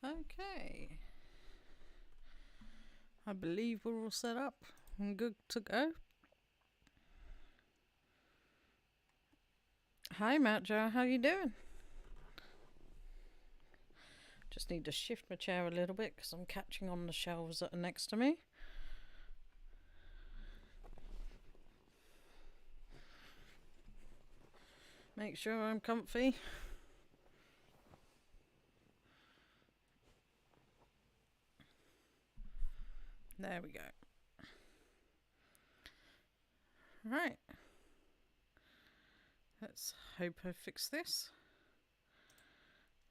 Okay, I believe we're all set up and good to go. Hi Matja, how you doing? Just need to shift my chair a little bit because I'm catching on the shelves that are next to me. Make sure I'm comfy. There we go. Right. Let's hope I fix this.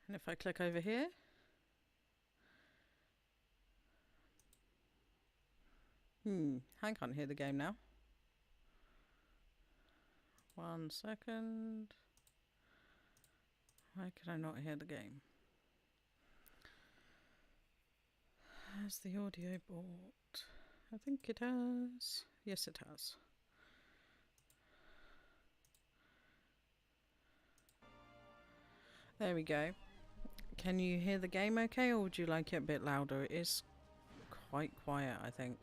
And if I click over here. I can't hear the game now. 1 second. Why can I not hear the game? Has the audio bought? I think it has. Yes, it has. There we go. Can you hear the game okay, or would you like it a bit louder? It is quite quiet, I think.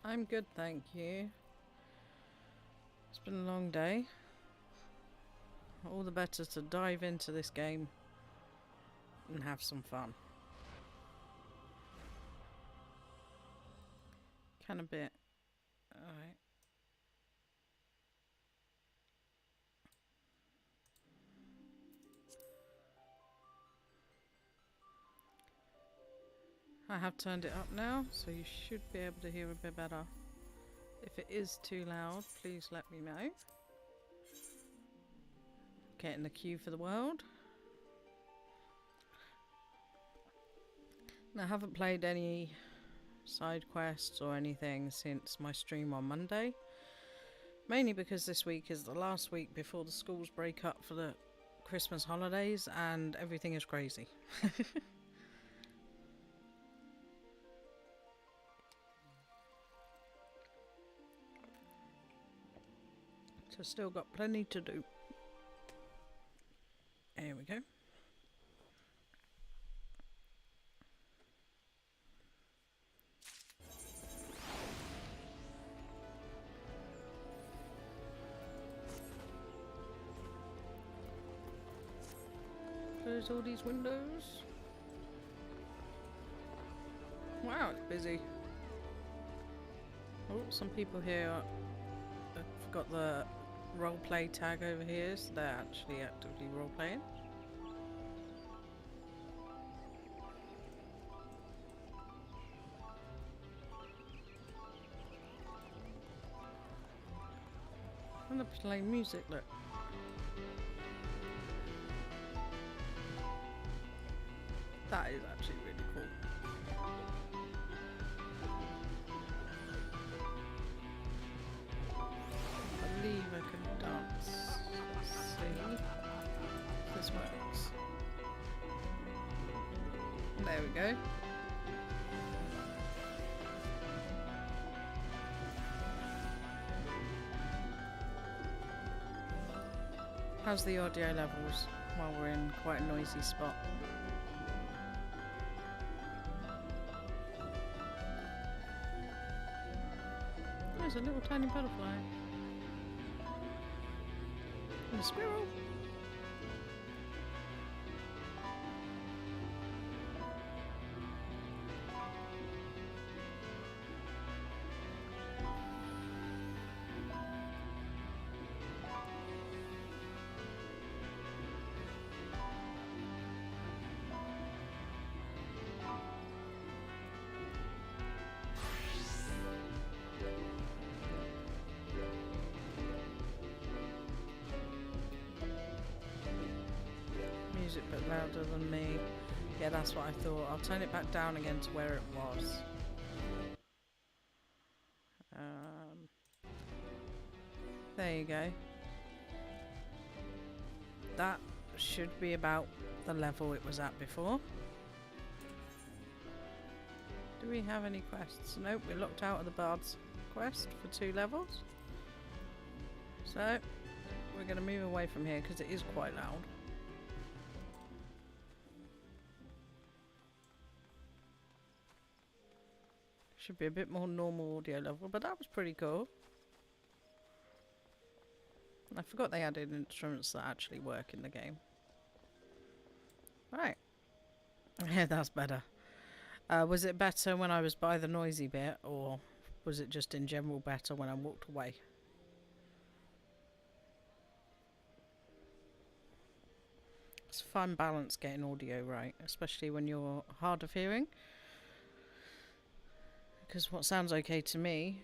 I'm good, thank you. It's been a long day. All the better to dive into this game and have some fun. Can a bit. Alright. I have turned it up now, so you should be able to hear a bit better. If it is too loud, please let me know. Get in the queue for the world. Now, I haven't played any side quests or anything since my stream on Monday. Mainly because this week is the last week before the schools break up for the Christmas holidays and everything is crazy. So still got plenty to do. There we go. Close all these windows. Wow, it's busy. Oh, some people here have got the roleplay tag over here, so they're actually actively roleplaying. And they're playing music, look. That is actually really cool. I believe I can dance. Let's see if this works. There we go. How's the audio levels while we're in quite a noisy spot? There's a little tiny butterfly. And a squirrel. Music a bit louder than me. Yeah, that's what I thought. I'll turn it back down again to where it was. There you go. That should be about the level it was at before. Do we have any quests? Nope, we're locked out of the Bard's quest for 2 levels. So, we're going to move away from here because it is quite loud. Should be a bit more normal audio level, but that was pretty cool. I forgot they added instruments that actually work in the game. Right. Yeah, that's better. Was it better when I was by the noisy bit, or was it just in general better when I walked away? It's a fine balance getting audio right, especially when you're hard of hearing. Because what sounds okay to me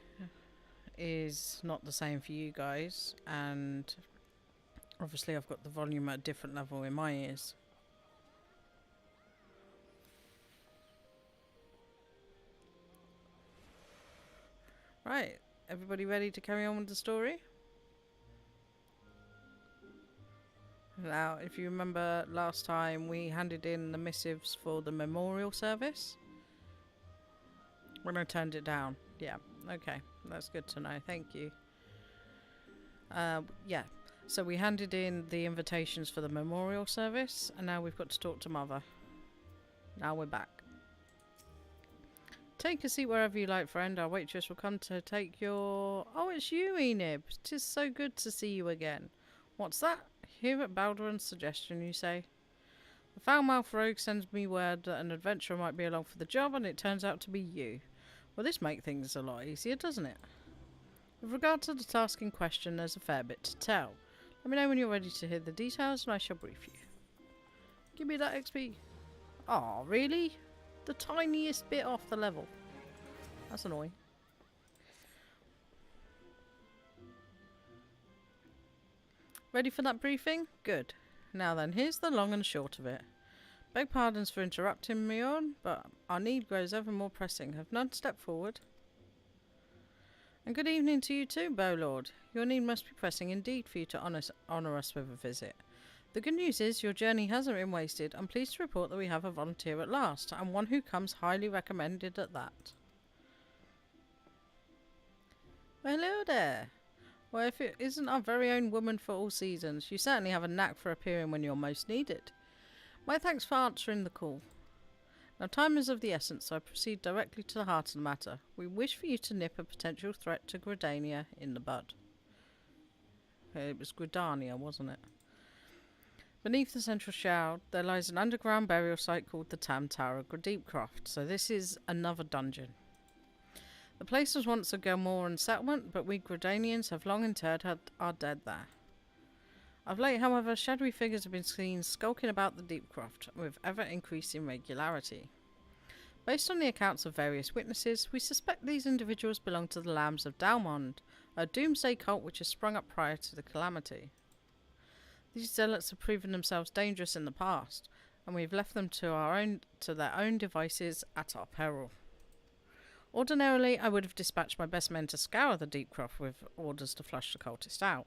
is not the same for you guys, and obviously I've got the volume at a different level in my ears. Right, everybody ready to carry on with the story? Now, if you remember last time, we handed in the missives for the memorial service when I turned it down. Yeah, okay, that's good to know, thank you. Yeah, so we handed in the invitations for the memorial service, and now we've got to talk to Mother. Now we're back. Take a seat wherever you like, friend. Our waitress will come to take your... Oh, it's you, Enib. 'Tis so good to see you again. What's that? Here at Balduran's suggestion, you say? The foul-mouthed rogue sends me word that an adventurer might be along for the job, and it turns out to be you. Well, this makes things a lot easier, doesn't it? With regard to the task in question, there's a fair bit to tell. Let me know when you're ready to hear the details, and I shall brief you. Give me that XP. Aw, really? The tiniest bit off the level. That's annoying. Ready for that briefing? Good. Now then, here's the long and short of it. Beg pardons for interrupting me on, but our need grows ever more pressing. Have none stepped forward? And good evening to you too, Bowlord. Your need must be pressing indeed for you to honour us with a visit. The good news is your journey hasn't been wasted. I'm pleased to report that we have a volunteer at last, and one who comes highly recommended at that. Well, hello there. Well, if it isn't our very own woman for all seasons, you certainly have a knack for appearing when you're most needed. My thanks for answering the call. Now, time is of the essence, so I proceed directly to the heart of the matter. We wish for you to nip a potential threat to Gridania in the bud. It was Gridania, wasn't it? Beneath the central shroud, there lies an underground burial site called the Tam Tower of Deepcroft, so this is another dungeon. The place was once a Gelmoran settlement, but we Gridanians have long interred our dead there. Of late, however, shadowy figures have been seen skulking about the Deepcroft with ever-increasing regularity. Based on the accounts of various witnesses, we suspect these individuals belong to the Lambs of Dalmond, a doomsday cult which has sprung up prior to the calamity. These zealots have proven themselves dangerous in the past, and we've left them to their own devices at our peril. Ordinarily, I would have dispatched my best men to scour the Deepcroft with orders to flush the cultists out.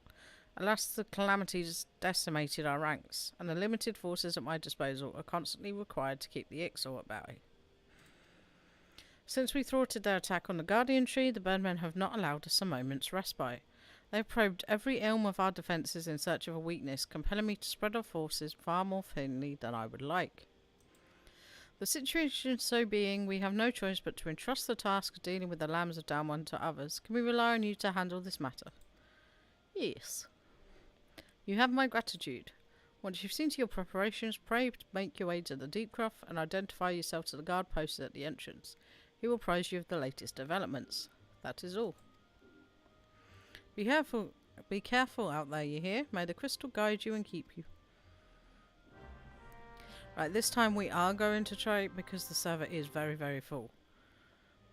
Alas, the calamities decimated our ranks, and the limited forces at my disposal are constantly required to keep the Ixor at bay. Since we thwarted their attack on the Guardian Tree, the Birdmen have not allowed us a moment's respite. They have probed every elm of our defences in search of a weakness, compelling me to spread our forces far more thinly than I would like. The situation so being, we have no choice but to entrust the task of dealing with the Lambs of Dalmond to others. Can we rely on you to handle this matter? Yes. You have my gratitude. Once you've seen to your preparations, pray make your way to the Deepcroft and identify yourself to the guard posted at the entrance. He will apprise you of the latest developments. That is all. Be careful out there, you hear? May the crystal guide you and keep you. Right, this time we are going to try, because the server is very, very full.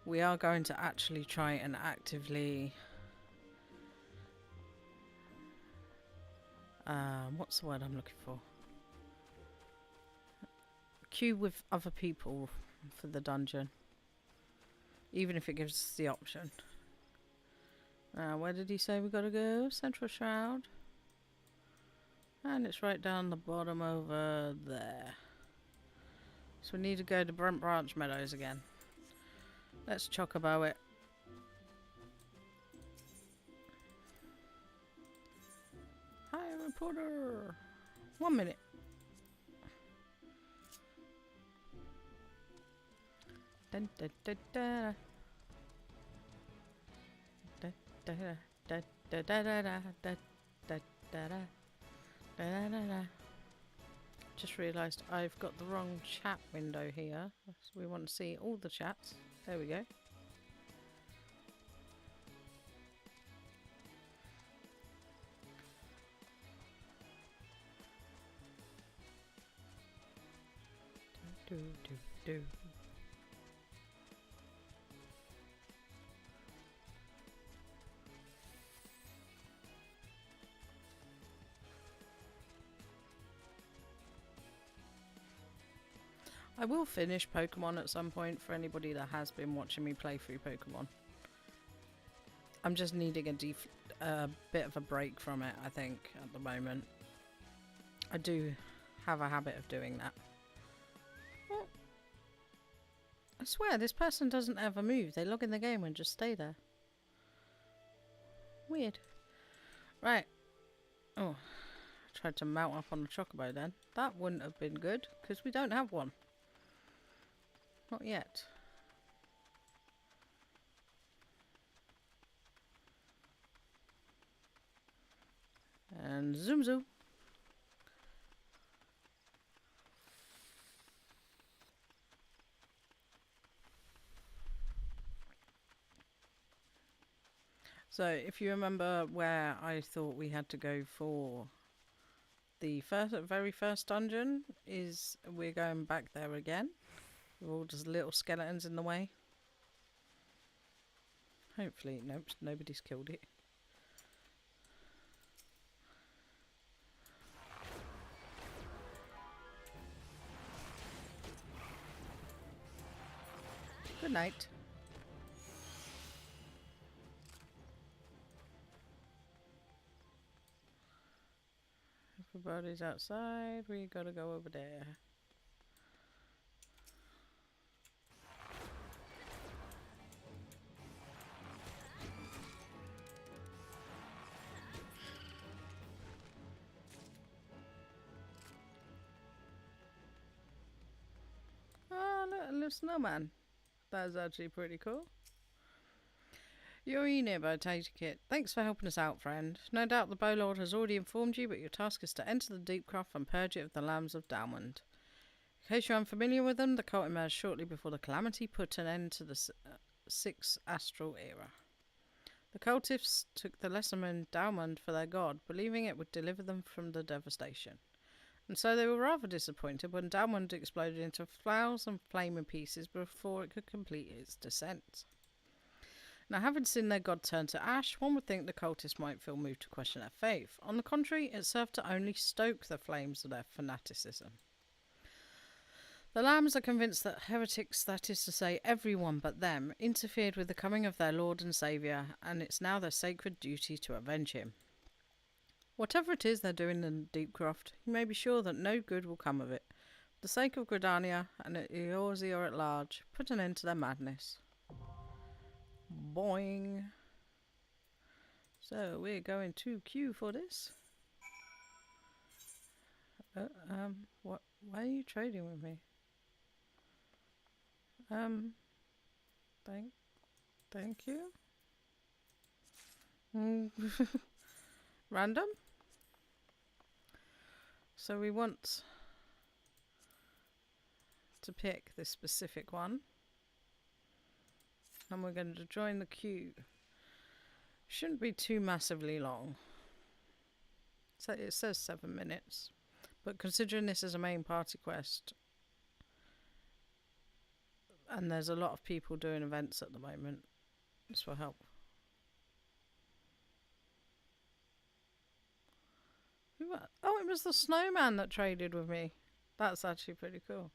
We are going to actually try and actively... what's the word I'm looking for? Queue with other people for the dungeon. Even if it gives us the option. Where did he say we gotta go? Central Shroud. And it's right down the bottom over there. So we need to go to Brent Branch Meadows again. Let's chocobo it. Hi, reporter. 1 minute. Dun, dun, dun, dun. Da, da, da, da, da, da, da, da, da, da, da, da, da. Just realised I've got the wrong chat window here. So we want to see all the chats. There we go. Do, do, do. I will finish Pokemon at some point for anybody that has been watching me play through Pokemon. I'm just needing a bit of a break from it, I think, at the moment. I do have a habit of doing that. Well, I swear, this person doesn't ever move. They log in the game and just stay there. Weird. Right. Oh, I tried to mount up on the Chocobo then. That wouldn't have been good, because we don't have one. Not yet. And zoom zoom. So if you remember where I thought we had to go for the very first dungeon, is we're going back there again. With all just little skeletons in the way. Hopefully, nope, nobody's killed it. Good night. Everybody's outside. We gotta go over there. Oh, look, a little snowman. That's actually pretty cool. Eorzea by Tater-Kit. Thanks for helping us out, friend. No doubt the Bowlord has already informed you, but your task is to enter the Deep Craft and purge it of the Lambs of Dalmond. In case you're unfamiliar with them, the cult emerged shortly before the Calamity put an end to the Sixth Astral Era. The cultists took the lesser moon Dalmond for their god, believing it would deliver them from the devastation. And so they were rather disappointed when Dalmond exploded into flowers and flaming pieces before it could complete its descent. Now, having seen their god turn to ash, one would think the cultists might feel moved to question their faith. On the contrary, it served to only stoke the flames of their fanaticism. The Lambs are convinced that heretics, that is to say everyone but them, interfered with the coming of their Lord and Saviour, and it's now their sacred duty to avenge him. Whatever it is they're doing in Deepcroft, you may be sure that no good will come of it. For the sake of Gridania and Eorzea at large, put an end to their madness. Boing. So we're going to queue for this. What? Why are you trading with me? Thank you. Random. So we want to pick this specific one. And we're going to join the queue. Shouldn't be too massively long. So it says 7 minutes. But considering this is a main party quest, and there's a lot of people doing events at the moment, this will help. Oh, it was the snowman that traded with me. That's actually pretty cool.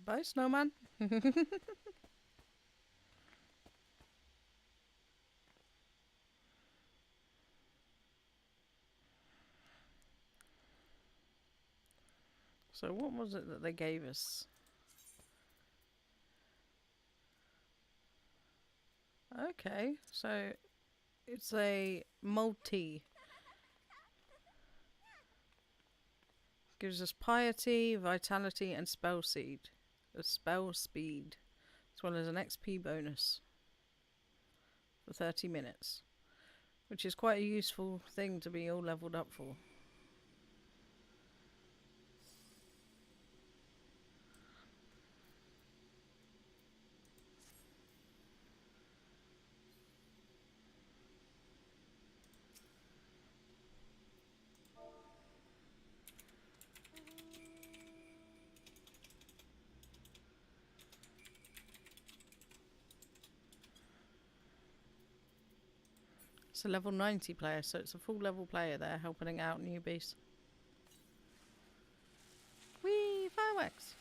Bye, snowman. So what was it that they gave us? Okay, so it's a multi. Gives us piety, vitality, and spell seed. A spell speed, as well as an XP bonus for 30 minutes. Which is quite a useful thing to be all leveled up for. It's a level 90 player, so it's a full level player there helping out newbies. Whee! Fireworks!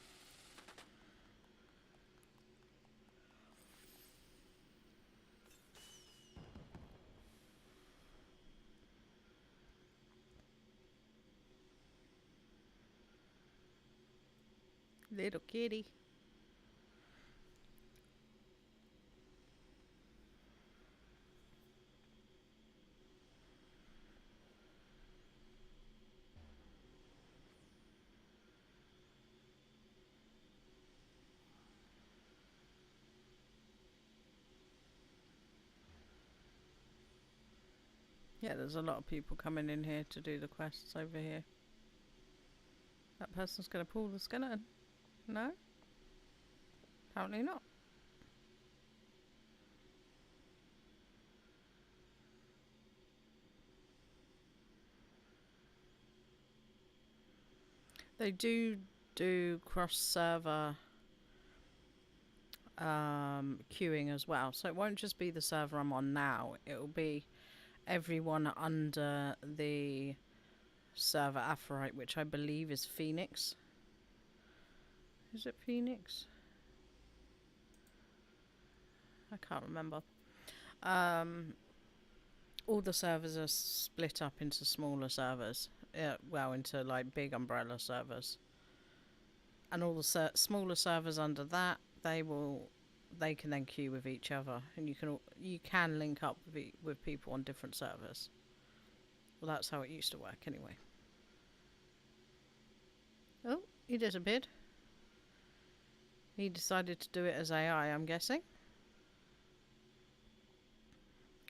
Little kitty. Yeah, there's a lot of people coming in here to do the quests over here. That person's going to pull the skeleton. No? Apparently not. They do cross-server queuing as well. So it won't just be the server I'm on now. It will be everyone under the server Aphorite, which I believe is Phoenix. Is it Phoenix? I can't remember. All the servers are split up into smaller servers. Well, into like big umbrella servers. And all the smaller servers under that, they can then queue with each other, and you can link up with people on different servers. Well, that's how it used to work anyway. Oh, he disappeared. He decided to do it as AI, I'm guessing.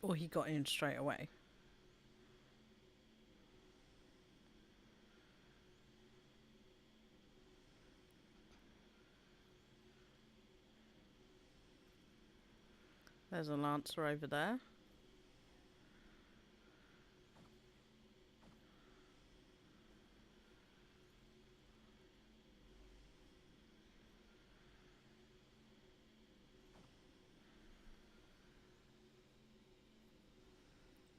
Or he got in straight away. There's a Lancer over there.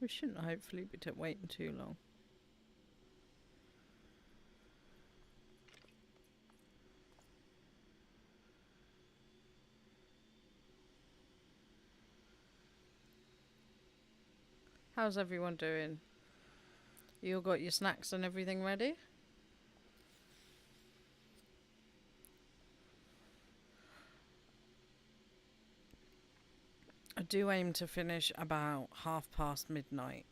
We shouldn't hopefully be waiting too long. How's everyone doing? You all got your snacks and everything ready? I do aim to finish about midnight.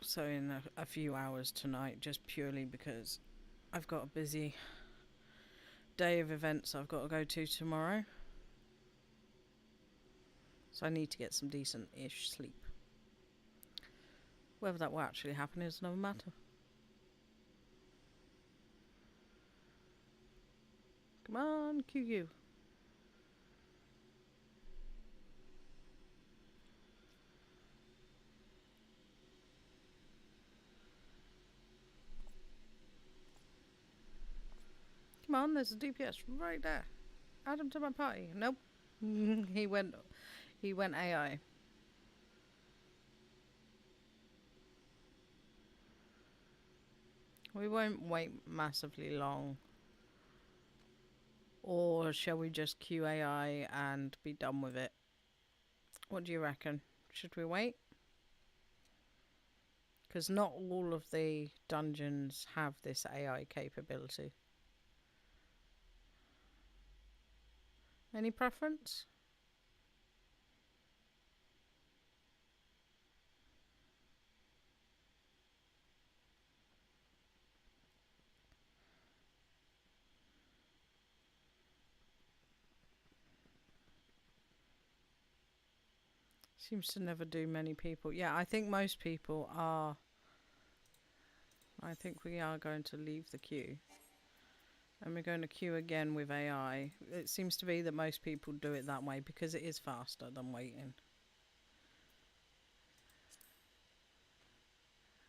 So in a few hours tonight, just purely because I've got a busy day of events I've got to go to tomorrow. So I need to get some decent-ish sleep. Whether that will actually happen is another matter. Come on, QQ. Come on, there's a DPS right there. Add him to my party. Nope. He went AI. We won't wait massively long. Or shall we just queue AI and be done with it? What do you reckon? Should we wait? Because not all of the dungeons have this AI capability. Any preference? Seems to never do many people. Yeah, I think most people are. I think we are going to leave the queue. And we're going to queue again with AI. It seems to be that most people do it that way because it is faster than waiting.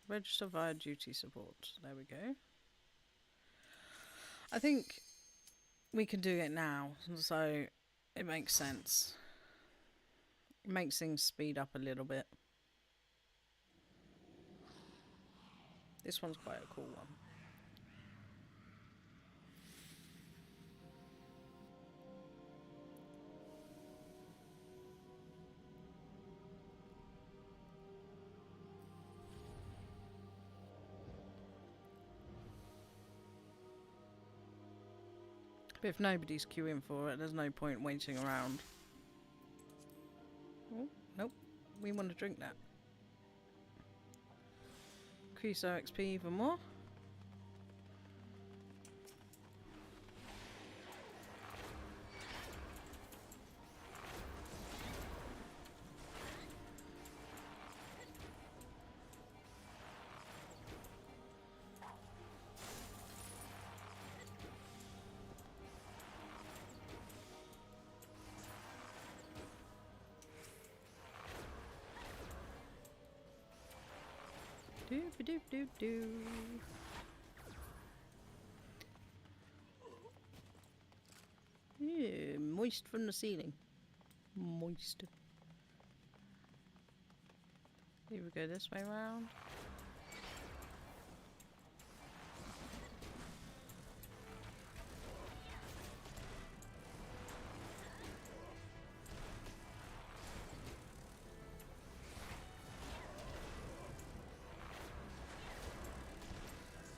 Register via duty support. There we go. I think we can do it now, so it makes sense. It makes things speed up a little bit. This one's quite a cool one. But if nobody's queuing for it, there's no point waiting around. Oh, nope. We want to drink that. Increase our XP even more. Doop doop doop doo. Yeah, moist from the ceiling. Moist. Here we go this way round.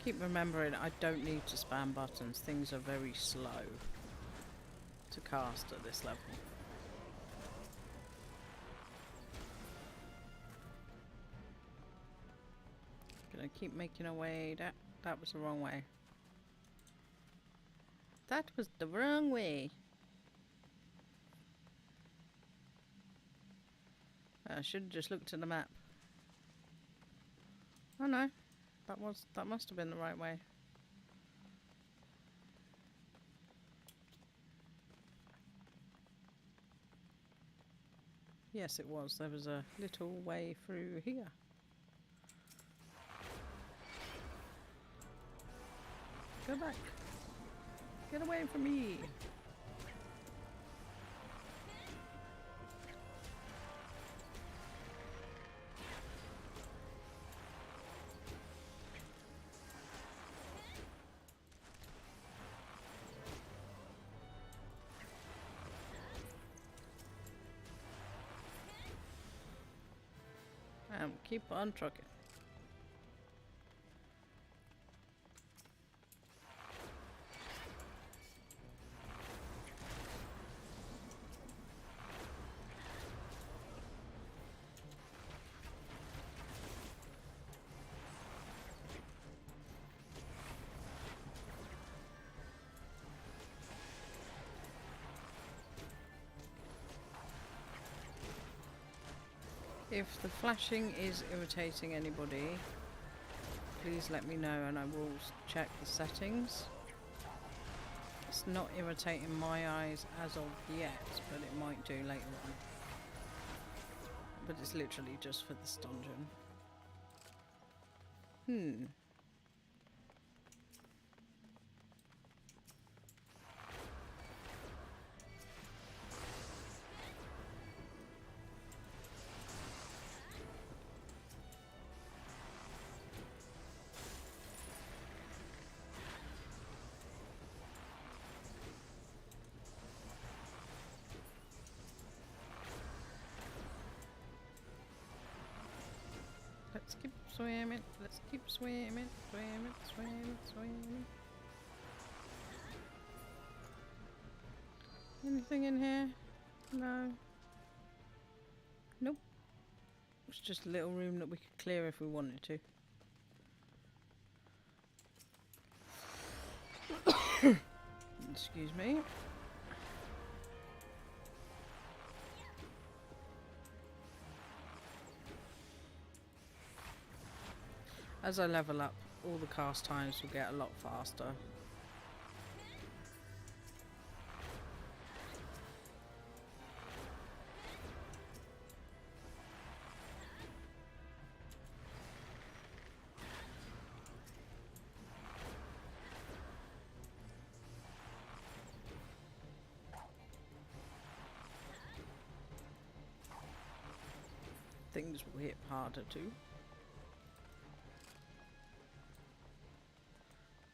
Keep remembering I don't need to spam buttons. Things are very slow to cast at this level. Gonna keep making our way. That was the wrong way. That was the wrong way. I should have just looked at the map. Oh no. That must have been the right way. Yes, it was. There was a little way through here. Go back. Get away from me. Keep on trucking. If the flashing is irritating anybody, please let me know and I will check the settings. It's not irritating my eyes as of yet, but it might do later on. But it's literally just for this dungeon. Let's keep swimming. Let's keep swimming. Swimming, swimming, swimming. Anything in here? No. Nope. It's just a little room that we could clear if we wanted to. Excuse me. As I level up, all the cast times will get a lot faster. Things will hit harder too.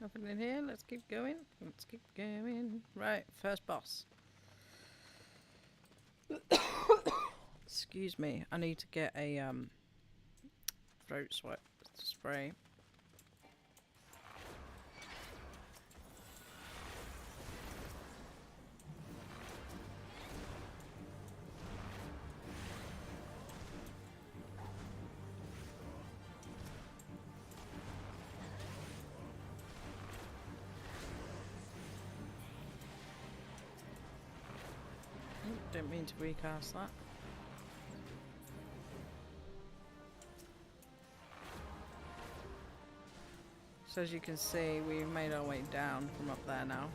Nothing in here. Let's keep going. Let's keep going. Right, first boss. Excuse me. I need to get a throat sweat spray. Didn't mean to recast that. So as you can see, we've made our way down from up there now.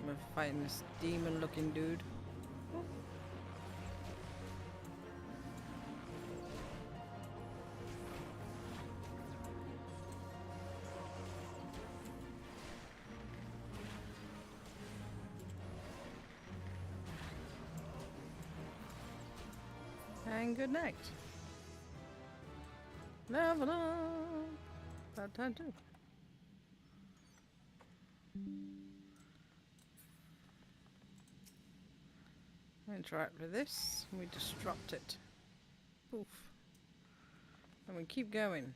We're fighting this demon-looking dude. And good night. Level up. About time too. Interact with this, and we disrupt it. Poof. And we keep going.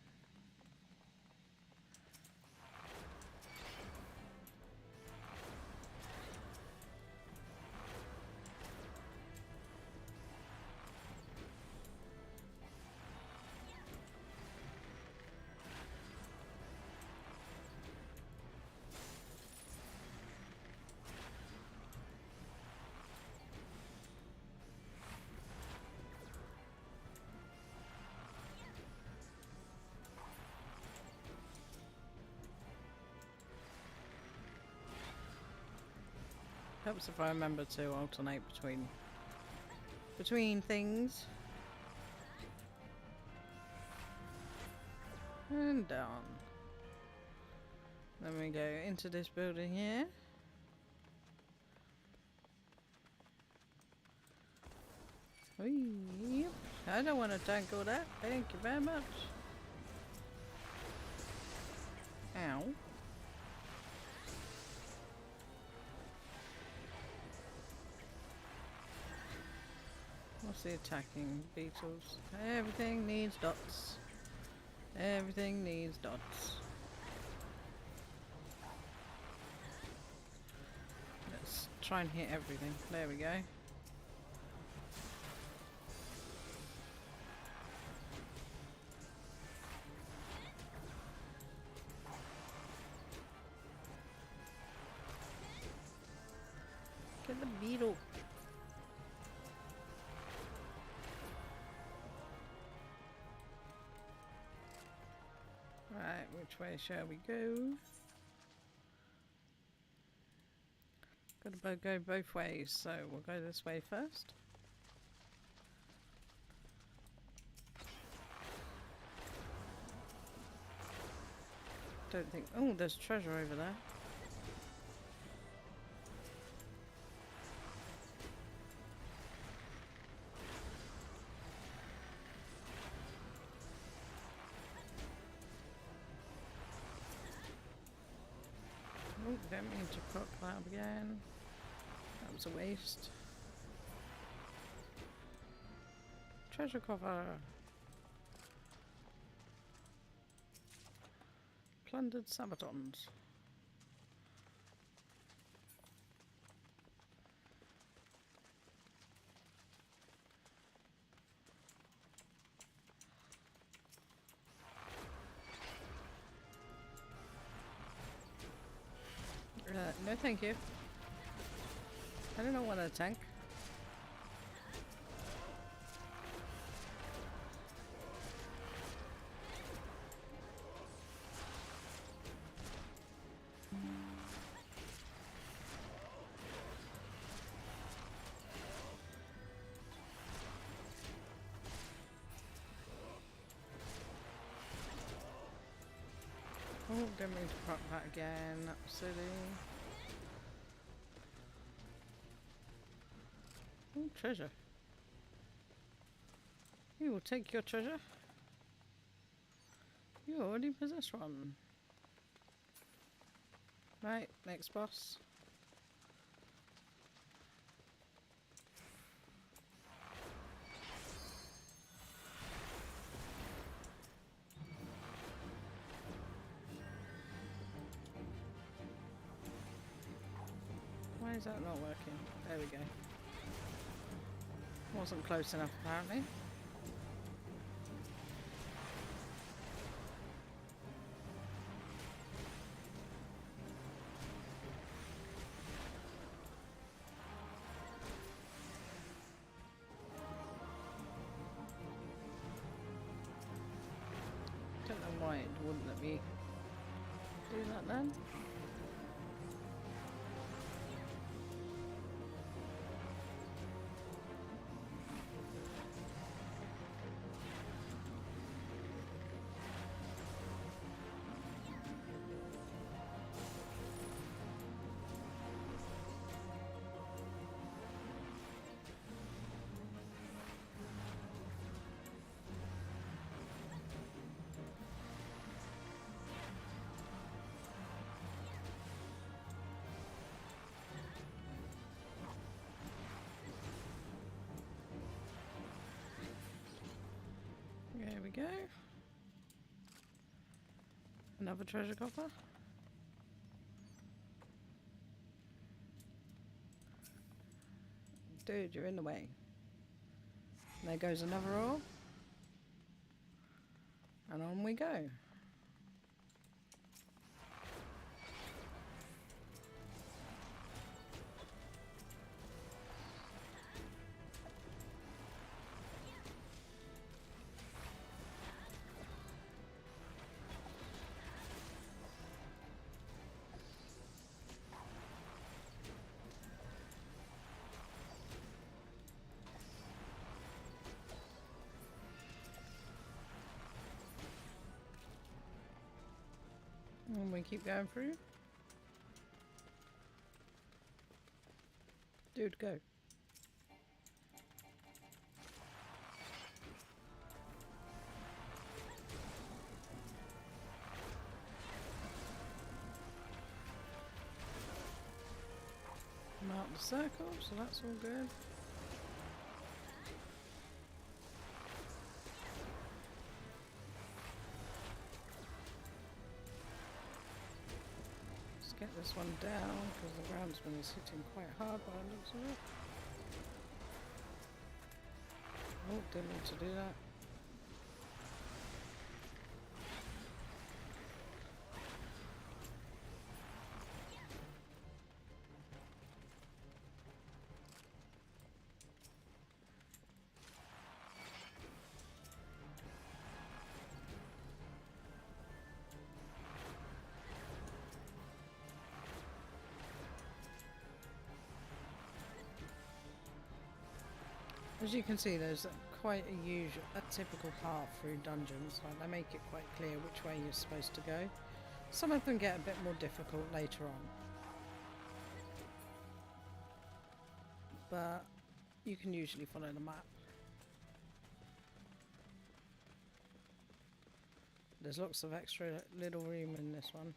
Helps if I remember to alternate between things. And down. Then we go into this building here. Whee. I don't want to tackle that. Thank you very much. Ow. What's the attacking beetles? Everything needs dots. Everything needs dots. Let's try and hit everything. There we go. Get the beetle. Right, which way shall we go? Gotta go both ways, so we'll go this way first. Don't think. Oh, there's treasure over there. didn't mean to cook that up again. That was a waste. Treasure cover. Plundered sabatons. No thank you. I don't want a tank. Oh, didn't mean to proc that again. That was silly. Oh, treasure. You will take your treasure. You already possess one. Right, next boss. Why is that not working? There we go. Wasn't close enough apparently. Don't know why it wouldn't let me do that then. There we go. Another treasure coffer. Dude, you're in the way. There goes another orb. And on we go. And we keep going through. Dude, go. I'm out the circle, so that's all good. Get this one down because the groundsman is hitting quite hard by the looks of it. Oh, didn't mean to do that. As you can see, there's quite a typical path through dungeons. Like, they make it quite clear which way you're supposed to go. Some of them get a bit more difficult later on, but you can usually follow the map. There's lots of extra little room in this one.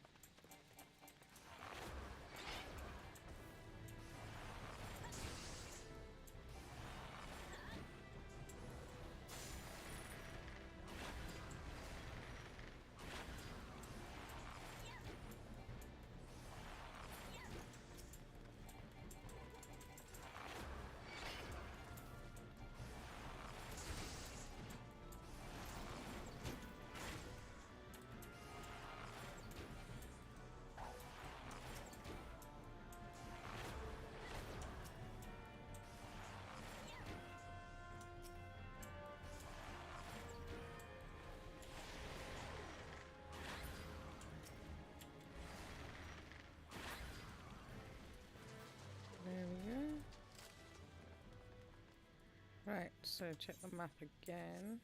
Right, so check the map again.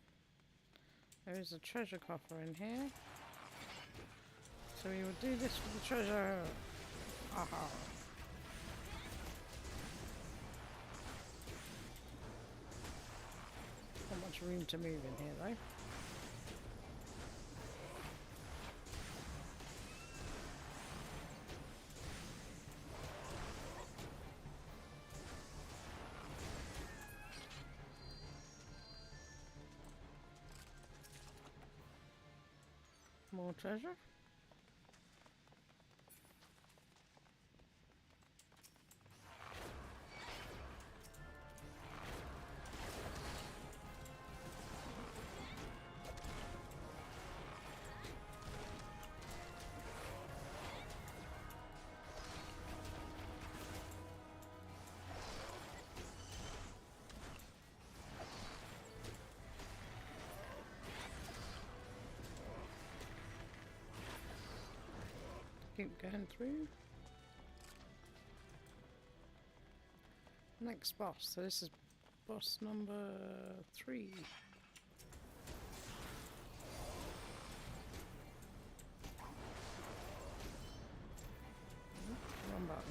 There is a treasure coffer in here. So we will do this for the treasure. Aha. Not much room to move in here though. More treasure. Keep going through. Next boss. So this is boss number 3. Wrong button.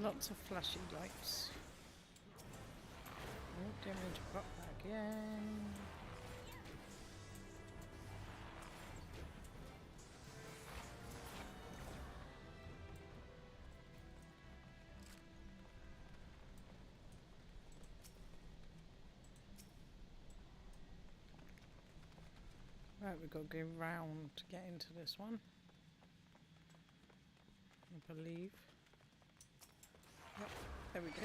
Lots of flashy lights. Oh, didn't mean to pop that again. Right, we've got to go round to get into this one, I believe. Yep, there we go.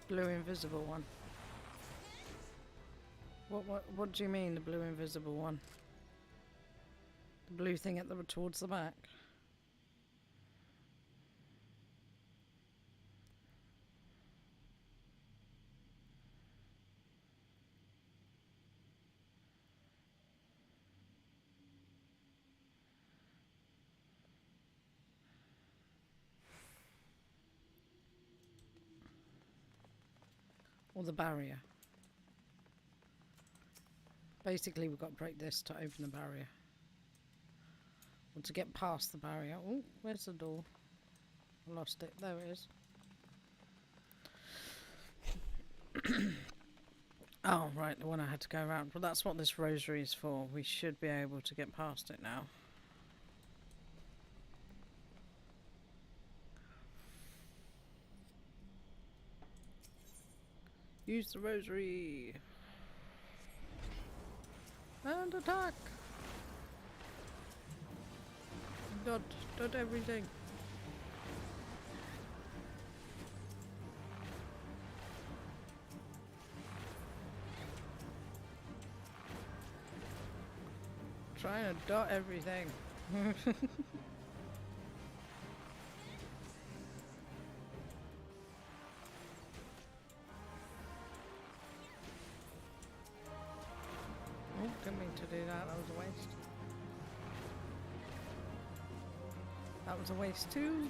Blue invisible one. What do you mean, the blue invisible one? The blue thing at the towards the back. Or the barrier. Basically, we've got to break this to open the barrier. Or to get past the barrier. Oh, where's the door? I lost it. There it is. Oh, right, the one I had to go around. Well, that's what this rosary is for. We should be able to get past it now. Use the rosary. And attack. Dot everything. Trying to dot everything. Oh, didn't mean to do that. That was a waste. That was a waste too.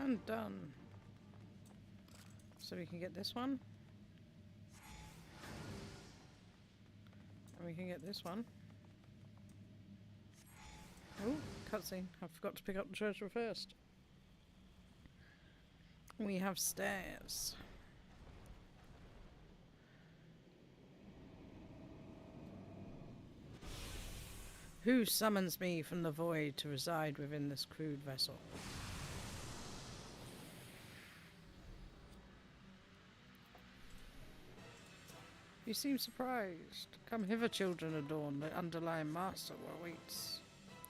And done. So we can get this one. And we can get this one. Oh, cutscene. I forgot to pick up the treasure first. We have stairs. Who summons me from the void to reside within this crude vessel? You seem surprised. Come hither, children of dawn. The underlying master awaits.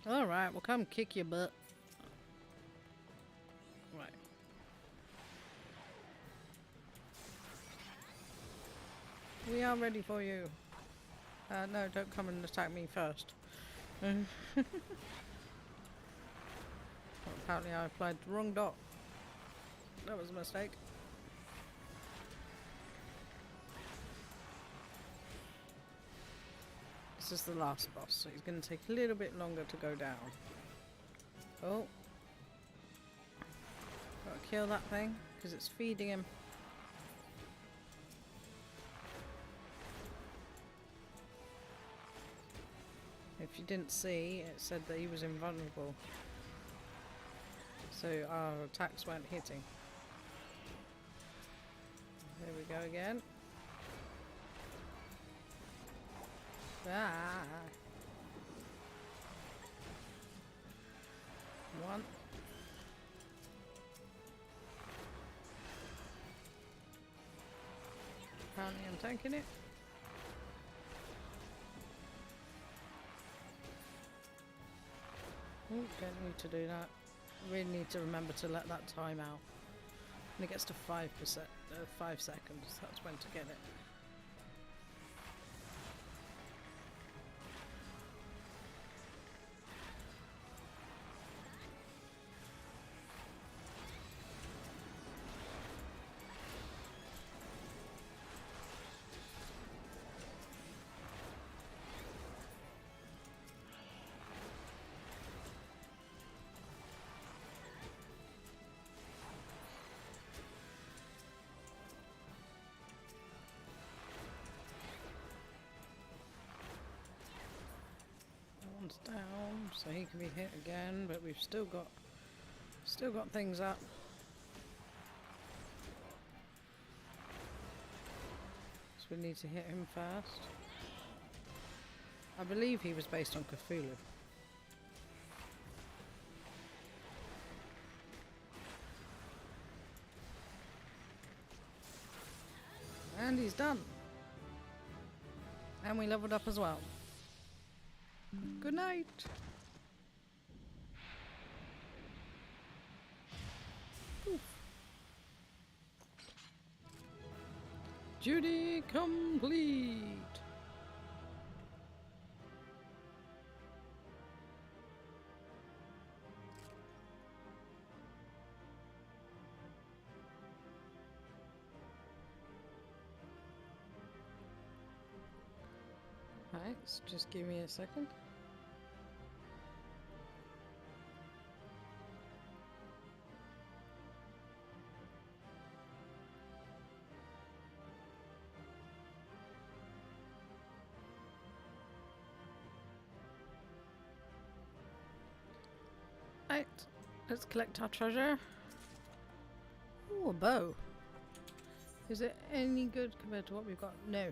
Alright, we'll come kick your butt. Right. We are ready for you. No, don't come and attack me first. Well, apparently I applied the wrong dot. That was a mistake. This is the last boss, so he's going to take a little bit longer to go down. Oh. Gotta kill that thing, because it's feeding him. If you didn't see, it said that he was invulnerable. So our attacks weren't hitting. There we go again. Ah. One. Apparently I'm tanking it. Oh, don't need to do that. Really need to remember to let that time out. When it gets to 5 seconds, that's when to get it. Down, so he can be hit again, but we've still got things up. So we need to hit him first. I believe he was based on Cthulhu. And he's done. And we leveled up as well. Good night. Oof. Duty complete. Right, so just give me a second. Right, let's collect our treasure. Ooh, a bow. Is it any good compared to what we've got? No.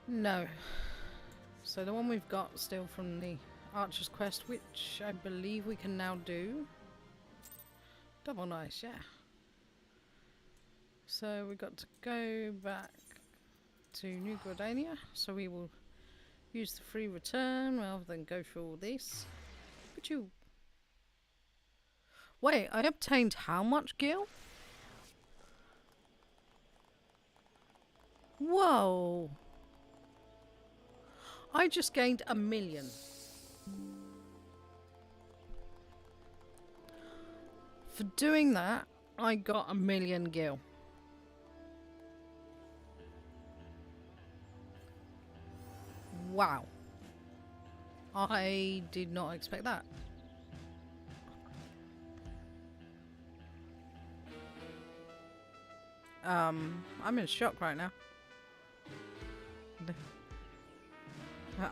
No. So the one we've got still from the Archer's Quest, which I believe we can now do. Double nice, yeah. So we've got to go back to New Gridania. So we will use the free return rather than go through all this. But you... Wait, I obtained how much gil? Whoa! I just gained 1 million. For doing that, I got 1 million gil. Wow. I did not expect that. I'm in shock right now.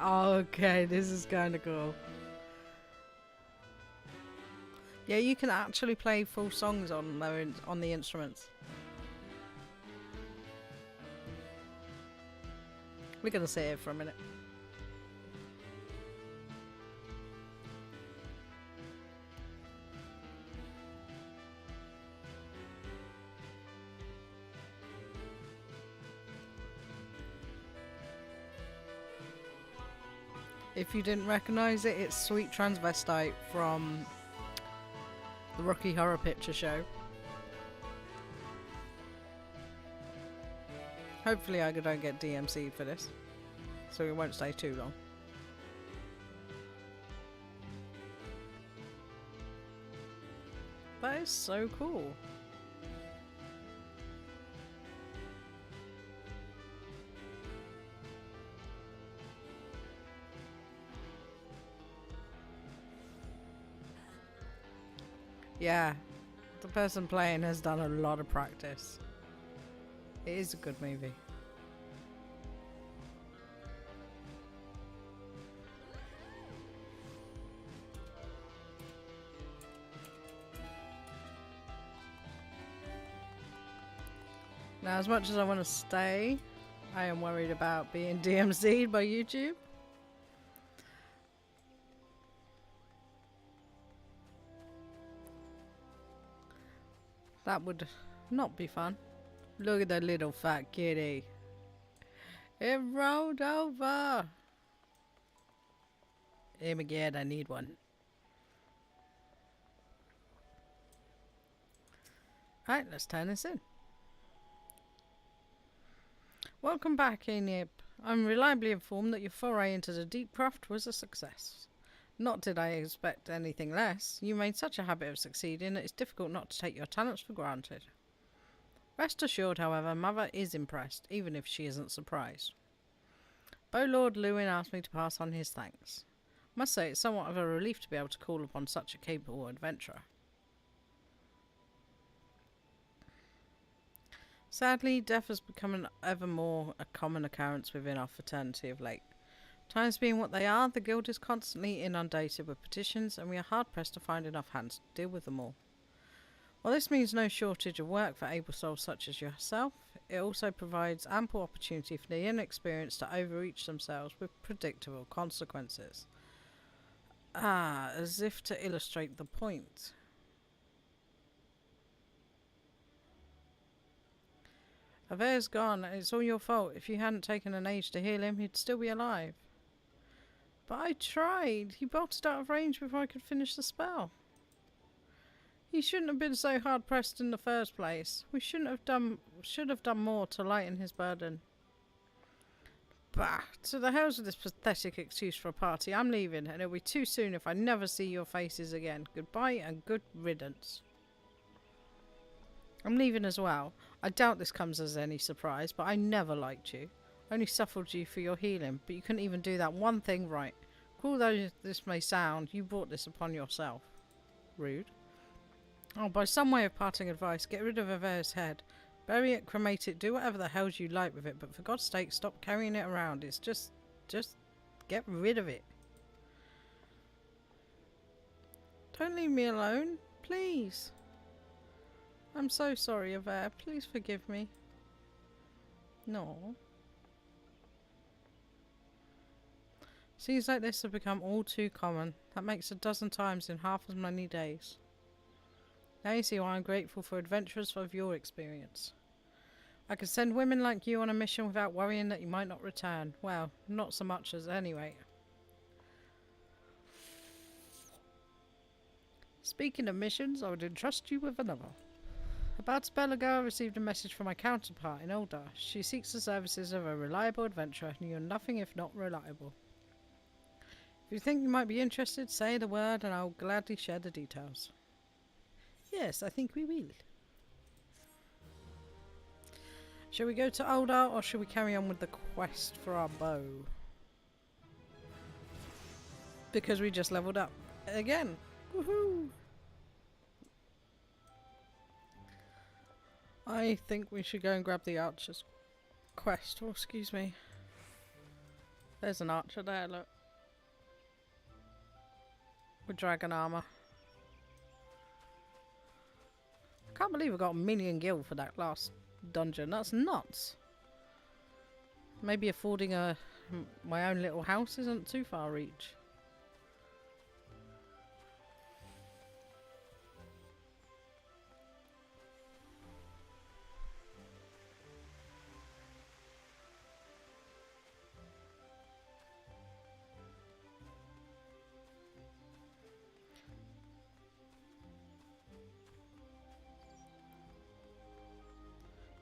Okay, this is kind of cool. Yeah, you can actually play full songs on the instruments. We're gonna sit here for a minute. If you didn't recognise it, it's Sweet Transvestite from the Rocky Horror Picture Show. Hopefully I don't get DMC'd for this, so we won't stay too long. That is so cool. Yeah, the person playing has done a lot of practice. It is a good movie. Now, as much as I want to stay, I am worried about being DMC'd by YouTube. That would not be fun. Look at that little fat kitty. It rolled over. Him again, I need one. Alright, let's turn this in. Welcome back, Enib. I'm reliably informed that your foray into the deep craft was a success. Not did I expect anything less. You made such a habit of succeeding that it's difficult not to take your talents for granted. Rest assured, however, Mother is impressed, even if she isn't surprised. Lord Lewin asked me to pass on his thanks. Must say it's somewhat of a relief to be able to call upon such a capable adventurer. Sadly, death has become an ever more a common occurrence within our fraternity of late. Times being what they are, the guild is constantly inundated with petitions, and we are hard-pressed to find enough hands to deal with them all. While this means no shortage of work for able souls such as yourself, it also provides ample opportunity for the inexperienced to overreach themselves with predictable consequences. As if to illustrate the point. Avere's gone, and it's all your fault. If you hadn't taken an age to heal him, he'd still be alive. But I tried. He bolted out of range before I could finish the spell. He shouldn't have been so hard pressed in the first place. We should have done more to lighten his burden. Bah! To the hells with this pathetic excuse for a party. I'm leaving, and it'll be too soon if I never see your faces again. Goodbye and good riddance. I'm leaving as well. I doubt this comes as any surprise, but I never liked you. I only suffered you for your healing, but you couldn't even do that one thing right. Cruel though this may sound, you brought this upon yourself. Rude. Oh, by some way of parting advice, get rid of Avere's head. Bury it, cremate it, do whatever the hell you like with it, but for God's sake, stop carrying it around. It's just get rid of it. Don't leave me alone, please. I'm so sorry, Avere. Please forgive me. No. Scenes like this have become all too common. That makes a dozen times in half as many days. Now you see why I'm grateful for adventurers of your experience. I can send women like you on a mission without worrying that you might not return. Well, not so much as anyway. Speaking of missions, I would entrust you with another. About a spell ago, I received a message from my counterpart in Ul'dah. She seeks the services of a reliable adventurer, and you're nothing if not reliable. If you think you might be interested, say the word and I'll gladly share the details. Yes, I think we will. Shall we go to Ul'dah or shall we carry on with the quest for our bow? Because we just leveled up again. Woohoo! I think we should go and grab the archer's quest. Oh, excuse me. There's an archer there, look. With dragon armor. I can't believe I got a million gil for that last dungeon. That's nuts. Maybe affording my own little house isn't too far reach.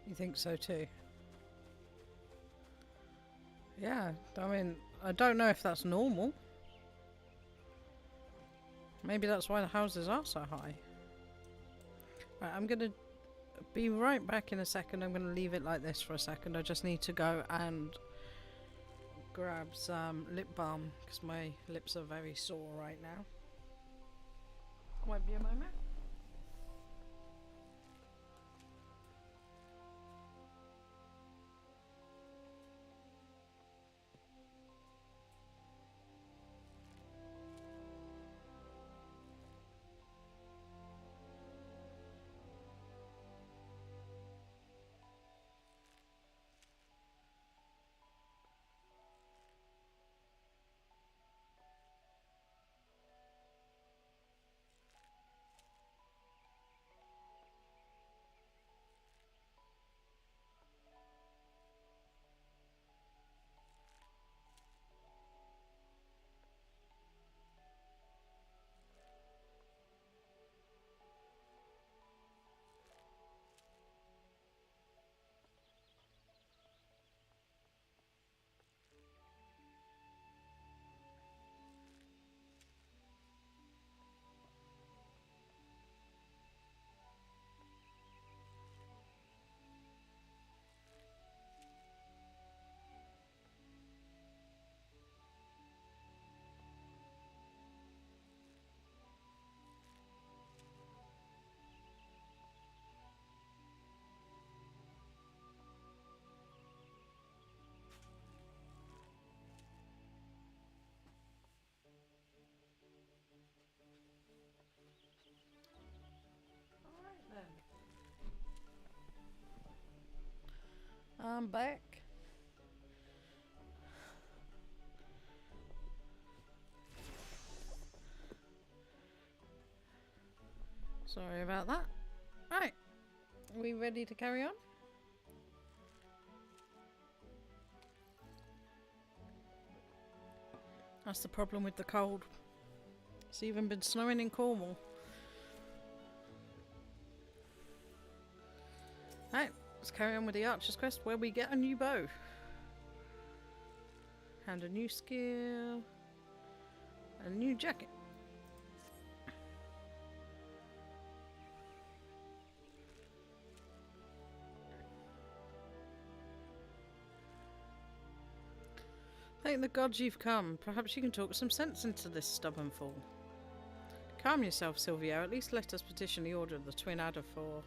You think so too? Yeah, I mean, I don't know if that's normal. Maybe that's why the houses are so high. Right, I'm gonna be right back in a second. I'm gonna leave it like this for a second. I just need to go and grab some lip balm because my lips are very sore right now. Won't be a moment. I'm back. Sorry about that. Right, are we ready to carry on? That's the problem with the cold. It's even been snowing in Cornwall. Right, let's carry on with the Archer's Quest where we get a new bow. And a new skill. And a new jacket. Thank the gods you've come. Perhaps you can talk some sense into this stubborn fool. Calm yourself, Sylvia. At least let us petition the Order of the Twin Adder for...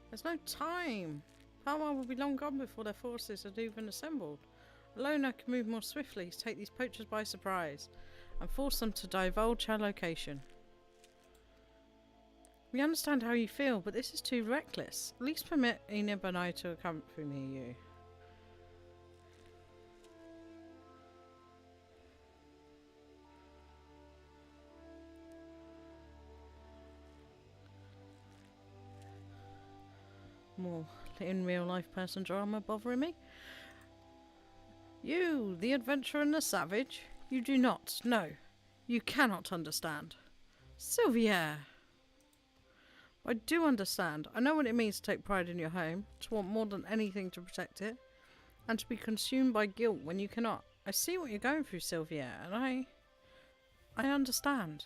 There's no time. Palmar will be long gone before their forces had even assembled. Alone I can move more swiftly to take these poachers by surprise and force them to divulge our location. We understand how you feel, but this is too reckless. At least permit Enib and I to accompany you. More in real life person drama bothering me. You, the adventurer and the savage, you do not, no, you cannot understand. Sylvia! I do understand. I know what it means to take pride in your home, to want more than anything to protect it, and to be consumed by guilt when you cannot. I see what you're going through, Sylvia, and I understand.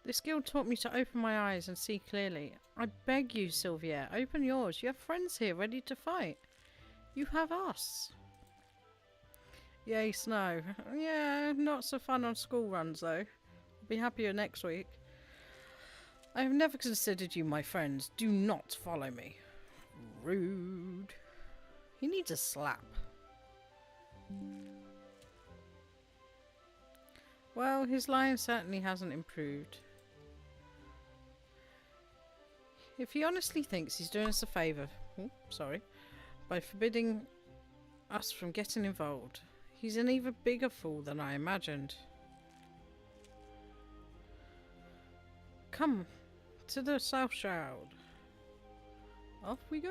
This guild taught me to open my eyes and see clearly. I beg you, Sylvia, open yours. You have friends here ready to fight. You have us. Yay, snow. Yeah, not so fun on school runs though. I'll be happier next week. I have never considered you my friends. Do not follow me. Rude. He needs a slap. Well, his lying certainly hasn't improved. If he honestly thinks he's doing us a favour, by forbidding us from getting involved, he's an even bigger fool than I imagined. Come to the South Shroud. Off we go.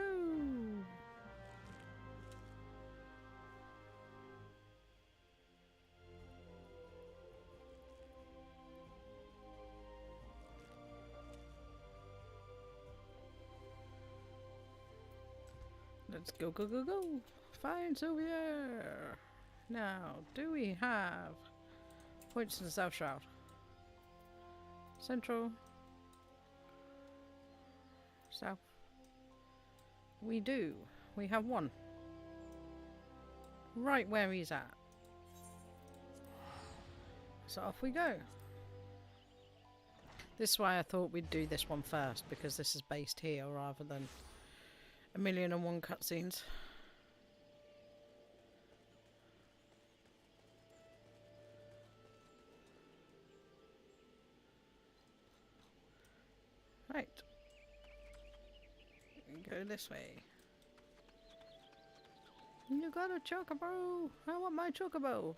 Let's go, go, go, go. Find Sylvia. Now, do we have points to the South Shroud? Central. South. We do. We have one. Right where he's at. So off we go. This is why I thought we'd do this one first, because this is based here rather than 1,000,001 cutscenes. Right. Go this way. You got a chocobo! I want my chocobo!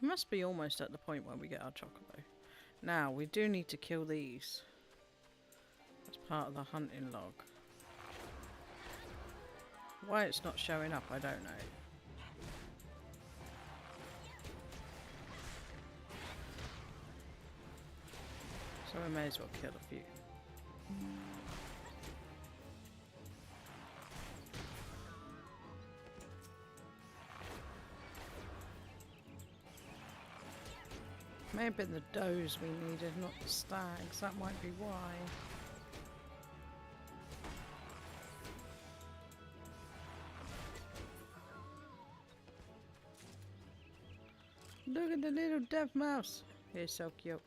We must be almost at the point where we get our chocobo. Now, we do need to kill these. That's part of the hunting log. Why it's not showing up, I don't know. So we may as well kill a few. May have been the does we needed, not the stags. That might be why. Look at the little deaf mouse. He's so cute.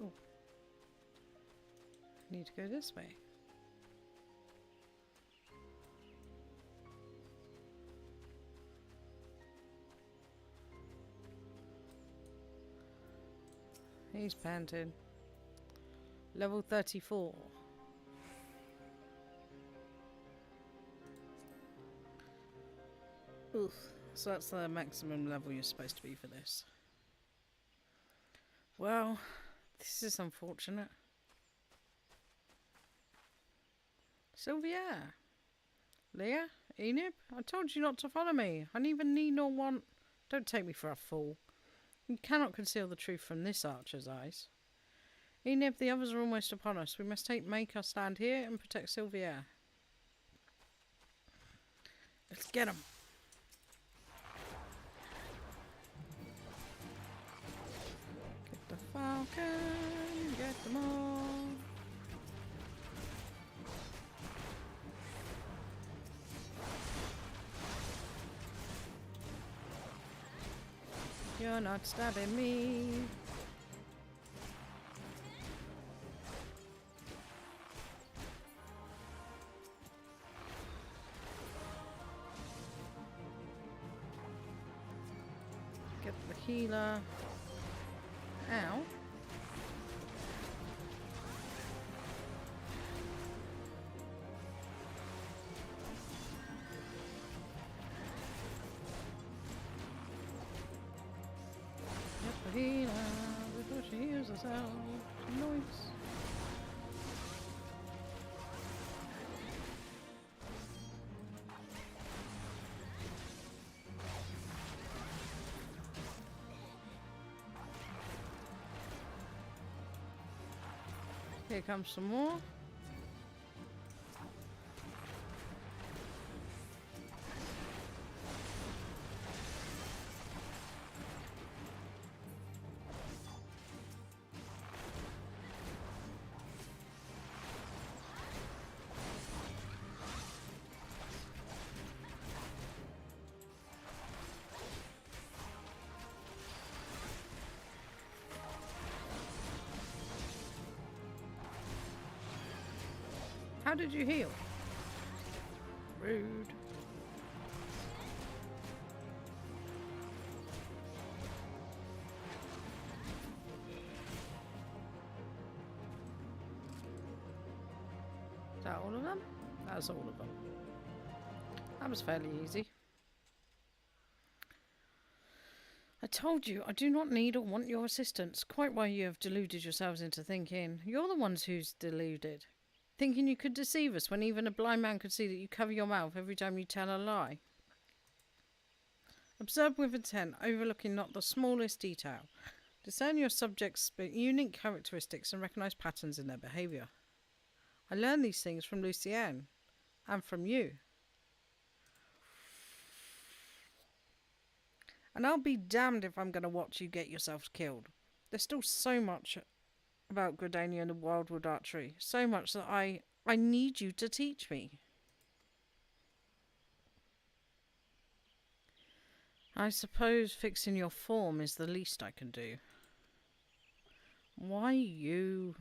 Oh. Need to go this way. He's panting. Level 34. Oof. So that's the maximum level you're supposed to be for this. Well, this is unfortunate. Sylvia. Leah? Enib? I told you not to follow me. I neither need nor want. Don't take me for a fool. You cannot conceal the truth from this archer's eyes. Enib, the others are almost upon us. We must make our stand here and protect Sylvia. Let's get him. Get the falcon. Get them all. You're not stabbing me. Get the healer. Ow. Healer before she heals herself. Noise. Here comes some more. How did you heal? Rude. Is that all of them? That's all of them. That was fairly easy. I told you, I do not need or want your assistance. Quite why you have deluded yourselves into thinking. You're the ones who's deluded. Thinking you could deceive us when even a blind man could see that you cover your mouth every time you tell a lie. Observe with intent, overlooking not the smallest detail. Discern your subjects' unique characteristics and recognise patterns in their behaviour. I learned these things from Lucienne, and from you. And I'll be damned if I'm going to watch you get yourselves killed. There's still so much about Gridania and wildwood archery. So much that I need you to teach me. I suppose fixing your form is the least I can do. Why you?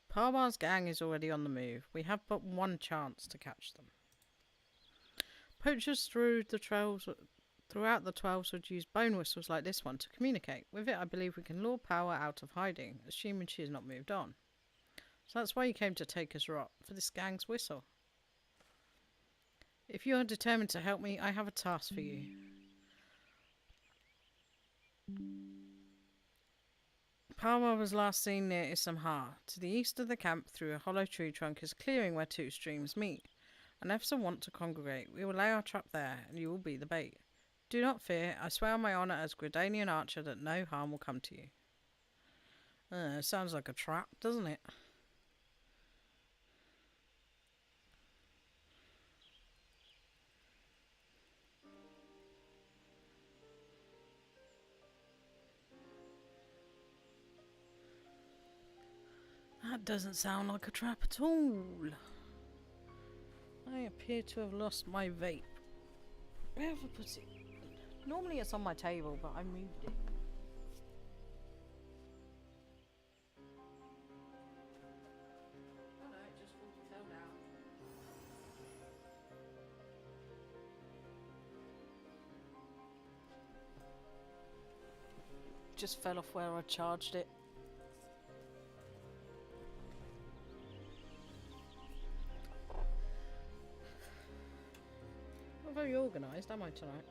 Parbar's gang is already on the move. We have but one chance to catch them. Poachers throughout the trails would use bone whistles like this one to communicate. With it, I believe we can lure Power out of hiding, assuming she has not moved on. So that's why you came to take us rot, for this gang's whistle. If you are determined to help me, I have a task for you. Parwa was last seen near Isamha. To the east of the camp, through a hollow tree trunk, is a clearing where two streams meet. And if some want to congregate, we will lay our trap there, and you will be the bait. Do not fear, I swear on my honour as Gridanian archer that no harm will come to you. Sounds like a trap, doesn't it? That doesn't sound like a trap at all. I appear to have lost my vape. Where have I put it? Normally it's on my table, but I moved it. Oh no, it just fell down. Just fell off where I charged it. Very organised, am I, tonight?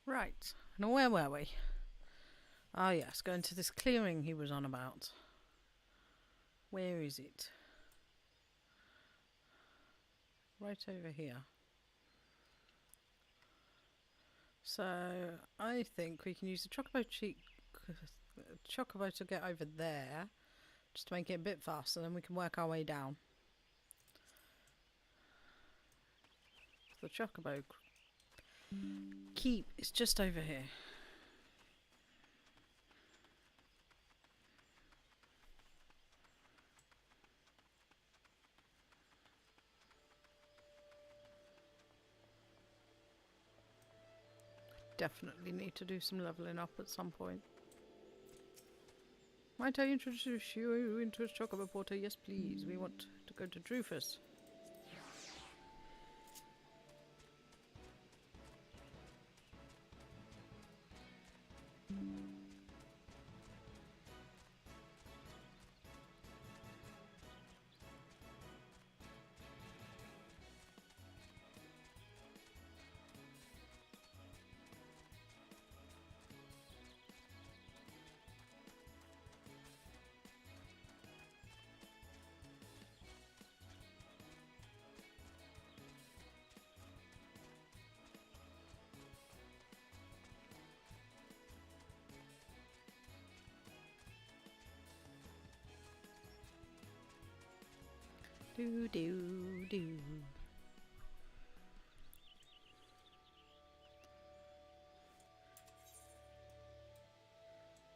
Right, now where were we? Ah yes, going to this clearing he was on about. Where is it? Right over here. So, I think we can use the chocobo to get over there, just to make it a bit faster, then we can work our way down. The chocobo keep is just over here. Definitely need to do some leveling up at some point. Might I introduce you into a chocobo porter? Yes, please. We want to go to Drufus. Do do do.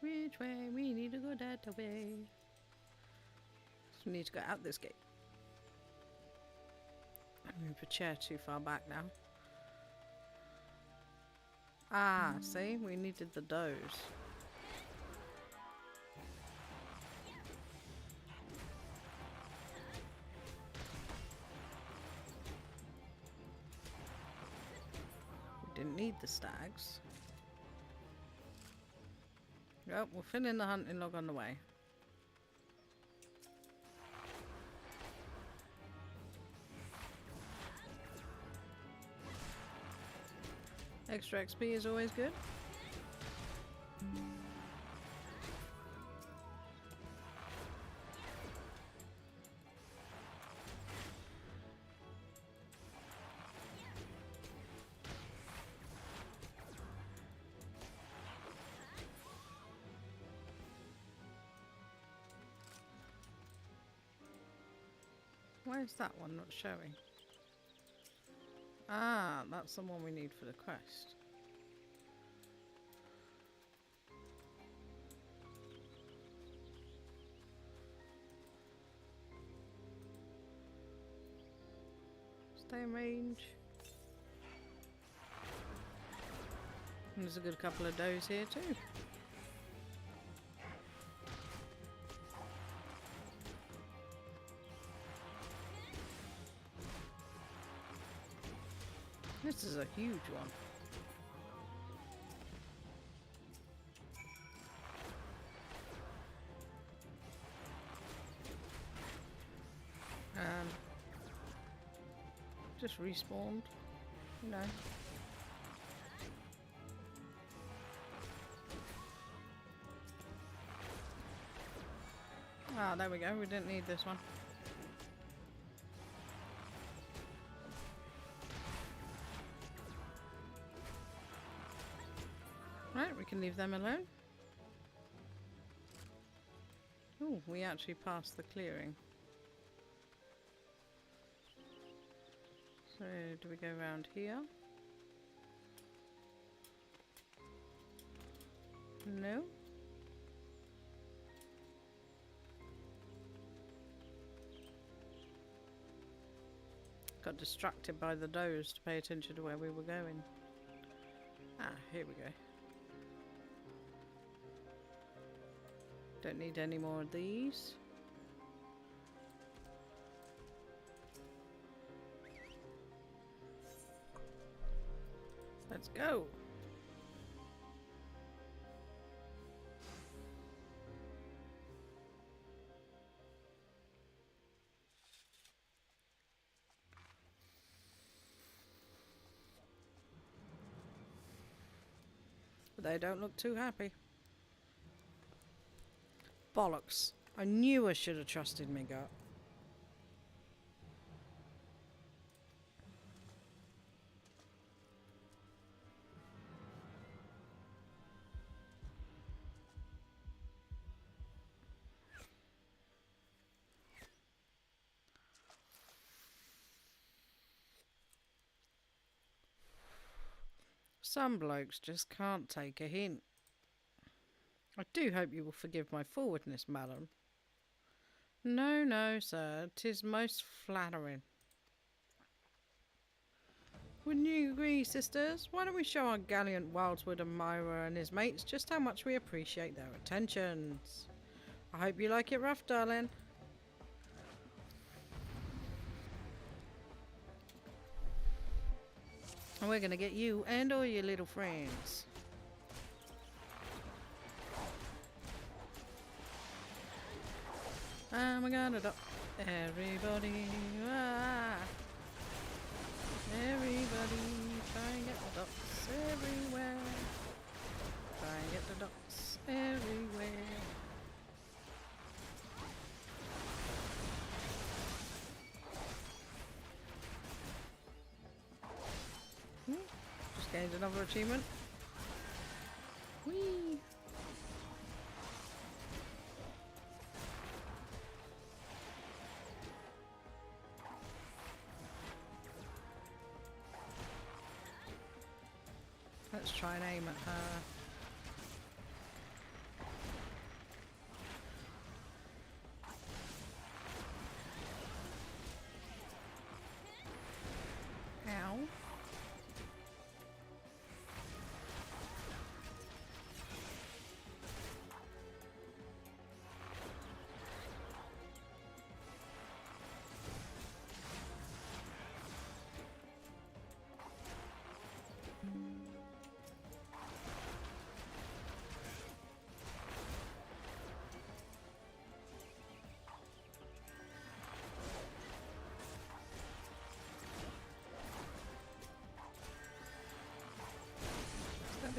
Which way? We need to go that way. So we need to go out this gate. I moved the chair too far back now. Ah, see? We needed the does. We didn't need the stags. Yep, we'll fill in the hunting log on the way. Extra XP is always good. Why is that one not showing? Ah, that's the one we need for the quest. Stay in range. And there's a good couple of does here too. This is a huge one. Just respawned, you know. Ah, there we go. We didn't need this one. Right, we can leave them alone. Oh, we actually passed the clearing. So, do we go around here? No. Got distracted by the does to pay attention to where we were going. Ah, here we go. Don't need any more of these. Let's go. But they don't look too happy. Bollocks. I knew I should have trusted my gut. Some blokes just can't take a hint. I do hope you will forgive my forwardness, madam. No, no, sir, 'tis most flattering. Wouldn't you agree, sisters? Why don't we show our gallant Wildswood admirer and his mates just how much we appreciate their attentions? I hope you like it rough, darling. And we're gonna get you and all your little friends. Oh my god, everybody, ah. Everybody, try and get the ducks everywhere. Try and get the ducks everywhere. Just gained another achievement. Whee! just try and aim at her. Ow.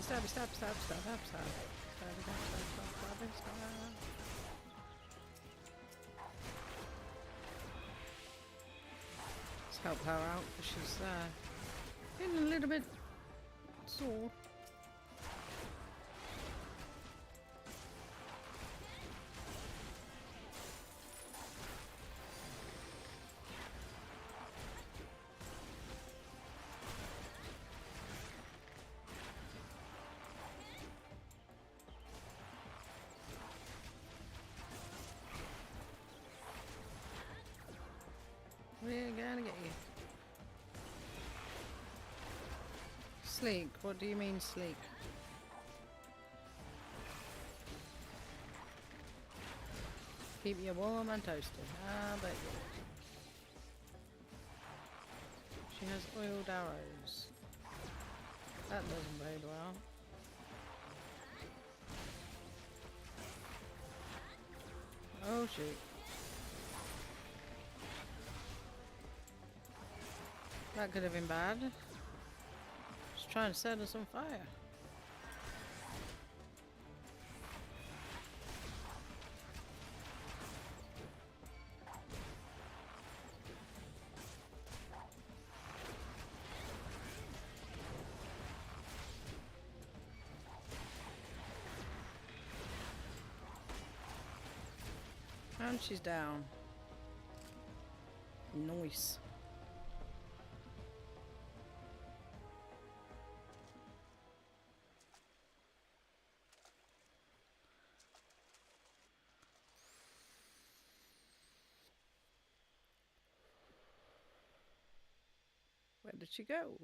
Stabby, stab, stab, stab, stab, stab. Stabby, stab, stab, stab, stabby, stab. Let's help her out because she's feeling a little bit sore. We're gonna get you. Sleek, what do you mean sleek? Keep you warm and toasted. Ah, bet you. She has oiled arrows. That doesn't bode well. Oh shoot. That could have been bad. Just trying to set us on fire. And she's down. Nice. Where did she go?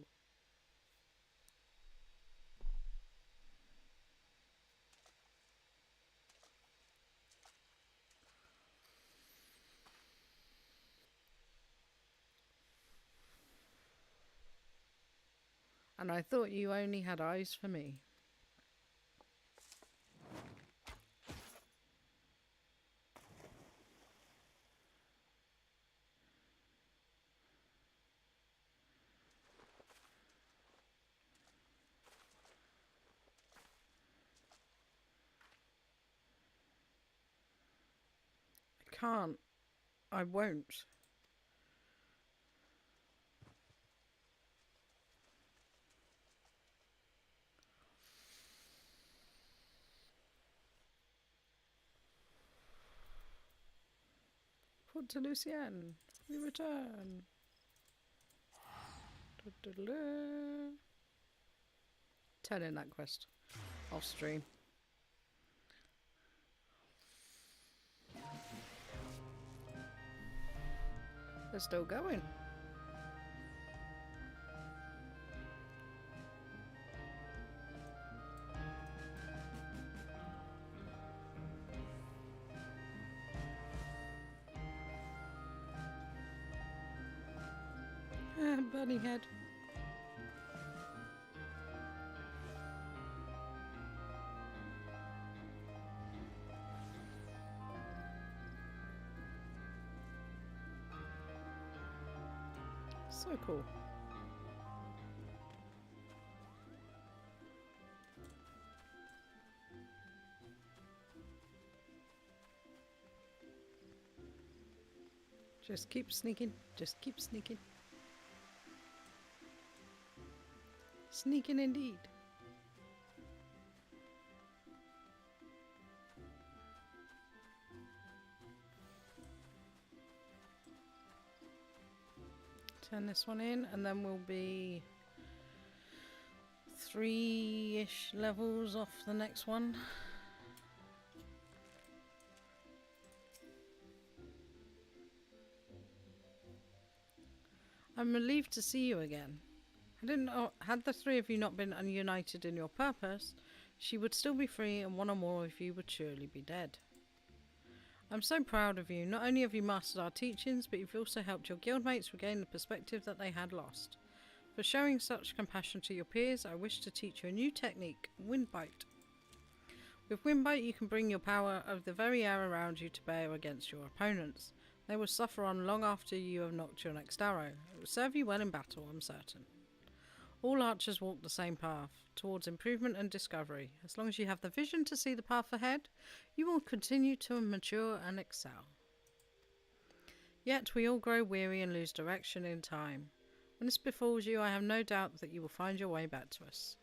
And I thought you only had eyes for me. I can't. I won't. Put to Lucienne. We return. Turn in that quest. Off stream. They're still going. Bunny head. So cool. Just keep sneaking. Just keep sneaking. Sneaking indeed. Turn this one in and then we'll be 3-ish levels off the next one. I'm relieved to see you again. I didn't know, had the three of you not been united in your purpose, she would still be free and one or more of you would surely be dead. I'm so proud of you. Not only have you mastered our teachings, but you've also helped your guildmates regain the perspective that they had lost. For showing such compassion to your peers, I wish to teach you a new technique, Windbite. With Windbite, you can bring your power of the very air around you to bear against your opponents. They will suffer on long after you have knocked your next arrow. It will serve you well in battle, I'm certain. All archers walk the same path, towards improvement and discovery. As long as you have the vision to see the path ahead, you will continue to mature and excel. Yet we all grow weary and lose direction in time. When this befalls you, I have no doubt that you will find your way back to us.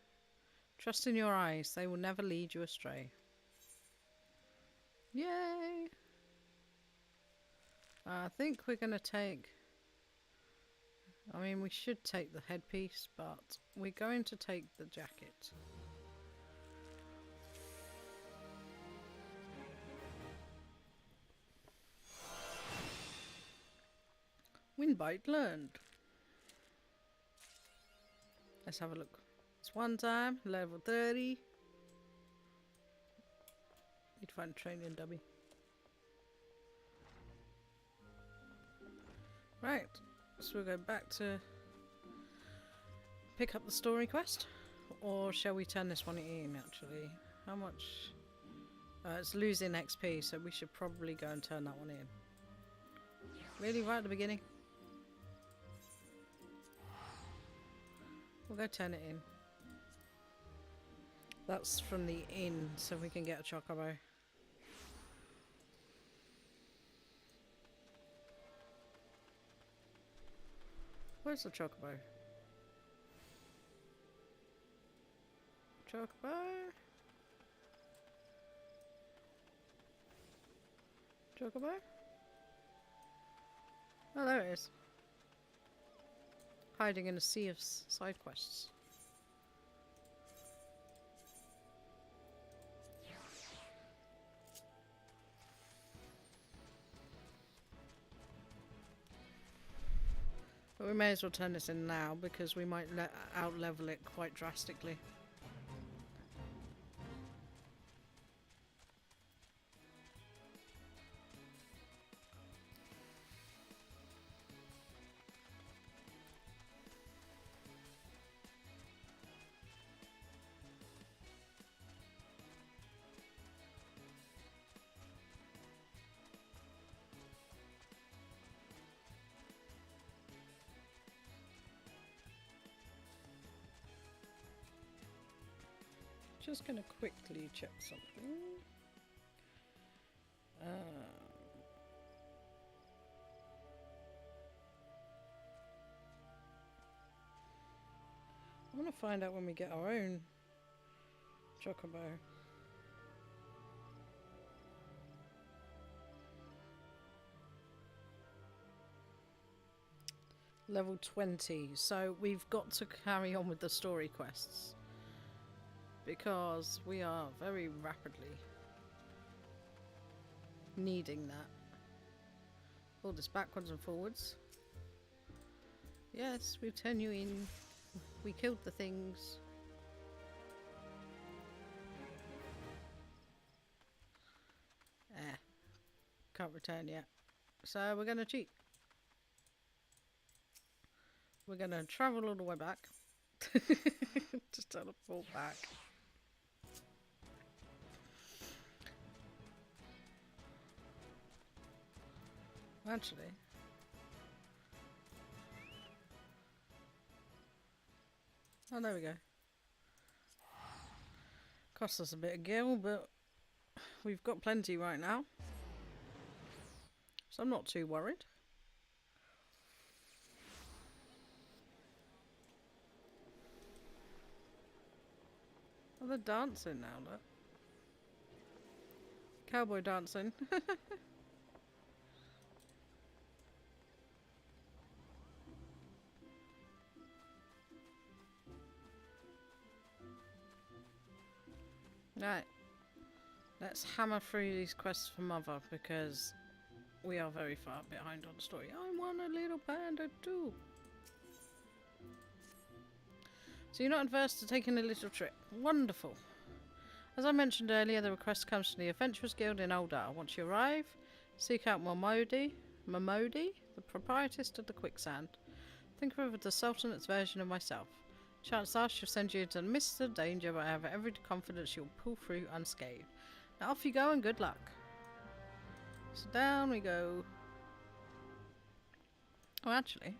Trust in your eyes, they will never lead you astray. Yay! I think we're going to take... I mean, we should take the headpiece, but we're going to take the jacket. Windbite learned. Let's have a look. It's one time, level 30. Need to find a training dummy. Right, so we'll go back to pick up the story quest. Or shall we turn this one in actually? How much? It's losing XP, so we should probably go and turn that one in. Really, right at the beginning? We'll go turn it in. That's from the inn, so we can get a chocobo. Where's the chocobo? Chocobo? Chocobo? Oh, there it is. Hiding in a sea of side quests. But we may as well turn this in now because we might out-level it quite drastically. Just gonna quickly check something. I'm gonna find out when we get our own chocobo. Level 20, so we've got to carry on with the story quests. Because we are very rapidly needing that. All this backwards and forwards. Yes, we've turned you in. We killed the things. Can't return yet. So we're going to cheat. We're going to travel all the way back. Just teleport back. Actually, oh, there we go. Cost us a bit of gil, but we've got plenty right now, so I'm not too worried. Oh, they're dancing now, look. Cowboy dancing. Right. Let's hammer through these quests for Mother, because we are very far behind on the story. I want a little panda too. So you're not adverse to taking a little trip. Wonderful. As I mentioned earlier, the request comes from the Adventurers Guild in Oldar. Once you arrive, seek out Momodi, the proprietress of the quicksand. Think of her as the Sultan's version of myself. Chances are she'll send you into the midst of danger, but I have every confidence you'll pull through unscathed. Now off you go and good luck. So down we go. Oh, actually,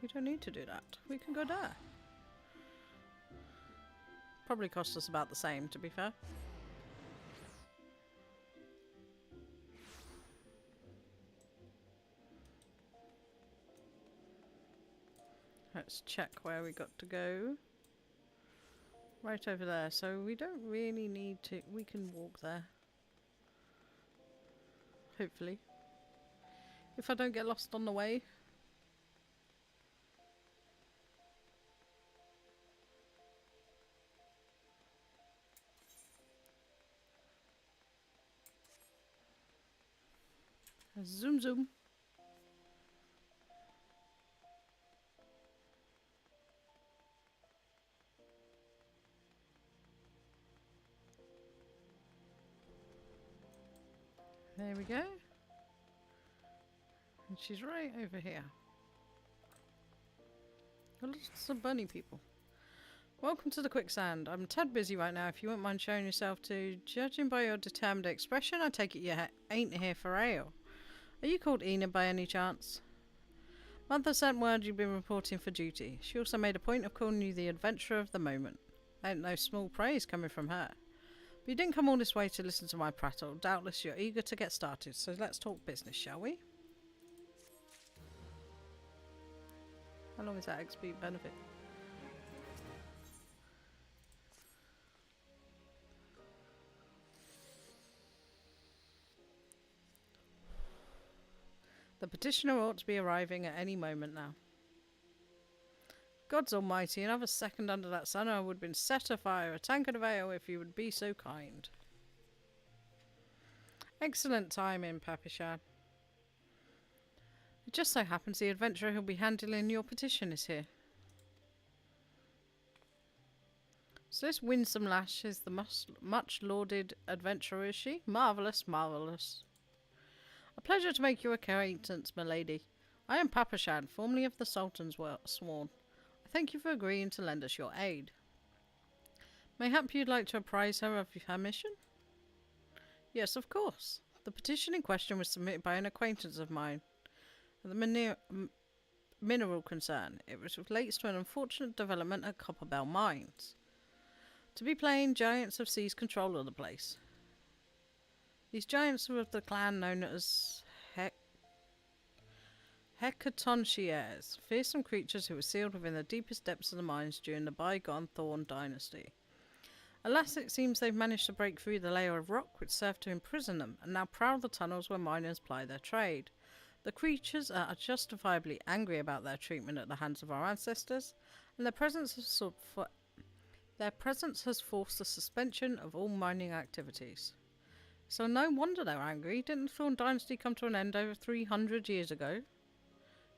we don't need to do that. We can go there. Probably cost us about the same, to be fair. Let's check where we got to go. Right over there. So we don't really need to... We can walk there. Hopefully. If I don't get lost on the way. Zoom zoom. There we go. And she's right over here. Lots of bunny people. Welcome to the quicksand. I'm a tad busy right now. If you wouldn't mind showing yourself to, judging by your determined expression, I take it you ain't here for ale. Are you called Enid by any chance? Mother sent word you've been reporting for duty. She also made a point of calling you the adventurer of the moment. Ain't no small praise coming from her. But you didn't come all this way to listen to my prattle. Doubtless you're eager to get started, so let's talk business, shall we? How long is that XP benefit? The petitioner ought to be arriving at any moment now. God's almighty, another second under that sun I would have been set afire, a tankard of ale if you would be so kind. Excellent timing, Papishan. It just so happens the adventurer who'll be handling your petition is here. So this winsome lash is the much lauded adventurer, is she? Marvellous, marvellous. A pleasure to make your acquaintance, my lady. I am Papishan, formerly of the Sultan's Sworn. I thank you for agreeing to lend us your aid. Mayhap you'd like to apprise her of her mission? Yes, of course. The petition in question was submitted by an acquaintance of mine. The mineral concern. It relates to an unfortunate development at Copperbell Mines. To be plain, giants have seized control of the place. These giants were of the clan known as Hecatonciers, fearsome creatures who were sealed within the deepest depths of the mines during the bygone Thorn dynasty. Alas, it seems they've managed to break through the layer of rock which served to imprison them, and now prowl the tunnels where miners ply their trade. The creatures are justifiably angry about their treatment at the hands of our ancestors, and their presence has forced the suspension of all mining activities. So no wonder they're angry. Didn't the Thorn dynasty come to an end over 300 years ago?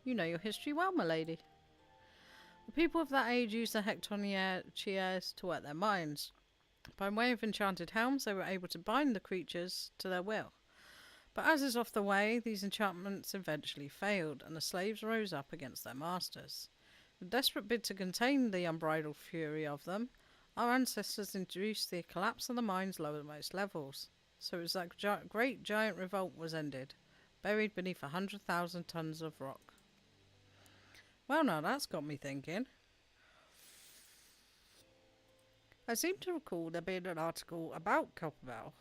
You know your history well, my lady. The people of that age used the Hecatonciers to work their mines. By way of enchanted helms, they were able to bind the creatures to their will. But as is off the way, these enchantments eventually failed, and the slaves rose up against their masters. In a desperate bid to contain the unbridled fury of them, our ancestors induced the collapse of the mines' lowermost levels. So it was that great giant revolt was ended, buried beneath 100,000 tons of rock. Well, now that's got me thinking. I seem to recall there being an article about Copperbell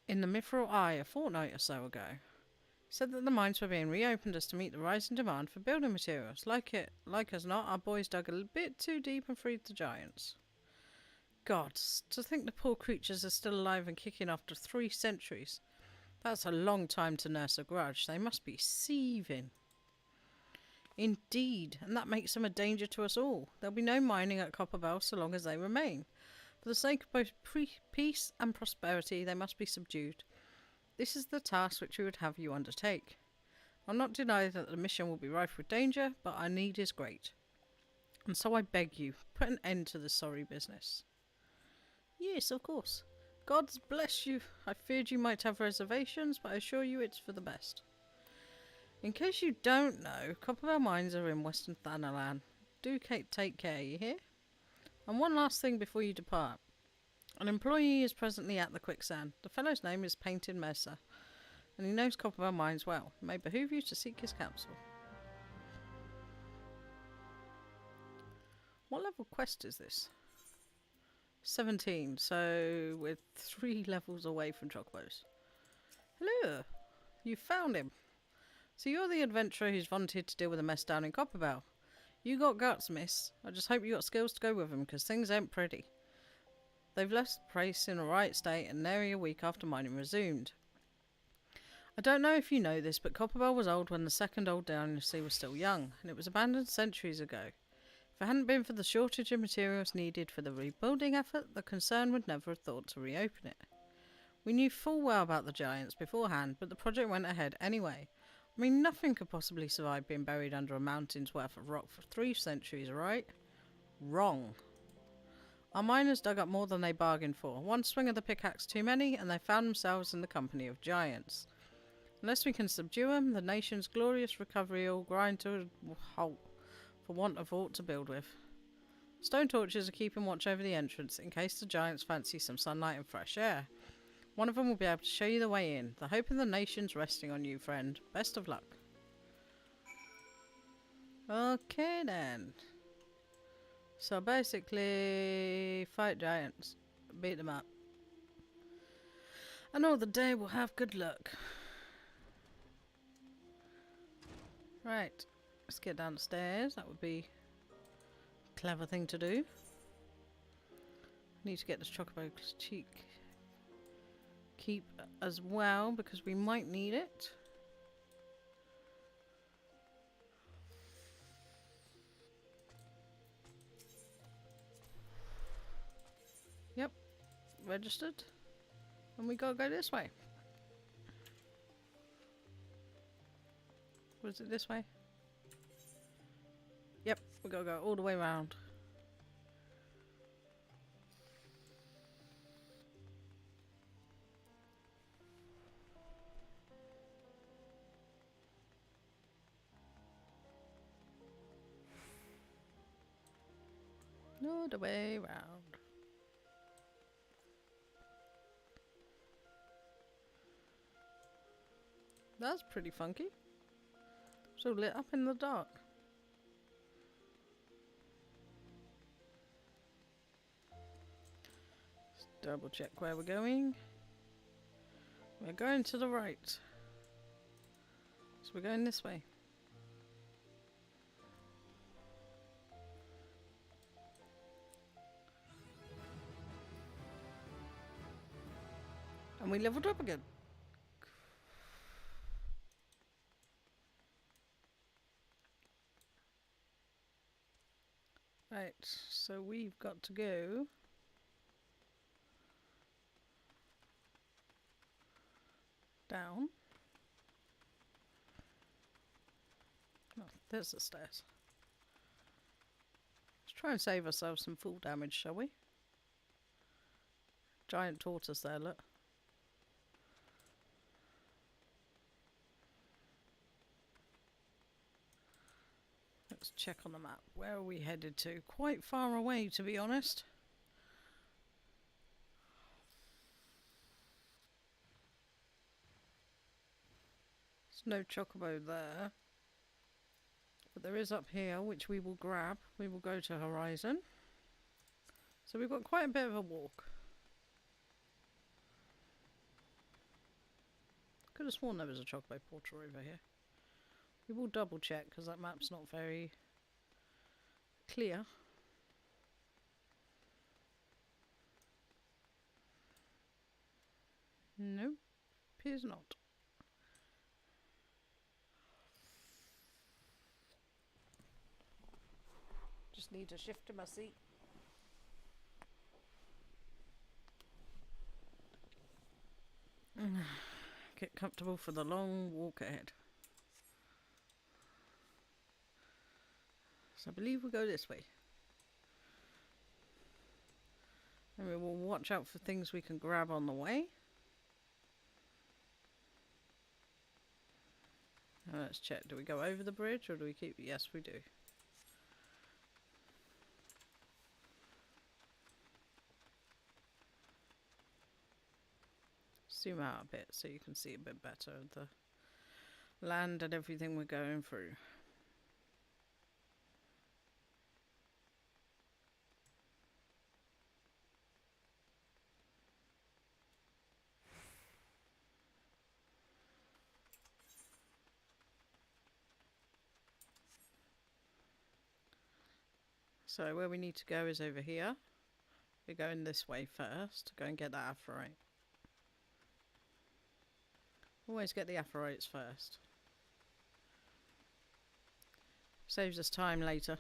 in the Mithril Eye a fortnight or so ago. It said that the mines were being reopened as to meet the rising demand for building materials. Like as not, our boys dug a bit too deep and freed the giants. God, to think the poor creatures are still alive and kicking after 3 centuries. That's a long time to nurse a grudge. They must be seething. Indeed, and that makes them a danger to us all. There'll be no mining at Copperbell so long as they remain. For the sake of both peace and prosperity, they must be subdued. This is the task which we would have you undertake. I'll not deny that the mission will be rife with danger, but our need is great. And so I beg you, put an end to this sorry business. Yes, of course. God bless you. I feared you might have reservations, but I assure you it's for the best. In case you don't know, Copperbell mines are in Western Thanalan. Do take care, you hear? And one last thing before you depart. An employee is presently at the quicksand. The fellow's name is Painted Mesa, and he knows Copperbell mines well. It may behoove you to seek his counsel. What level quest is this? 17, so we're 3 levels away from Chocobos. Hello, you found him. So you're the adventurer who's volunteered to deal with a mess down in Copperbell. You got guts, miss. I just hope you got skills to go with them, because things ain't pretty. They've left the place in a right state and nary a week after mining resumed. I don't know if you know this, but Copperbell was old when the second old dynasty was still young, and it was abandoned centuries ago. If it hadn't been for the shortage of materials needed for the rebuilding effort, the concern would never have thought to reopen it. We knew full well about the giants beforehand, but the project went ahead anyway. I mean, nothing could possibly survive being buried under a mountain's worth of rock for 3 centuries, right? Wrong. Our miners dug up more than they bargained for. One swing of the pickaxe too many, and they found themselves in the company of giants. Unless we can subdue them, the nation's glorious recovery will grind to a halt for want of aught to build with. Stone torches are keeping watch over the entrance in case the giants fancy some sunlight and fresh air. One of them will be able to show you the way in. The hope of the nation's resting on you, friend. Best of luck. Okay then. So basically, fight giants. Beat them up. And all the day will have good luck. Right. Let's get downstairs. That would be a clever thing to do. Need to get this chocobo cheek keep as well, because we might need it. Yep, registered, and we gotta go this way. Was it this way? Yep, we gotta go all the way around. All the way around. That's pretty funky. So lit up in the dark. Let's double check where we're going. We're going to the right. So we're going this way. And we leveled up again. Right, so we've got to go down. Oh, there's the stairs. Let's try and save ourselves some full damage, shall we? Giant tortoise there, look. Let's check on the map. Where are we headed to? Quite far away, to be honest. There's no chocobo there. But there is up here, which we will grab. We will go to Horizon. So we've got quite a bit of a walk. Could have sworn there was a chocobo portal over here. We will double check because that map's not very clear. No, appears not. just need a shift in my seat. Get comfortable for the long walk ahead. So I believe we'll go this way. And we will watch out for things we can grab on the way. Now let's check. Do we go over the bridge or do we keep... Yes, we do. Zoom out a bit so you can see a bit better of the land and everything we're going through. So where we need to go is over here. We're going this way first to go and get that aphrite. Always get the aphrites first. Saves us time later.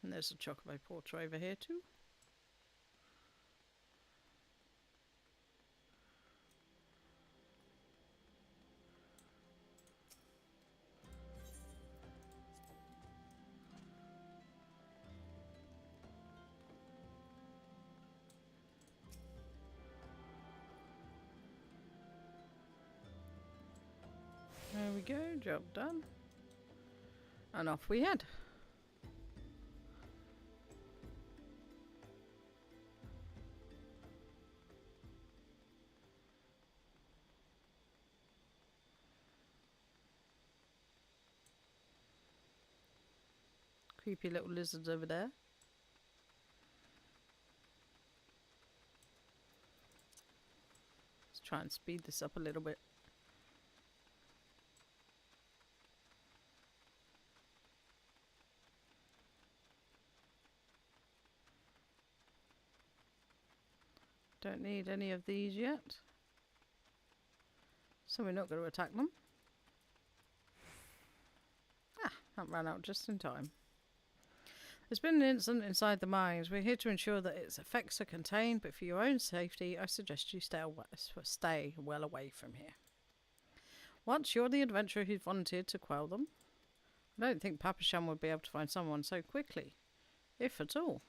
And there's a chocobo porter over here too. There we go, job done. And off we head. Creepy little lizards over there. Let's try and speed this up a little bit. Don't need any of these yet. So we're not going to attack them. Ah, that ran out just in time. There's been an incident inside the mines. We're here to ensure that its effects are contained, but for your own safety, I suggest you stay well away from here. Once you're the adventurer who volunteered to quell them. I don't think Papasham would be able to find someone so quickly, if at all.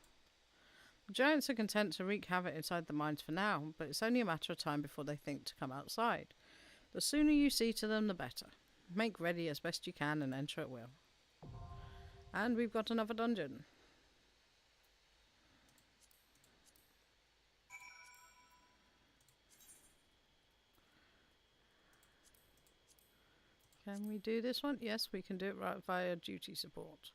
The giants are content to wreak havoc inside the mines for now, but it's only a matter of time before they think to come outside. The sooner you see to them, the better. Make ready as best you can and enter at will. And we've got another dungeon. Can we do this one? Yes, we can do it right via duty support.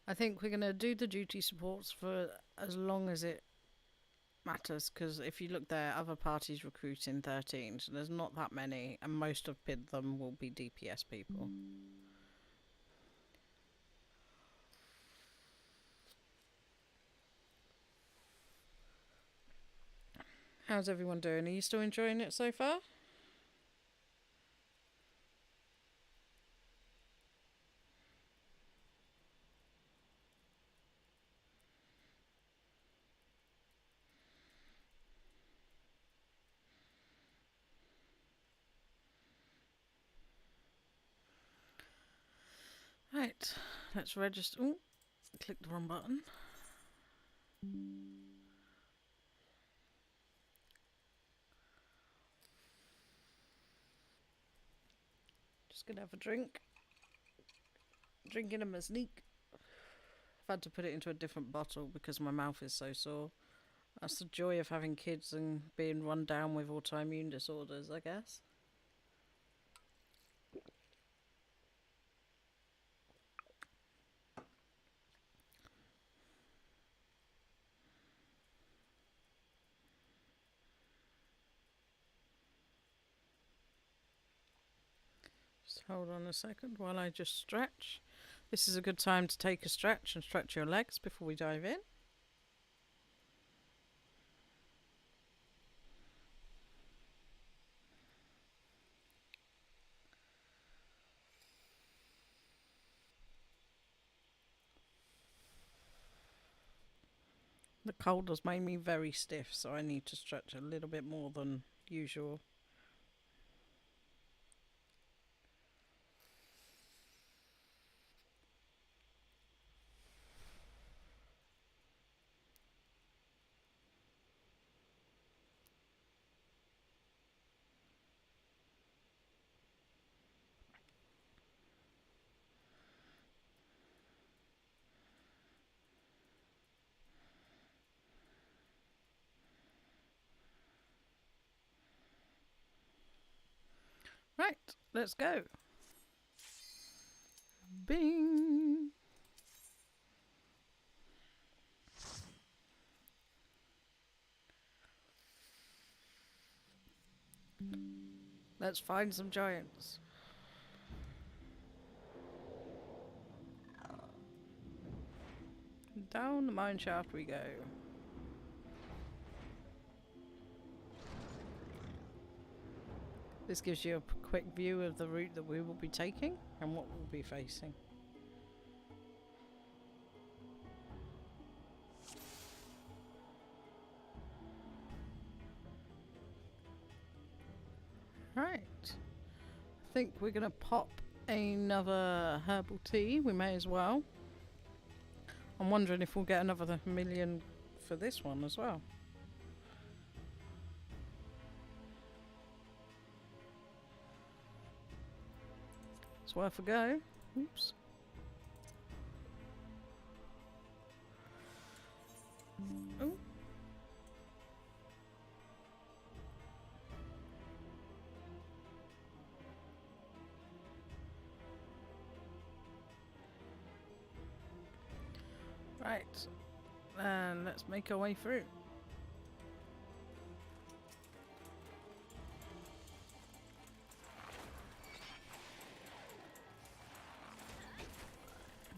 I think we're going to do the duty supports for as long as it matters, because if you look there, other parties recruiting 13, so there's not that many, and most of them will be DPS people. How's everyone doing? Are you still enjoying it so far? Right, let's register. Oh, click the wrong button. Just gonna have a drink. Drinking a Mesnique. I've had to put it into a different bottle because my mouth is so sore. That's the joy of having kids and being run down with autoimmune disorders, I guess. Just hold on a second while I just stretch. This is a good time to take a stretch and stretch your legs before we dive in. The cold has made me very stiff, so I need to stretch a little bit more than usual. Right, let's go. Bing! Let's find some giants. Down the mine shaft we go. This gives you a quick view of the route that we will be taking and what we'll be facing. Right. I think we're going to pop another herbal tea. We may as well. I'm wondering if we'll get another million for this one as well. It's worth a go. Oops. Oh. Right. And let's make our way through.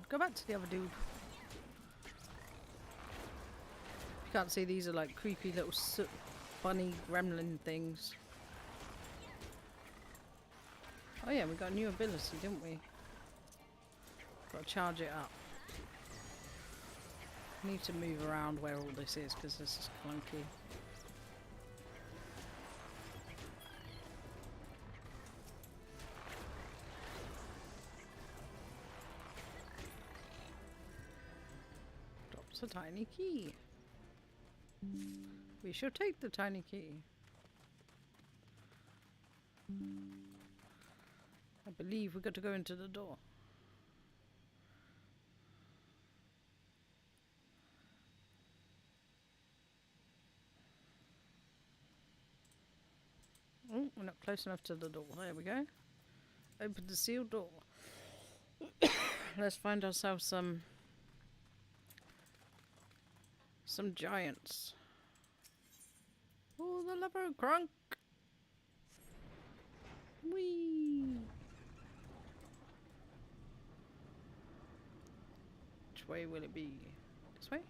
Go back to the other dude. You can't see, these are like creepy little bunny gremlin things. Oh yeah, we got a new ability, didn't we? Got to charge it up. Need to move around where all this is because this is clunky. Drops a tiny key. We shall take the tiny key. I believe we've got to go into the door. Oh, we're not close enough to the door. There we go. Open the sealed door. Let's find ourselves some giants. Oh, the leopard crunk. Whee! Which way will it be? This way?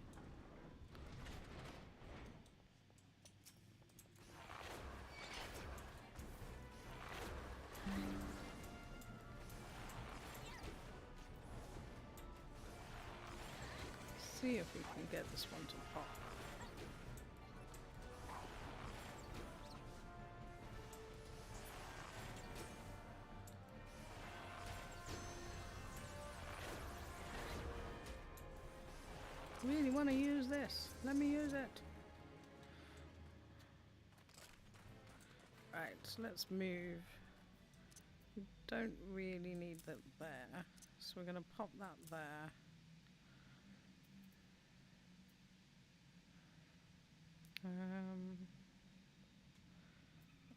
See if we can get this one to pop. Really want to use this. Let me use it. Right, let's move. We don't really need that there, so we're going to pop that there.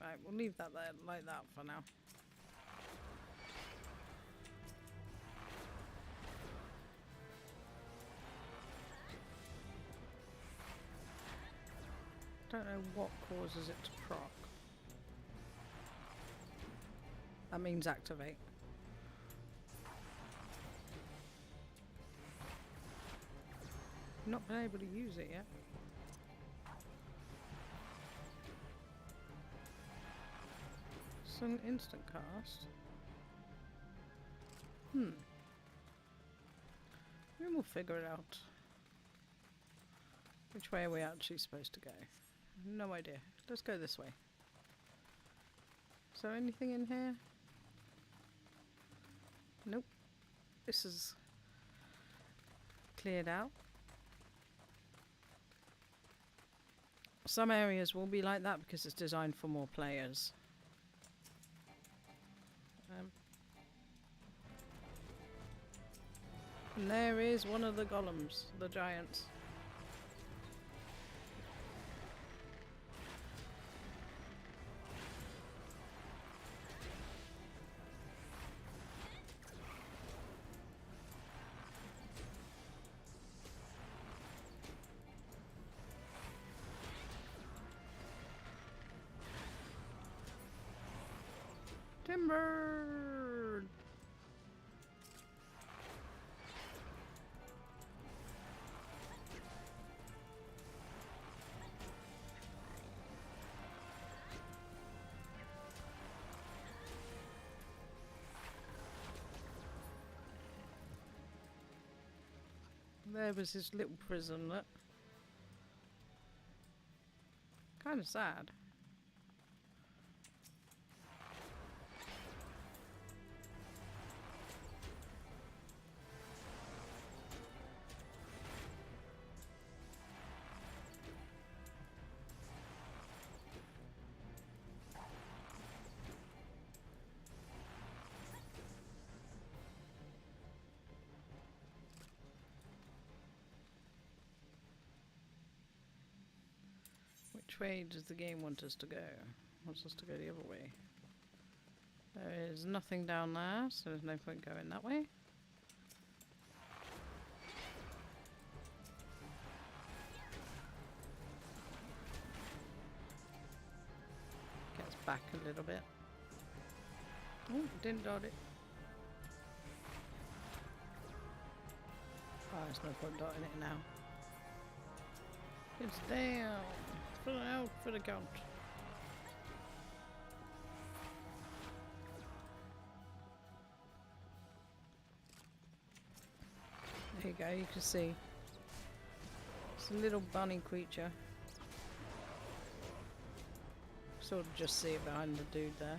Right, we'll leave that there like that for now. Don't know what causes it to proc. That means activate. Not been able to use it yet. It's an instant cast. We'll figure it out. Which way are we actually supposed to go? No idea. Let's go this way. Is there anything in here? Nope. This is cleared out. Some areas will be like that because it's designed for more players. And there is one of the golems, the giants. Timber! There was his little prison, look. Kind of sad. Which way does the game want us to go? Wants us to go the other way. There is nothing down there, so there's no point going that way. Get us back a little bit. Oh, didn't dot it. Oh, there's no point dotting it now. It's down. Put it out for the count. There you go, you can see. It's a little bunny creature. Sort of just see it behind the dude there.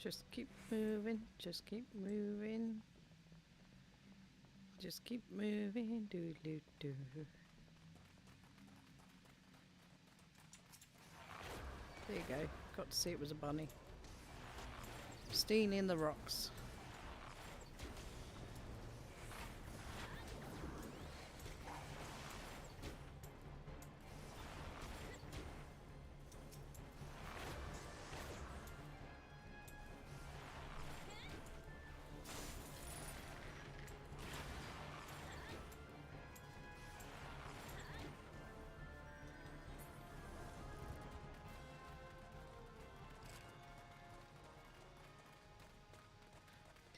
Just keep moving, just keep moving. Just keep moving, doo doo doo. There you go, got to see it was a bunny. Stealing the rocks.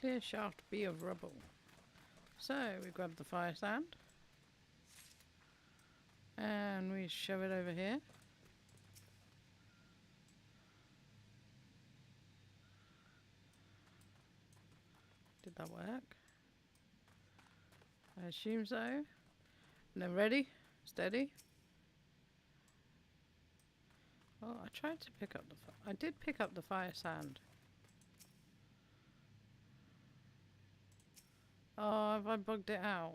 Clear shaft be of rubble. So we grab the fire sand and we shove it over here. Did that work? I assume so. And then ready, steady. Oh, I tried to pick up the I did pick up the fire sand. Oh, have I bugged it out?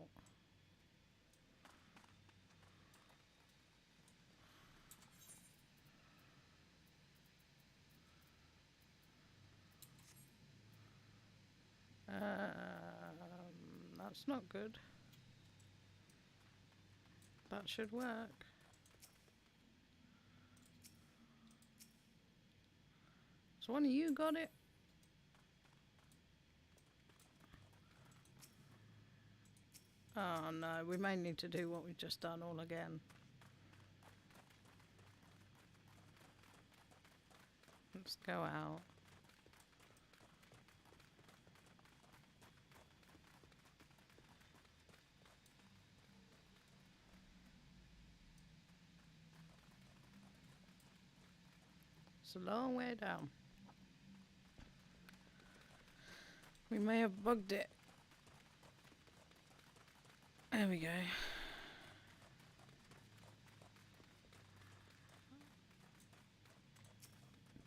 That's not good. That should work. So one of you got it? Oh no, we may need to do what we've just done all again. Let's go out. It's a long way down. We may have bugged it. There we go.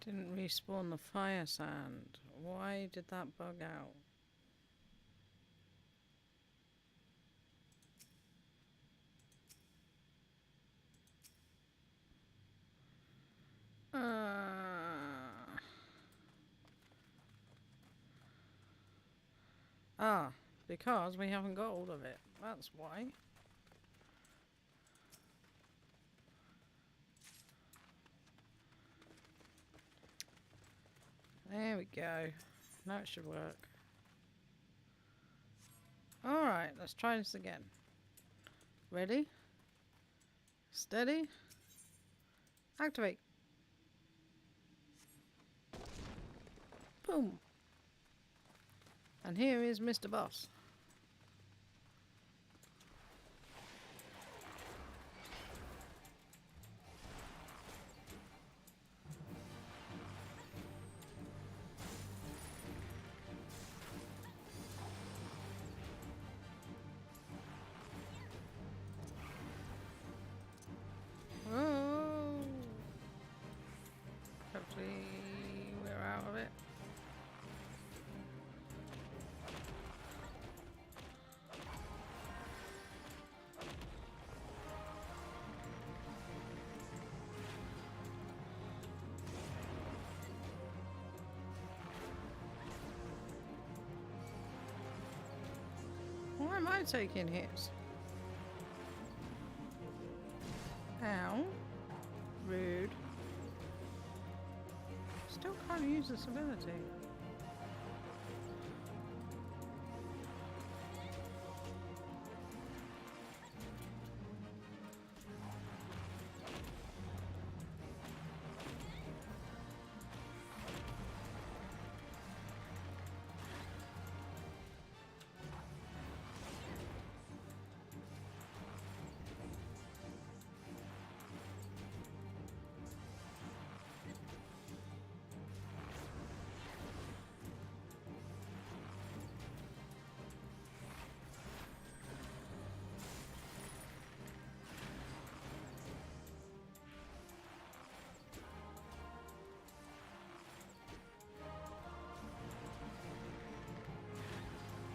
Didn't respawn the fire sand. Why did that bug out? Because we haven't got all of it. That's why. There we go. Now it should work. Alright, let's try this again. Ready? Steady? Activate. Boom. And here is Mr. Boss. Oh. Hopefully we're out of it. Why am I taking hits? Ow. Rude. Still can't use this ability.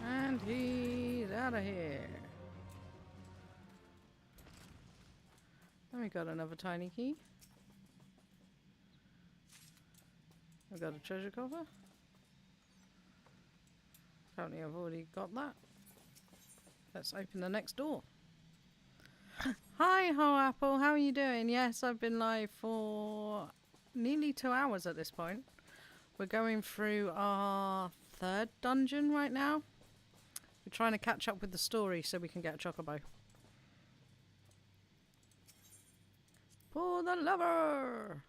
And he's out of here. Then we got another tiny key. We've got a treasure coffer. Apparently I've already got that. Let's open the next door. Hi, Ho Apple. How are you doing? Yes, I've been live for nearly 2 hours at this point. We're going through our 3rd dungeon right now. We're trying to catch up with the story so we can get a chocobo. Pull the lever!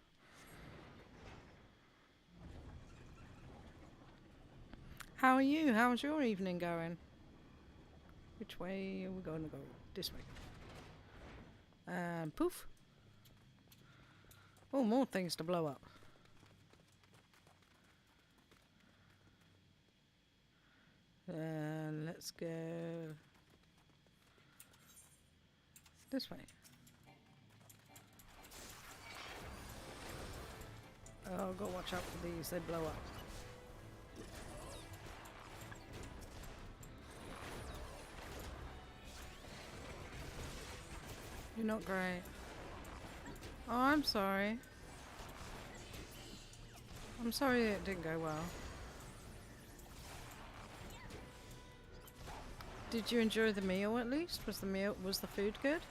How are you? How's your evening going? Which way are we going to go? This way. And poof. Oh, more things to blow up. Let's go this way. Oh, gotta watch out for these, they blow up. You're not great. Oh, I'm sorry. I'm sorry it didn't go well. Did you enjoy the meal at least? Was the food good?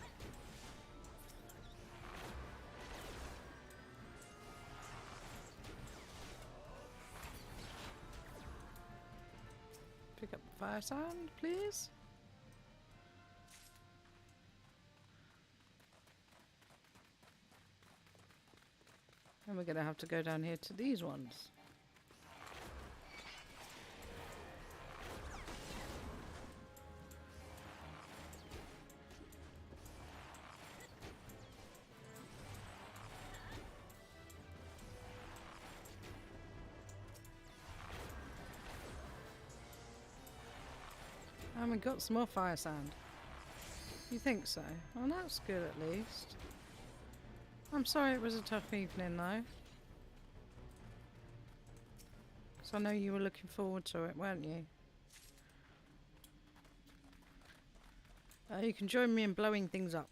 Pick up the fire sand, please. And we're gonna have to go down here to these ones. And we got some more fire sand. You think so? Well, that's good at least. I'm sorry it was a tough evening though. Because I know you were looking forward to it, weren't you? You can join me in blowing things up.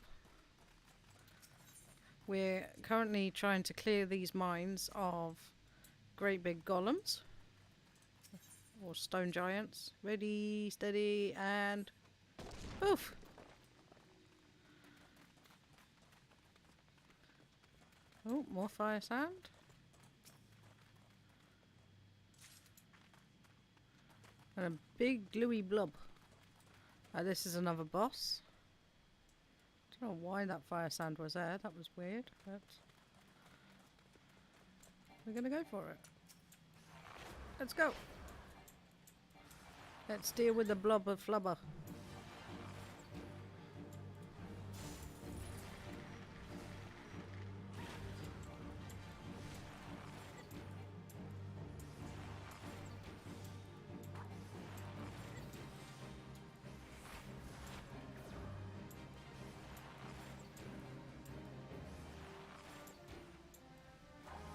We're currently trying to clear these mines of great big golems. Or stone giants. Ready, steady, and poof! Oh, more fire sand. And a big gluey blob. This is another boss. Don't know why that fire sand was there. That was weird, but we're gonna go for it. Let's go. Let's deal with the blob of flubber.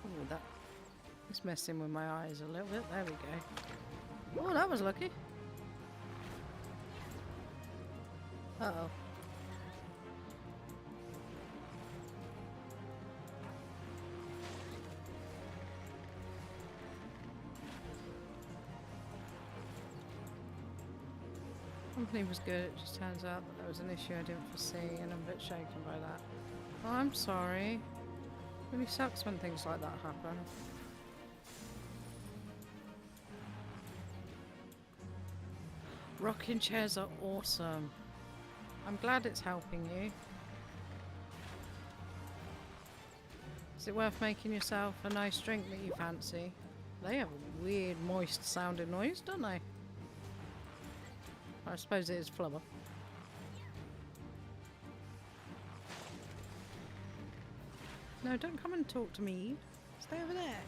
Ooh, that is messing with my eyes a little bit. There we go. Oh, that was lucky. Uh-oh. Company was good, it just turns out that there was an issue I didn't foresee and I'm a bit shaken by that. Oh, I'm sorry. It really sucks when things like that happen. Rocking chairs are awesome. I'm glad it's helping you. Is it worth making yourself a nice drink that you fancy? They have a weird moist sounding noise, don't they? I suppose it is flubber. No, don't come and talk to me. Stay over there.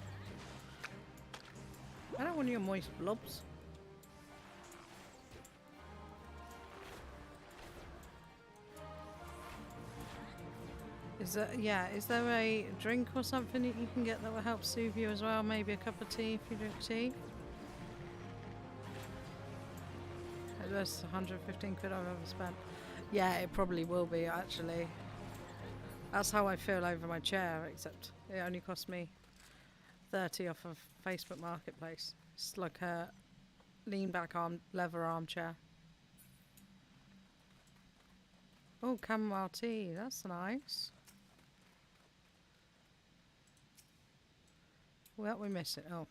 I don't want your moist blobs. Is there a drink or something that you can get that will help soothe you as well? Maybe a cup of tea if you drink tea? That's 115 quid I've ever spent. Yeah, it probably will be actually. That's how I feel over my chair, except it only cost me 30 off of Facebook Marketplace. It's like a lean back leather armchair. Oh, chamomile tea, that's nice. Well, we missed it. Oh,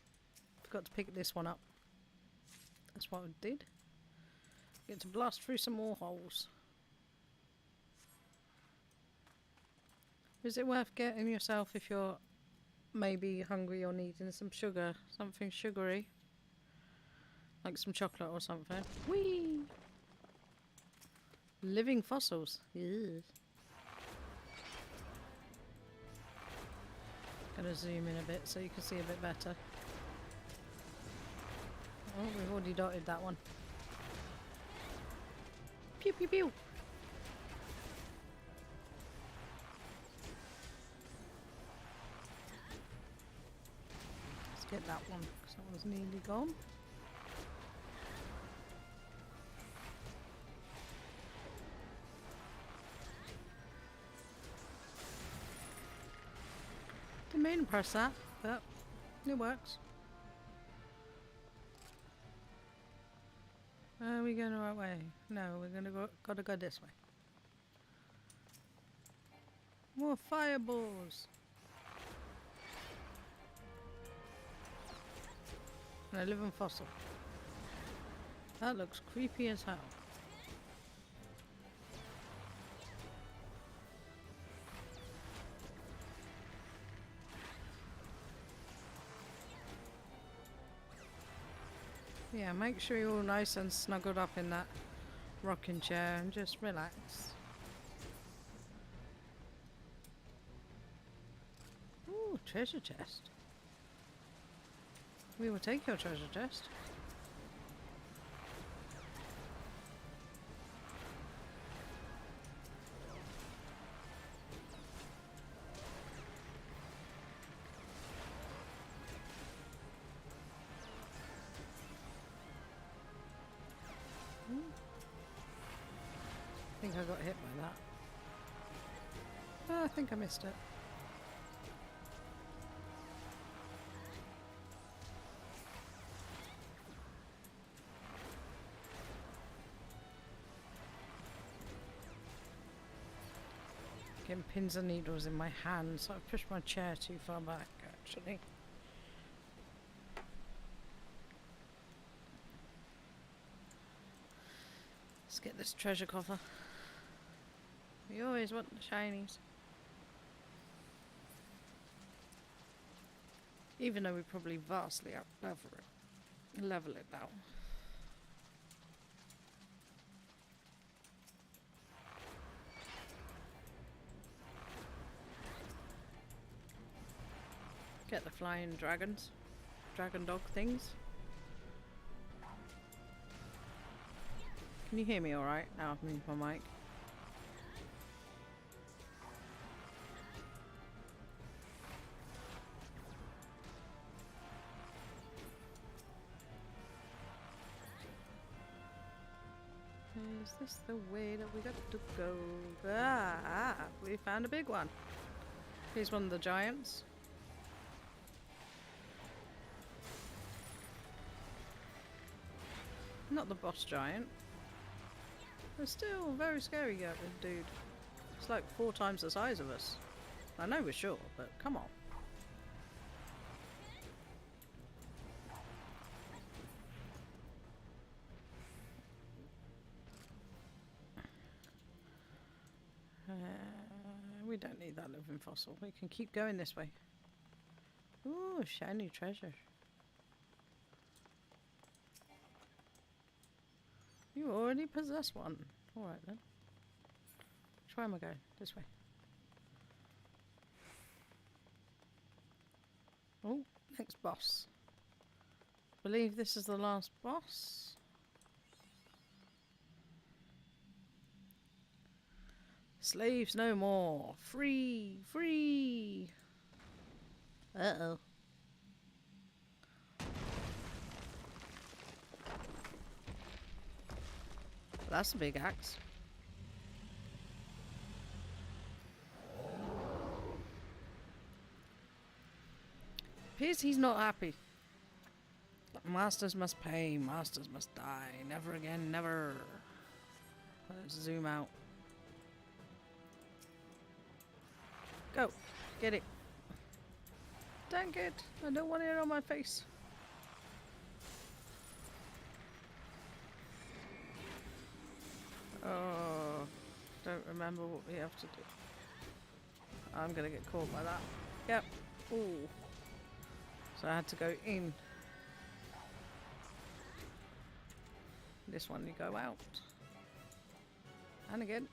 forgot to pick this one up. That's what I did. Get to blast through some more holes. Is it worth getting yourself if you're maybe hungry or needing some sugar? Something sugary? Like some chocolate or something? Whee! Living fossils. Ew. Gonna zoom in a bit so you can see a bit better. Oh, we've already dotted that one. Pew pew pew! Let's get that one, because that one's nearly gone. Didn't mean to press that, but it works. Are we going the right way? No, we're gotta go this way. More fireballs! And a living fossil. That looks creepy as hell. Yeah, make sure you're all nice and snuggled up in that rocking chair and just relax. Ooh, treasure chest. We will take your treasure chest. I think I got hit by that. Oh, I think I missed it. Getting pins and needles in my hands, so I've pushed my chair too far back actually. Let's get this treasure coffer. We always want the shinies. Even though we probably vastly level it now. Get the flying dragons. Dragon dog things. Can you hear me alright? Now I've moved my mic. Is this the way that we got to go? Ah, we found a big one. Here's one of the giants. Not the boss giant. But still very scary, dude. It's like 4 times the size of us. I know we're sure, but come on. We don't need that living fossil. We can keep going this way. Ooh, shiny treasure. You already possess one. Alright then. Which way am I going? This way. Oh, next boss. Believe this is the last boss. Slaves no more. Free! Free! Uh-oh. That's a big axe. Appears he's not happy. Masters must pay, masters must die. Never again, never. Let's zoom out. Go, get it. Dang it, I don't want it on my face. Oh, don't remember what we have to do. I'm gonna get caught by that. Yep. Ooh. So I had to go in. This one you go out. And again.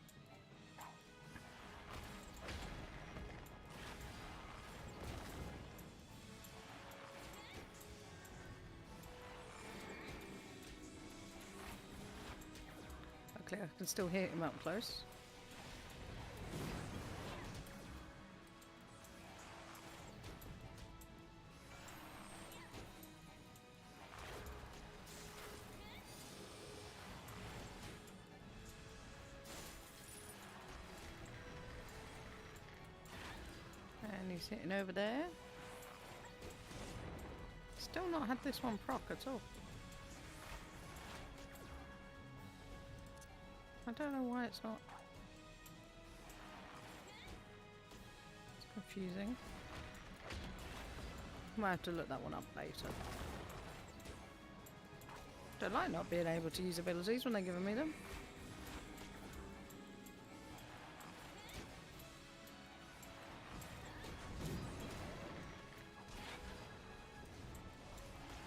Luckily I can still hear him up close. And he's sitting over there. Still not had this one proc at all. I don't know why it's not. It's confusing. Might have to look that one up later. Don't like not being able to use abilities when they're giving me them.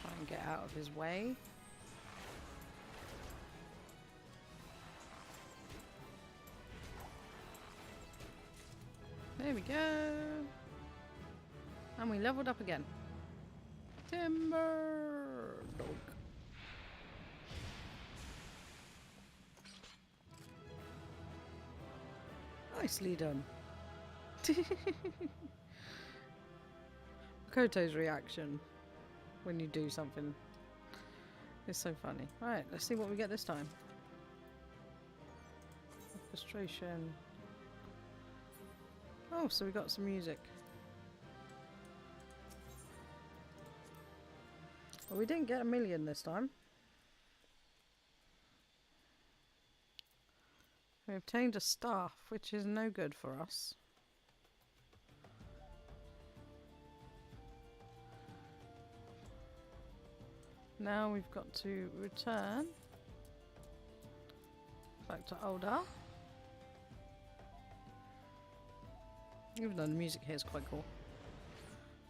Try and get out of his way. There we go. And we leveled up again. Timber dog. Nicely done. Koto's reaction when you do something is so funny. Alright, let's see what we get this time. Frustration. Oh, so we got some music. Well, we didn't get 1,000,000 this time. We obtained a staff, which is no good for us. Now we've got to return back to Oldar. Even though the music here is quite cool.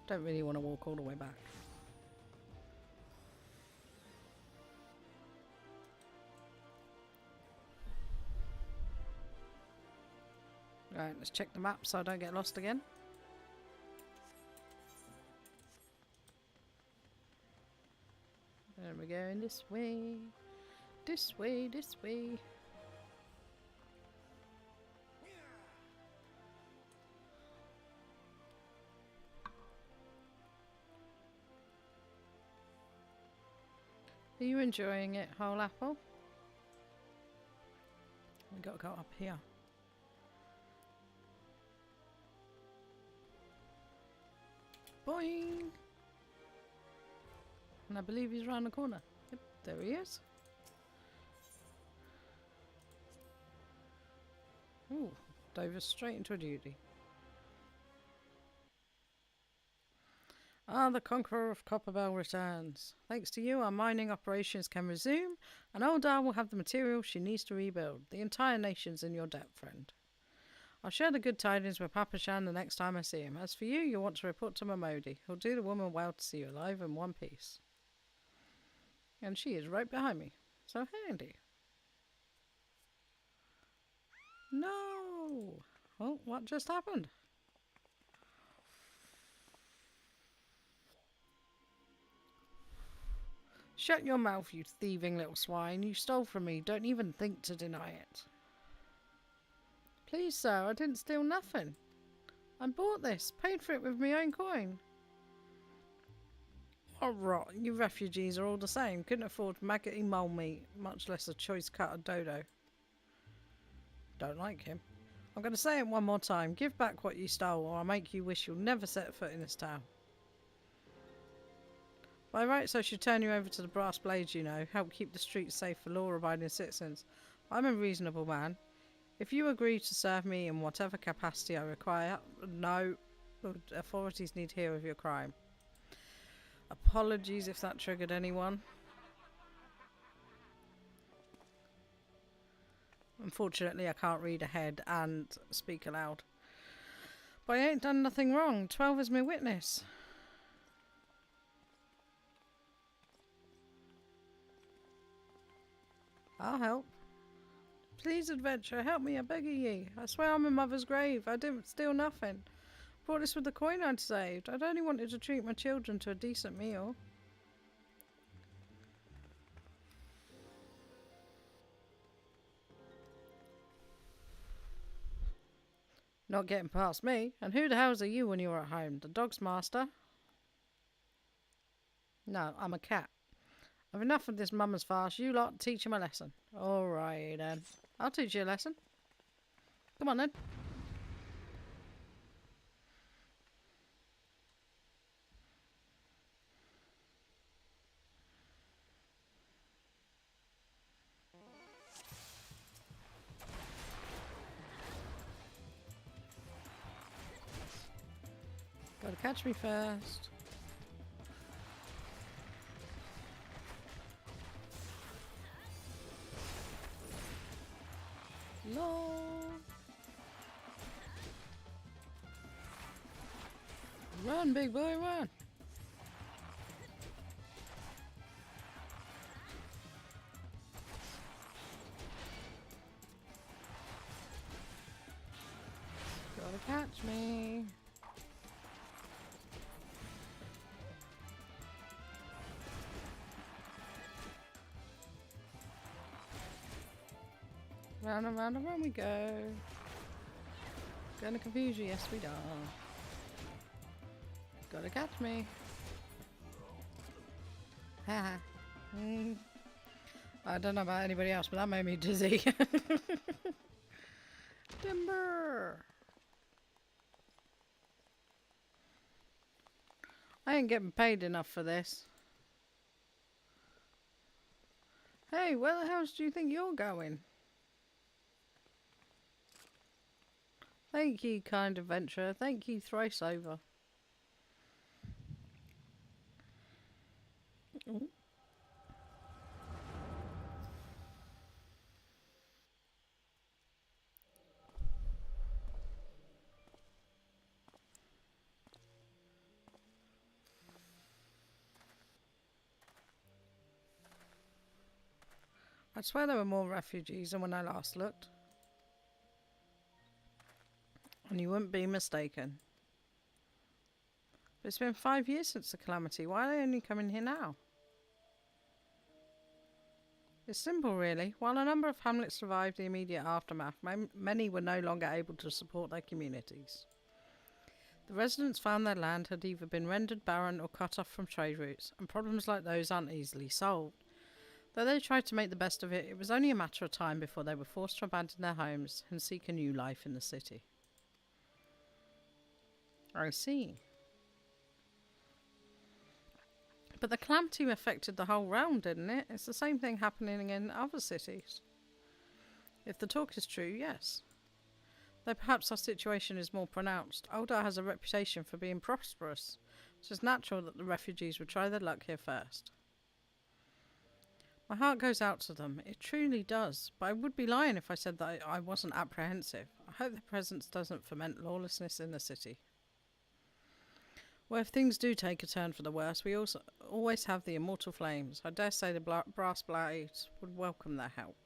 Don't really want to walk all the way back. Right, let's check the map so I don't get lost again. And we're going this way. This way, this way. Are you enjoying it, Whole Apple? We gotta go up here. Boing! And I believe he's around the corner. Yep, there he is. Ooh, dove straight into a duty. Ah, the Conqueror of Copperbell returns. Thanks to you, our mining operations can resume, and Oldar will have the material she needs to rebuild. The entire nation's in your debt, friend. I'll share the good tidings with Papa Shan the next time I see him. As for you, you'll want to report to Momodi. He'll do the woman well to see you alive in one piece. And she is right behind me. So handy. No! Oh, what just happened? Shut your mouth, you thieving little swine. You stole from me. Don't even think to deny it. Please, sir, I didn't steal nothing. I bought this. Paid for it with my own coin. Oh, rot. You refugees are all the same. Couldn't afford maggoty mole meat, much less a choice cut of dodo. Don't like him. I'm going to say it one more time. Give back what you stole, or I'll make you wish you'll never set foot in this town. By rights, I should turn you over to the brass blades, you know. Help keep the streets safe for law-abiding citizens. I'm a reasonable man. If you agree to serve me in whatever capacity I require... No. Authorities need to hear of your crime. Apologies if that triggered anyone. Unfortunately, I can't read ahead and speak aloud. But I ain't done nothing wrong. 12 is my witness. I'll help. Please, adventurer, help me, I beg of ye. I swear on my mother's grave, I didn't steal nothing. Brought this with the coin I'd saved. I'd only wanted to treat my children to a decent meal. Not getting past me. And who the hell's are you when you're at home? The dog's master? No, I'm a cat. I've enough of this mama's farce. You lot teach him a lesson. Alright then. I'll teach you a lesson. Come on then. Catch me first. Lol. Run, big boy, run. Gotta catch me. Round and round and round we go. Gonna confuse you, yes we are. Gotta catch me. Haha. I don't know about anybody else, but that made me dizzy. Timber! I ain't getting paid enough for this. Hey, where the hell do you think you're going? Thank you, kind adventurer. Thank you thrice over. Ooh. I swear there were more refugees than when I last looked. And you wouldn't be mistaken. But it's been 5 years since the calamity. Why are they only coming here now? It's simple, really. While a number of hamlets survived the immediate aftermath, many were no longer able to support their communities. The residents found their land had either been rendered barren or cut off from trade routes, and problems like those aren't easily solved. Though they tried to make the best of it, it was only a matter of time before they were forced to abandon their homes and seek a new life in the city. I see. But the calamity affected the whole realm, didn't it? It's the same thing happening in other cities. If the talk is true, yes. Though perhaps our situation is more pronounced. Uldar has a reputation for being prosperous, so it's natural that the refugees would try their luck here first. My heart goes out to them. It truly does. But I would be lying if I said that I wasn't apprehensive. I hope their presence doesn't foment lawlessness in the city. Well, if things do take a turn for the worse, we also always have the immortal flames. I dare say the brass blades would welcome their help.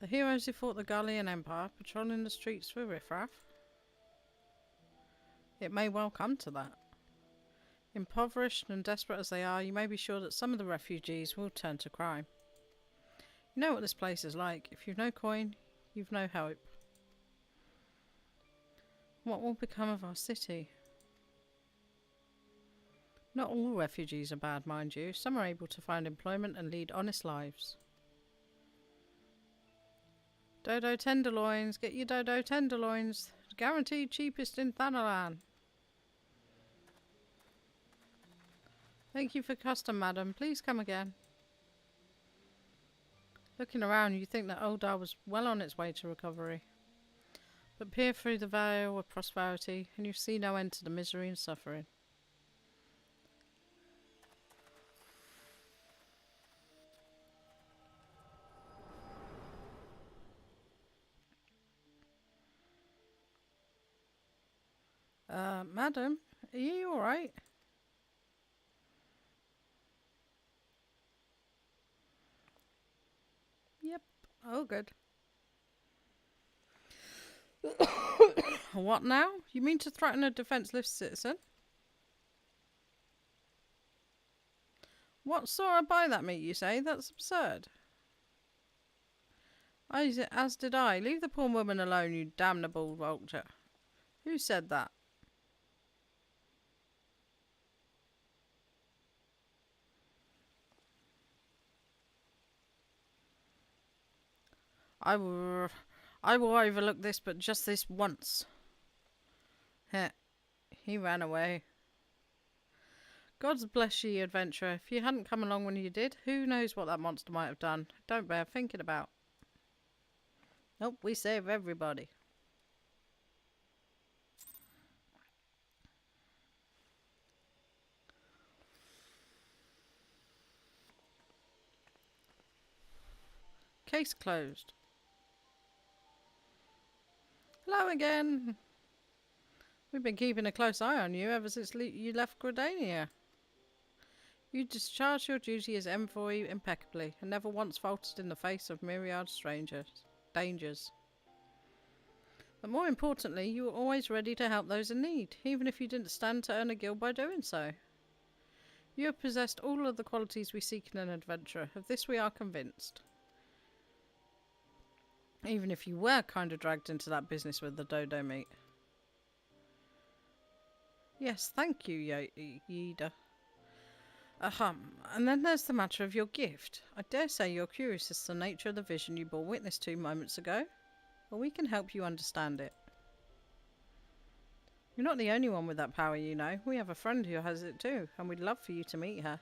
The heroes who fought the Gallian Empire, patrolling the streets for riffraff. It may well come to that. Impoverished and desperate as they are, you may be sure that some of the refugees will turn to crime. You know what this place is like. If you've no coin, you've no hope. What will become of our city? Not all refugees are bad, mind you. Some are able to find employment and lead honest lives. Dodo tenderloins. Get your dodo tenderloins. Guaranteed cheapest in Thanalan. Thank you for custom, madam. Please come again. Looking around, you think that Uldar was well on its way to recovery. But peer through the veil of prosperity, and you see no end to the misery and suffering. Madam, are you alright? Yep. Oh, good. What now? You mean to threaten a defenceless citizen? What saw I buy that meat, you say? That's absurd. As did I. Leave the poor woman alone, you damnable vulture. Who said that? I will overlook this, but just this once. Heh. He ran away. God bless ye, adventurer. If you hadn't come along when you did, who knows what that monster might have done. Don't bear thinking about. Nope, we save everybody. Case closed. Hello again. We've been keeping a close eye on you ever since you left Gridania. You discharged your duty as envoy impeccably and never once faltered in the face of myriad dangers. But more importantly, you were always ready to help those in need, even if you didn't stand to earn a guild by doing so. You have possessed all of the qualities we seek in an adventurer. Of this we are convinced. Even if you were kind of dragged into that business with the dodo meat. Yes, thank you, Yida. And then there's the matter of your gift. I dare say you're curious as to the nature of the vision you bore witness to moments ago. Well, we can help you understand it. You're not the only one with that power, you know. We have a friend who has it too, and we'd love for you to meet her.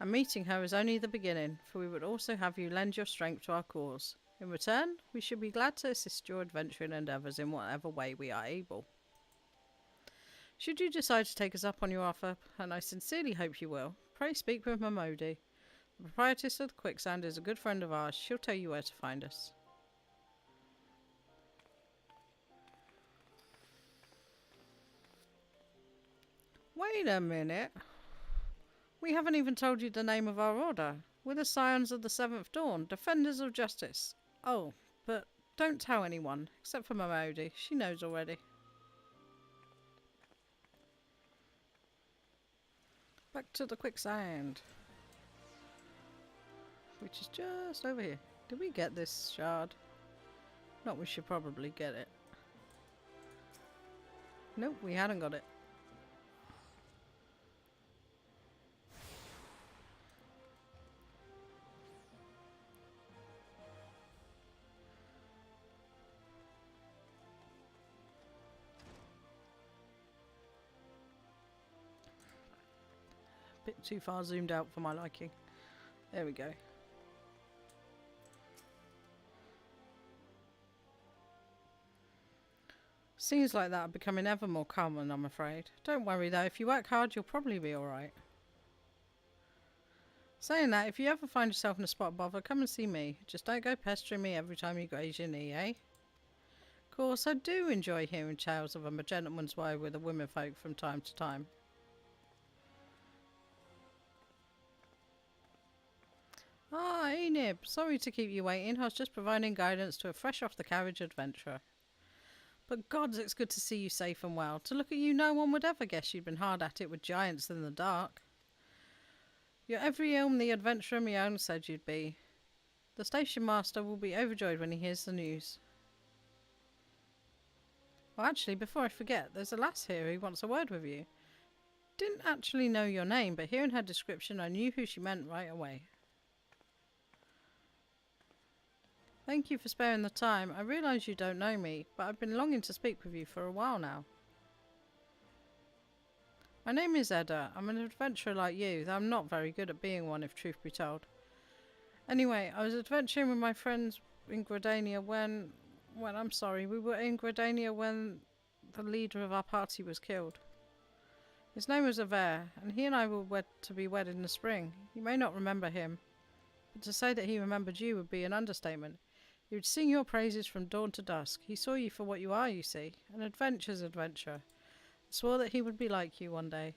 And meeting her is only the beginning, for we would also have you lend your strength to our cause. In return, we should be glad to assist your adventuring endeavours in whatever way we are able. Should you decide to take us up on your offer, and I sincerely hope you will, pray speak with Momodi. The proprietress of the Quicksand is a good friend of ours. She'll tell you where to find us. Wait a minute. We haven't even told you the name of our order. We're the Scions of the Seventh Dawn, Defenders of Justice. Oh, but don't tell anyone, except for Momodi. She knows already. Back to the Quicksand. Which is just over here. Did we get this shard? Not, we should probably get it. Nope, we hadn't got it. Bit too far zoomed out for my liking. There we go. Scenes like that are becoming ever more common, I'm afraid. Don't worry though, if you work hard you'll probably be alright. Saying that, if you ever find yourself in a spot of bother, come and see me. Just don't go pestering me every time you graze your knee, eh? Of course, I do enjoy hearing tales of a gentleman's way with the womenfolk from time to time. Ah, Enib, sorry to keep you waiting. I was just providing guidance to a fresh off the carriage adventurer. But gods, it's good to see you safe and well. To look at you, no one would ever guess you'd been hard at it with giants in the dark. You're every elm the adventurer Mion said you'd be. The station master will be overjoyed when he hears the news. Well, actually, before I forget, there's a lass here who wants a word with you. Didn't actually know your name, but hearing her description, I knew who she meant right away. Thank you for sparing the time. I realise you don't know me, but I've been longing to speak with you for a while now. My name is Edda. I'm an adventurer like you, though I'm not very good at being one, if truth be told. Anyway, I was adventuring with my friends in Gridania when we were in Gridania when the leader of our party was killed. His name was Eorzea, and he and I were to be wed in the spring. You may not remember him, but to say that he remembered you would be an understatement. He would sing your praises from dawn to dusk. He saw you for what you are, you see, an adventure's adventurer. Swore that he would be like you one day.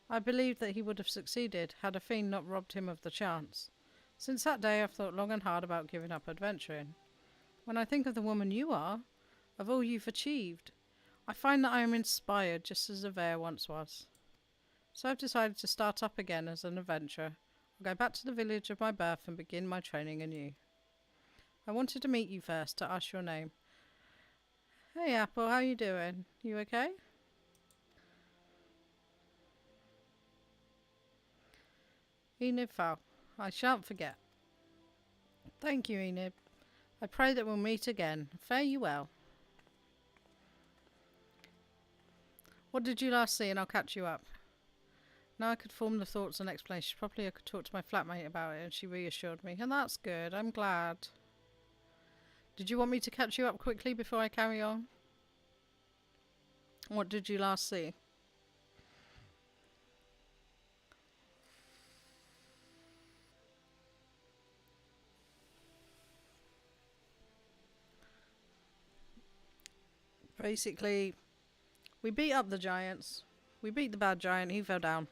I believed that he would have succeeded had a fiend not robbed him of the chance. Since that day I've thought long and hard about giving up adventuring. When I think of the woman you are, of all you've achieved, I find that I am inspired just as Eorzea once was. So I've decided to start up again as an adventurer. I'll go back to the village of my birth and begin my training anew. I wanted to meet you first to ask your name. Hey Apple, how you doing? You okay? Enib Fal, I shan't forget. Thank you, Enib. I pray that we'll meet again. Fare you well. What did you last see, and I'll catch you up. Now I could form the thoughts and explanations properly. I could talk to my flatmate about it, and she reassured me. And that's good. I'm glad. Did you want me to catch you up quickly before I carry on? What did you last see? Basically, we beat up the giants. We beat the bad giant. He fell down.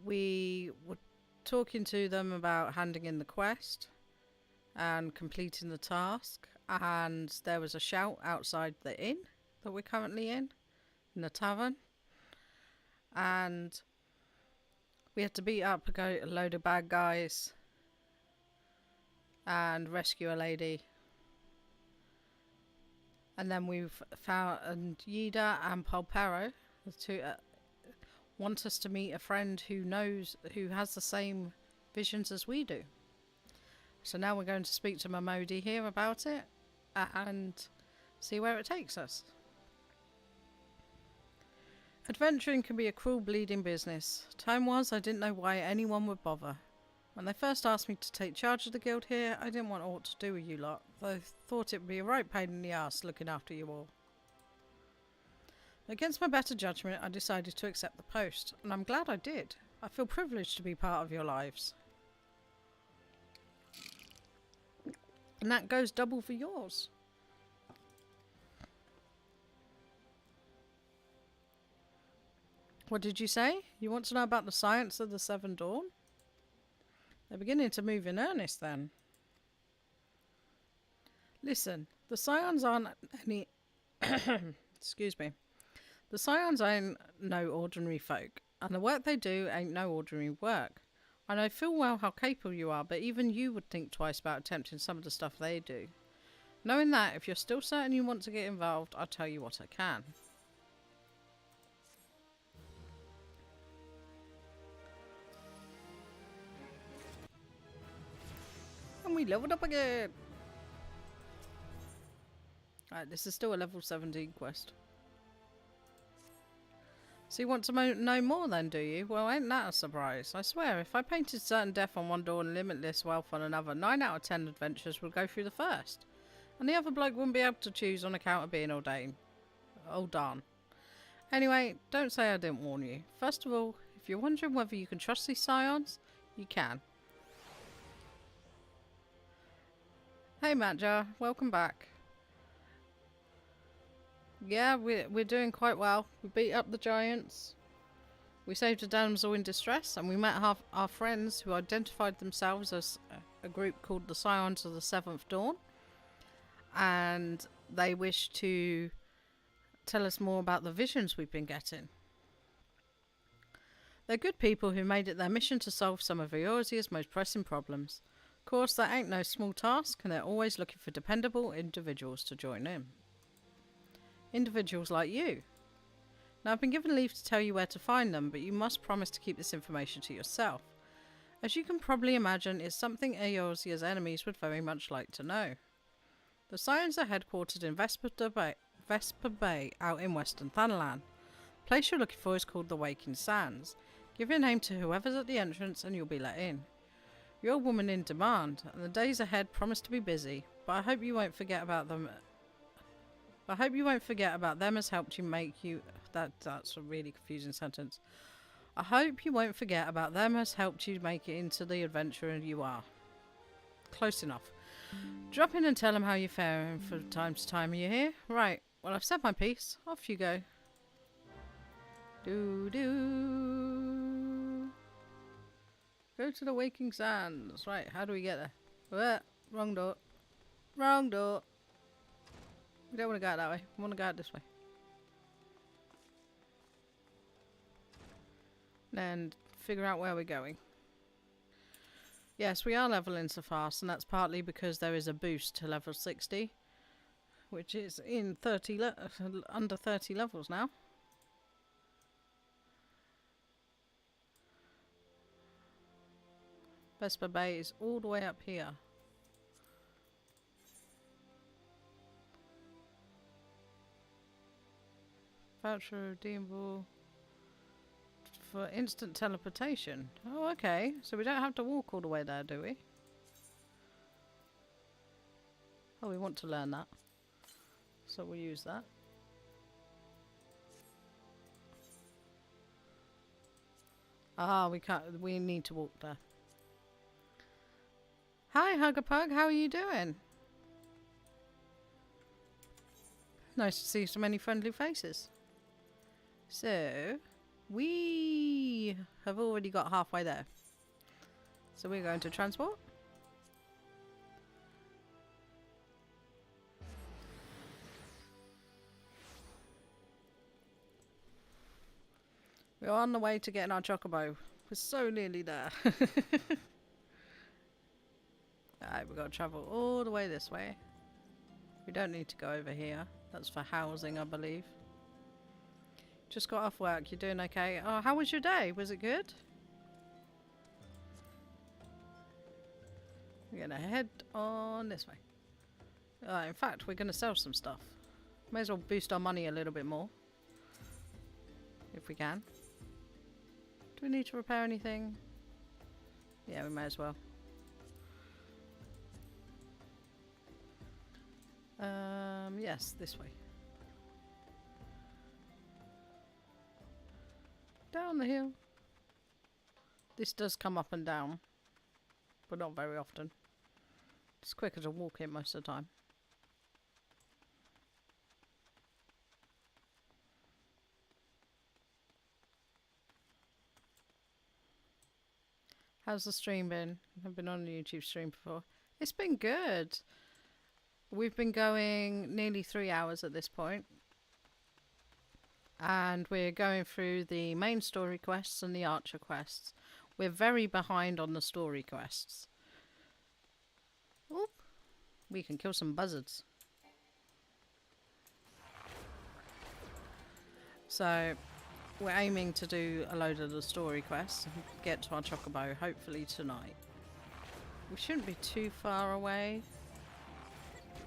We were talking to them about handing in the quest and completing the task. And there was a shout outside the inn that we're currently in the tavern. And we had to beat up a load of bad guys and rescue a lady. And then we've found Yida and Polpero, the two, want us to meet a friend who has the same visions as we do. So now we're going to speak to Momodi here about it and see where it takes us. Adventuring can be a cruel, bleeding business. Time was, I didn't know why anyone would bother. When they first asked me to take charge of the guild here, I didn't want aught to do with you lot, though I thought it would be a right pain in the arse looking after you all. Against my better judgment, I decided to accept the post, and I'm glad I did. I feel privileged to be part of your lives. And that goes double for yours. What did you say? You want to know about the science of the Seven Dawn? They're beginning to move in earnest then. Listen, the Scions aren't any... Excuse me. The Scions ain't no ordinary folk, and the work they do ain't no ordinary work. I know full well how capable you are, but even you would think twice about attempting some of the stuff they do. Knowing that, if you're still certain you want to get involved, I'll tell you what I can. And we leveled up again! Alright, this is still a level 17 quest. So you want to know more then, do you? Well, ain't that a surprise? I swear, if I painted certain death on one door and limitless wealth on another, 9 out of 10 adventures would go through the first. And the other bloke wouldn't be able to choose on account of being ordained. Oh darn. Anyway, don't say I didn't warn you. First of all, if you're wondering whether you can trust these Scions, you can. Hey Matja, welcome back. Yeah, we're doing quite well. We beat up the giants. We saved a damsel in distress, and we met our friends who identified themselves as a group called the Scions of the Seventh Dawn. And they wish to tell us more about the visions we've been getting. They're good people who made it their mission to solve some of Eorzea's most pressing problems. Of course, that ain't no small task, and they're always looking for dependable individuals to join in. Individuals like you. Now, I've been given leave to tell you where to find them, but you must promise to keep this information to yourself. As you can probably imagine, it's something Eorzea's enemies would very much like to know. The Scions are headquartered in Vesper Bay out in Western Thanalan. The place you're looking for is called the Waking Sands. Give your name to whoever's at the entrance and you'll be let in. You're a woman in demand, and the days ahead promise to be busy, but I hope you won't forget about them. As helped you make you... That's a really confusing sentence. I hope you won't forget about them as helped you make it into the adventurer you are. Close enough. Drop in and tell them how you're faring from time to time. Are you here? Right. Well, I've said my piece. Off you go. Go to the Waking Sands. Right, how do we get there? Wrong door. Wrong door. We don't want to go out that way. We want to go out this way. And figure out where we're going. Yes, we are leveling so fast, and that's partly because there is a boost to level 60, which is in under 30 levels now. Vesper Bay is all the way up here. Voucher redeemable for instant teleportation. Oh, okay. So we don't have to walk all the way there, do we? Oh, we want to learn that. So we'll use that. Ah, we can't. We need to walk there. Hi, Hugapug. How are you doing? Nice to see so many friendly faces. So, we have already got halfway there. So we're going to transport. We're on the way to getting our chocobo. We're so nearly there. Alright, we've got to travel all the way this way. We don't need to go over here. That's for housing, I believe. Just got off work. You're doing okay? Oh, how was your day? Was it good? We're going to head on this way. In fact, we're going to sell some stuff. May as well boost our money a little bit more. If we can. Do we need to repair anything? Yeah, we may as well. Yes, this way. Down the hill. This does come up and down, but not very often. It's quicker to walk it most of the time. How's the stream been? I've been on a YouTube stream before. It's been good. We've been going nearly 3 hours at this point. And we're going through the main story quests and the archer quests. We're very behind on the story quests. Oop. We can kill some buzzards. So, we're aiming to do a load of the story quests and get to our chocobo hopefully tonight. We shouldn't be too far away.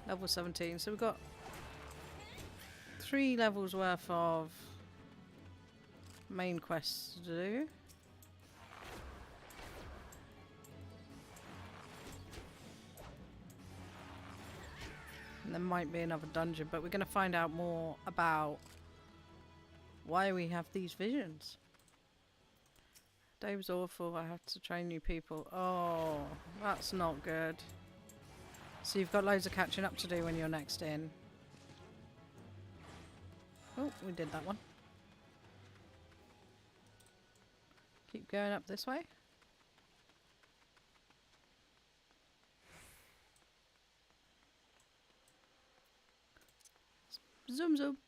Level 17. So we've got 3 levels worth of main quests to do. And there might be another dungeon, but we're going to find out more about why we have these visions. Day was awful. I have to train new people. Oh, that's not good. So you've got loads of catching up to do when you're next in. Oh, we did that one. Keep going up this way. Zoom zoom.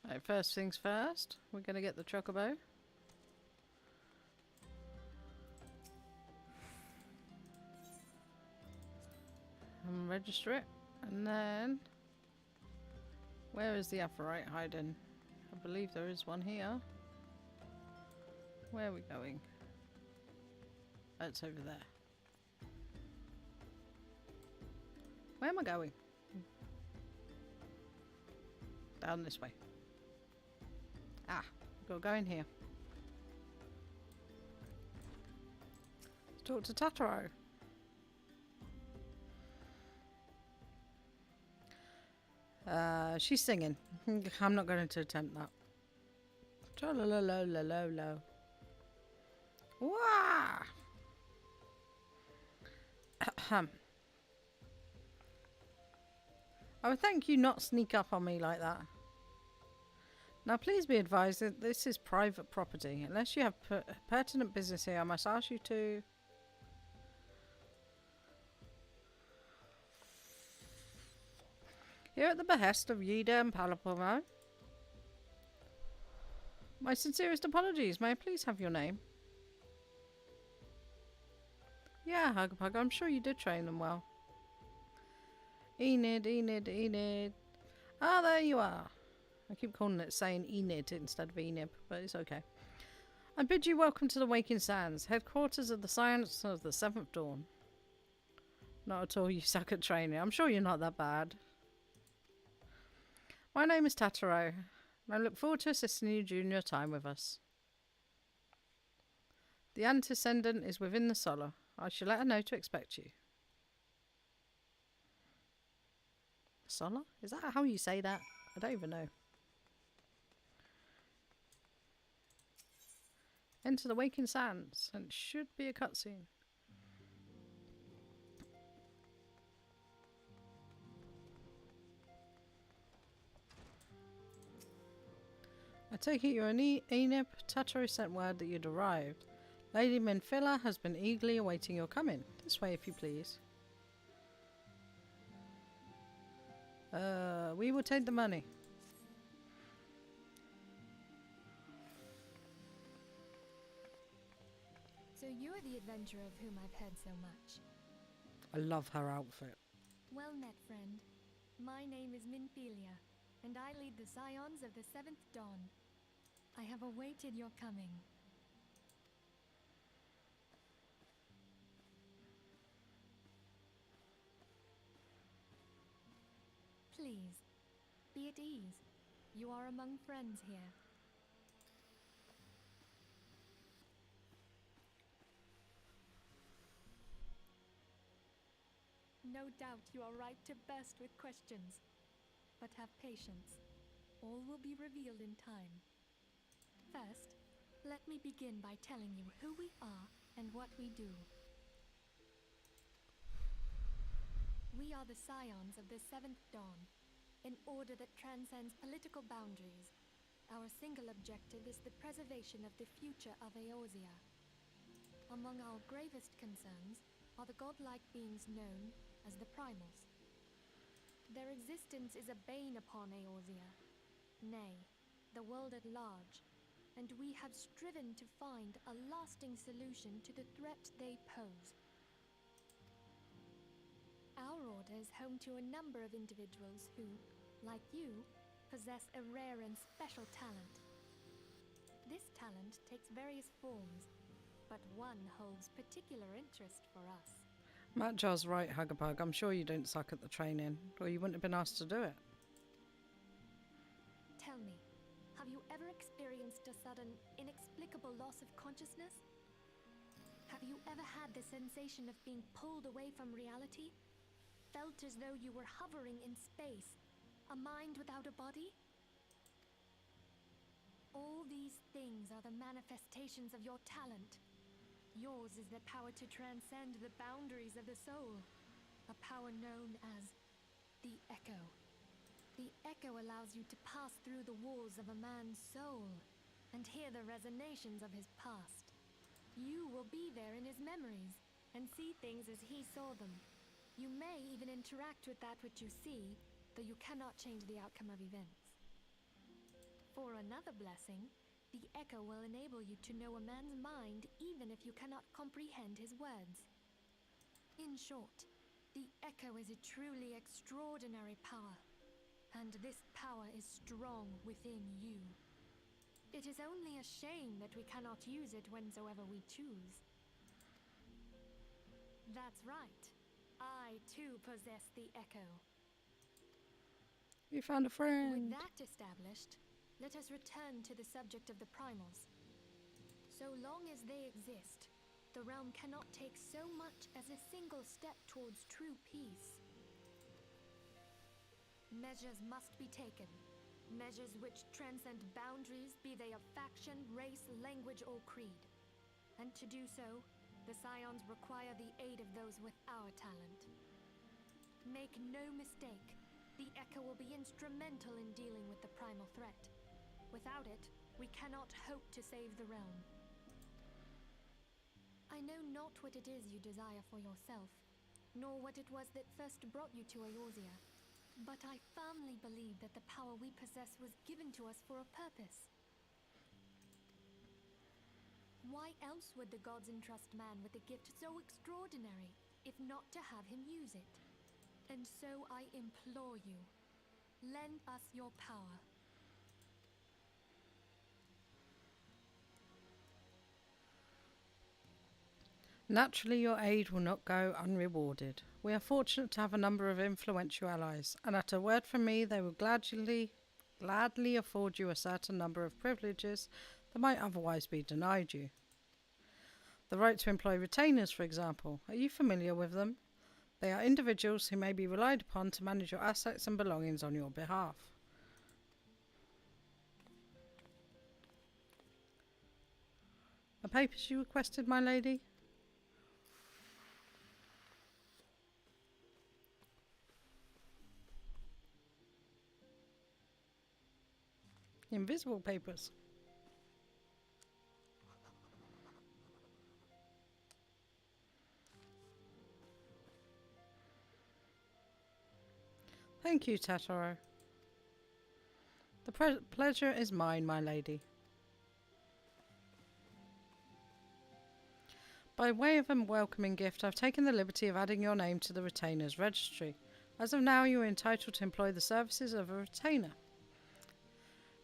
Right, first things first, we're going to get the chocobo. And register it. And then, where is the Aphrodite hiding? I believe there is one here. Where are we going? Oh, it's over there. Where am I going? Down this way. Ah, we've got to go in here. Let's talk to Tataro. She's singing. I'm not going to attempt that. Tra-la-la-la-la-la-la. Wah! Ahem. I would thank you not sneak up on me like that. Now please be advised that this is private property. Unless you have pertinent business here, I must ask you to... Here at the behest of Yida and Palapomo. My sincerest apologies. May I please have your name? Yeah, Hugapug, I'm sure you did train them well. Enid, Enid, Enid. Ah, there you are. I keep calling it saying Enid instead of Enib, but it's okay. I bid you welcome to the Waking Sands, headquarters of the science of the 7th Dawn. Not at all, you suck at training. I'm sure you're not that bad. My name is Tataro, and I look forward to assisting you during your time with us. The antecedent is within the Solar. I shall let her know to expect you. Solar? Is that how you say that? I don't even know. Enter the Waking Sands, and it should be a cutscene. I take it you're an Enib. Tataro sent word that you'd arrived. Lady Minfilla has been eagerly awaiting your coming. This way, if you please. We will take the money. So you're the adventurer of whom I've heard so much. I love her outfit. Well met, friend. My name is Minfilia, and I lead the Scions of the Seventh Dawn. I have awaited your coming. Please, be at ease. You are among friends here. No doubt you are right to burst with questions. But have patience. All will be revealed in time. First, let me begin by telling you who we are and what we do. We are the Scions of the Seventh Dawn, an order that transcends political boundaries. Our single objective is the preservation of the future of Eorzea. Among our gravest concerns are the godlike beings known as the Primals. Their existence is a bane upon Eorzea, nay, the world at large, and we have striven to find a lasting solution to the threat they pose. Our order is home to a number of individuals who, like you, possess a rare and special talent. This talent takes various forms, but one holds particular interest for us. Matjar's right, Hugabug. I'm sure you don't suck at the training, or you wouldn't have been asked to do it. Tell me, have you ever experienced a sudden, inexplicable loss of consciousness? Have you ever had the sensation of being pulled away from reality? Felt as though you were hovering in space, a mind without a body? All these things are the manifestations of your talent. Yours is the power to transcend the boundaries of the soul, a power known as the Echo. The Echo allows you to pass through the walls of a man's soul and hear the resonations of his past. You will be there in his memories and see things as he saw them. You may even interact with that which you see, though you cannot change the outcome of events. For another blessing, the Echo will enable you to know a man's mind even if you cannot comprehend his words. In short, the Echo is a truly extraordinary power, and this power is strong within you. It is only a shame that we cannot use it whensoever we choose. That's right. I, too, possess the Echo. You found a friend. With that established, let us return to the subject of the Primals. So long as they exist, the realm cannot take so much as a single step towards true peace. Measures must be taken. Measures which transcend boundaries, be they of faction, race, language, or creed. And to do so, the Scions require the aid of those with our talent. Make no mistake, the Echo will be instrumental in dealing with the primal threat. Without it, we cannot hope to save the realm. I know not what it is you desire for yourself, nor what it was that first brought you to Eorzea, but I firmly believe that the power we possess was given to us for a purpose. Why else would the gods entrust man with a gift so extraordinary, if not to have him use it? And so I implore you, lend us your power. Naturally, your aid will not go unrewarded. We are fortunate to have a number of influential allies, and at a word from me, they will gladly afford you a certain number of privileges that might otherwise be denied you. The right to employ retainers, for example. Are you familiar with them? They are individuals who may be relied upon to manage your assets and belongings on your behalf. The papers you requested, my lady? Invisible papers. Thank you, Tataro. The pleasure is mine, my lady. By way of a welcoming gift, I've taken the liberty of adding your name to the retainer's registry. As of now, you are entitled to employ the services of a retainer.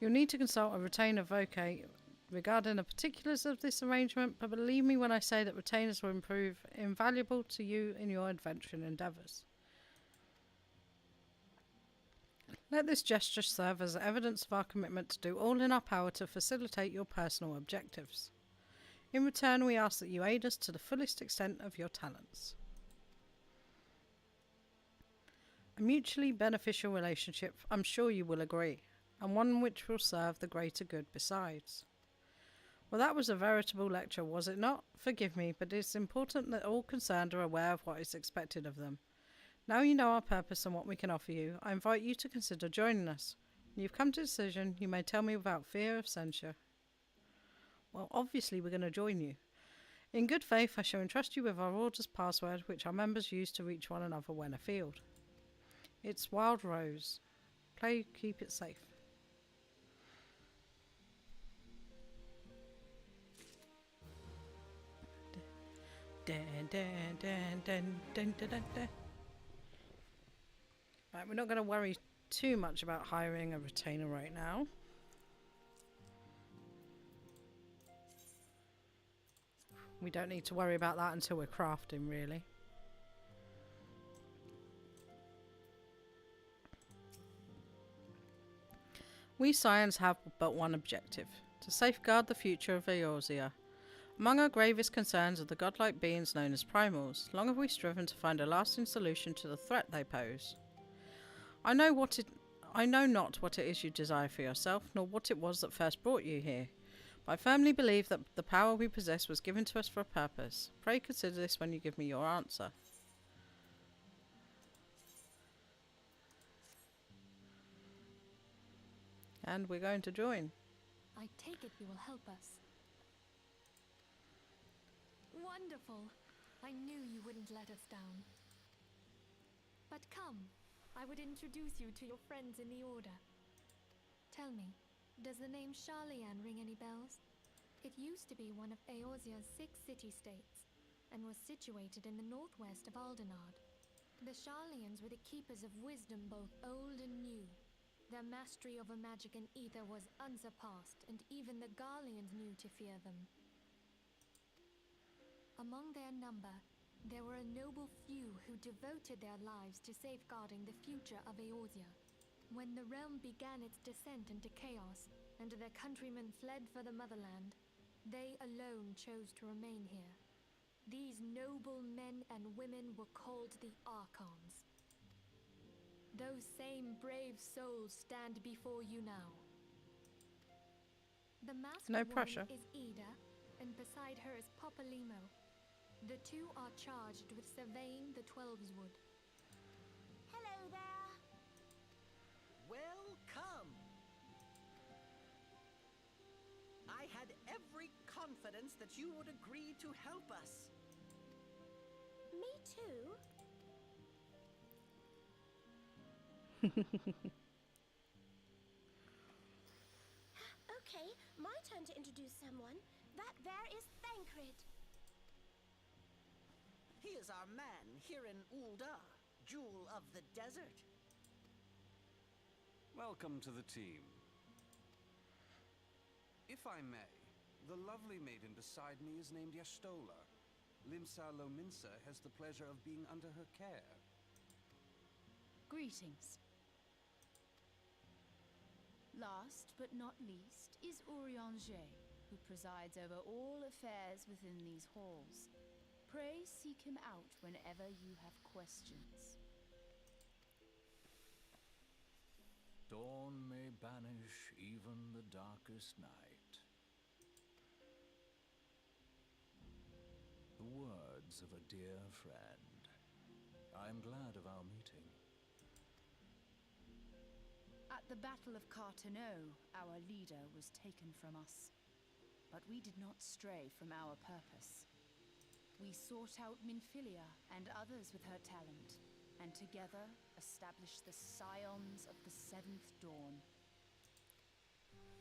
You'll need to consult a retainer vocate regarding the particulars of this arrangement, but believe me when I say that retainers will prove invaluable to you in your adventuring endeavours. Let this gesture serve as evidence of our commitment to do all in our power to facilitate your personal objectives. In return, we ask that you aid us to the fullest extent of your talents. A mutually beneficial relationship, I'm sure you will agree, and one which will serve the greater good besides. Well, that was a veritable lecture, was it not? Forgive me, but it is important that all concerned are aware of what is expected of them. Now you know our purpose and what we can offer you, I invite you to consider joining us. When you've come to a decision, you may tell me without fear of censure. Well, obviously we're going to join you. In good faith, I shall entrust you with our order's password, which our members use to reach one another when afield. It's Wild Rose. Play, keep it safe. Right, we're not going to worry too much about hiring a retainer right now. We don't need to worry about that until we're crafting, really. We Scions have but one objective, to safeguard the future of Eorzea. Among our gravest concerns are the godlike beings known as primals. Long have we striven to find a lasting solution to the threat they pose. I know not what it is you desire for yourself, nor what it was that first brought you here. But I firmly believe that the power we possess was given to us for a purpose. Pray consider this when you give me your answer. And we're going to join. I take it you will help us. Wonderful! I knew you wouldn't let us down. But come, I would introduce you to your friends in the Order. Tell me, does the name Sharlayan ring any bells? It used to be one of Eorzea's 6 city-states, and was situated in the northwest of Aldenard. The Sharlayans were the keepers of wisdom both old and new. Their mastery over magic and ether was unsurpassed, and even the Garleans knew to fear them. Among their number, there were a noble few who devoted their lives to safeguarding the future of Eorzea. When the realm began its descent into chaos, and their countrymen fled for the motherland, they alone chose to remain here. These noble men and women were called the Archons. Those same brave souls stand before you now. The masked woman is Ida, and beside her is Papa Limo. The two are charged with surveying the Twelveswood. Hello there! Welcome! I had every confidence that you would agree to help us. Me too. Okay, my turn to introduce someone. That there is Thancred. He is our man here in Ul'dah, Jewel of the Desert. Welcome to the team. If I may, the lovely maiden beside me is named Y'shtola. Limsa Lominsa has the pleasure of being under her care. Greetings. Last but not least is Eorzea, who presides over all affairs within these halls. Pray seek him out whenever you have questions. Dawn may banish even the darkest night. The words of a dear friend. I am glad of our meeting. At the Battle of Carteneau, our leader was taken from us. But we did not stray from our purpose. We sought out Minfilia and others with her talent, and together established the Scions of the Seventh Dawn.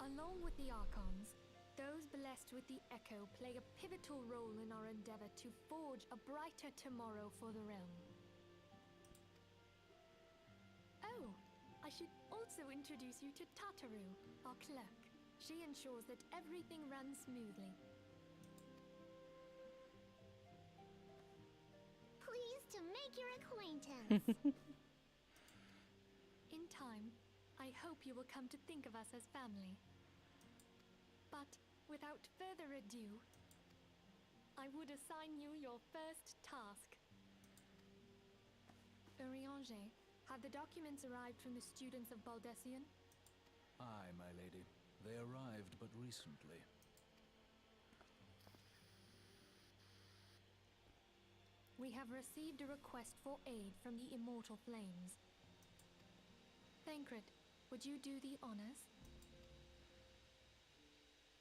Along with the Archons, those blessed with the Echo play a pivotal role in our endeavor to forge a brighter tomorrow for the realm. Oh, I should also introduce you to Tataru, our clerk. She ensures that everything runs smoothly. Pleased to make your acquaintance. In time, I hope you will come to think of us as family. But without further ado, I would assign you your first task. Eorzea, have the documents arrived from the students of Baldessian? Aye, my lady. They arrived but recently. We have received a request for aid from the Immortal Flames. Thancred, would you do the honors?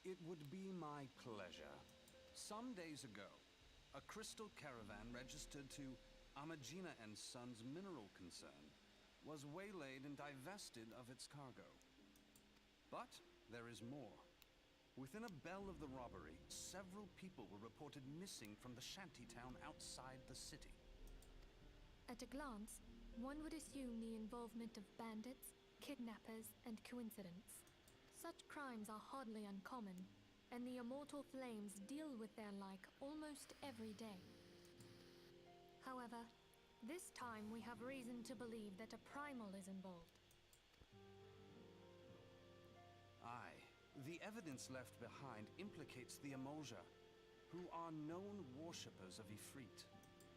It would be my pleasure. Some days ago, a crystal caravan registered to Amagina and Sons mineral concern was waylaid and divested of its cargo. But there is more. Within a bell of the robbery, several people were reported missing from the shantytown outside the city. At a glance, one would assume the involvement of bandits, kidnappers, and coincidence. Such crimes are hardly uncommon, and the Immortal Flames deal with their like almost every day. However, this time we have reason to believe that a primal is involved. Aye, the evidence left behind implicates the Eorzea, who are known worshippers of Ifrit.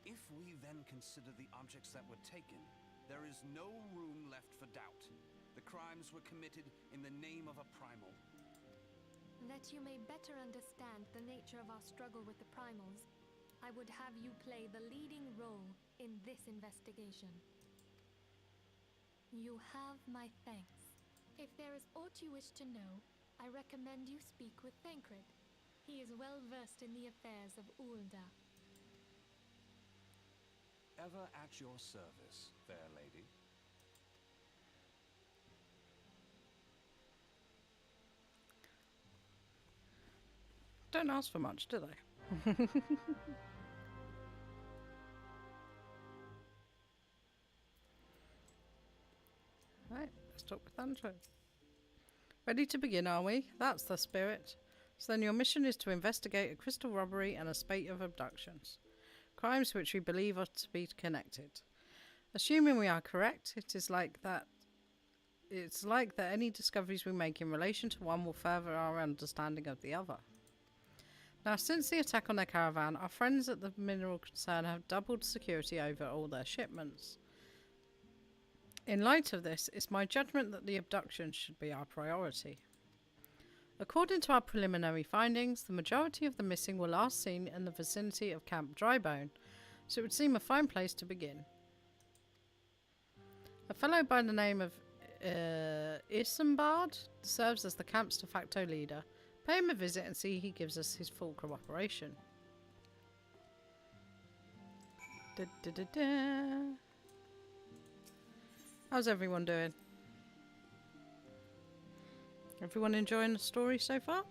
If we then consider the objects that were taken, there is no room left for doubt. The crimes were committed in the name of a primal. That you may better understand the nature of our struggle with the primals, I would have you play the leading role in this investigation. You have my thanks. If there is aught you wish to know, I recommend you speak with Thancred. He is well versed in the affairs of Ulda. Ever at your service, fair lady. Don't ask for much, do they? Right, let's talk with Andrew. Ready to begin, are we? That's the spirit. So then your mission is to investigate a crystal robbery and a spate of abductions. Crimes which we believe are to be connected. Assuming we are correct, it's like that any discoveries we make in relation to one will further our understanding of the other. Now, since the attack on their caravan, our friends at the mineral concern have doubled security over all their shipments. In light of this, it's my judgment that the abductions should be our priority. According to our preliminary findings, the majority of the missing were last seen in the vicinity of Camp Drybone, so it would seem a fine place to begin. A fellow by the name of Isambard serves as the camp's de facto leader. Pay him a visit and see he gives us his full cooperation. How's everyone doing? Everyone enjoying the story so far?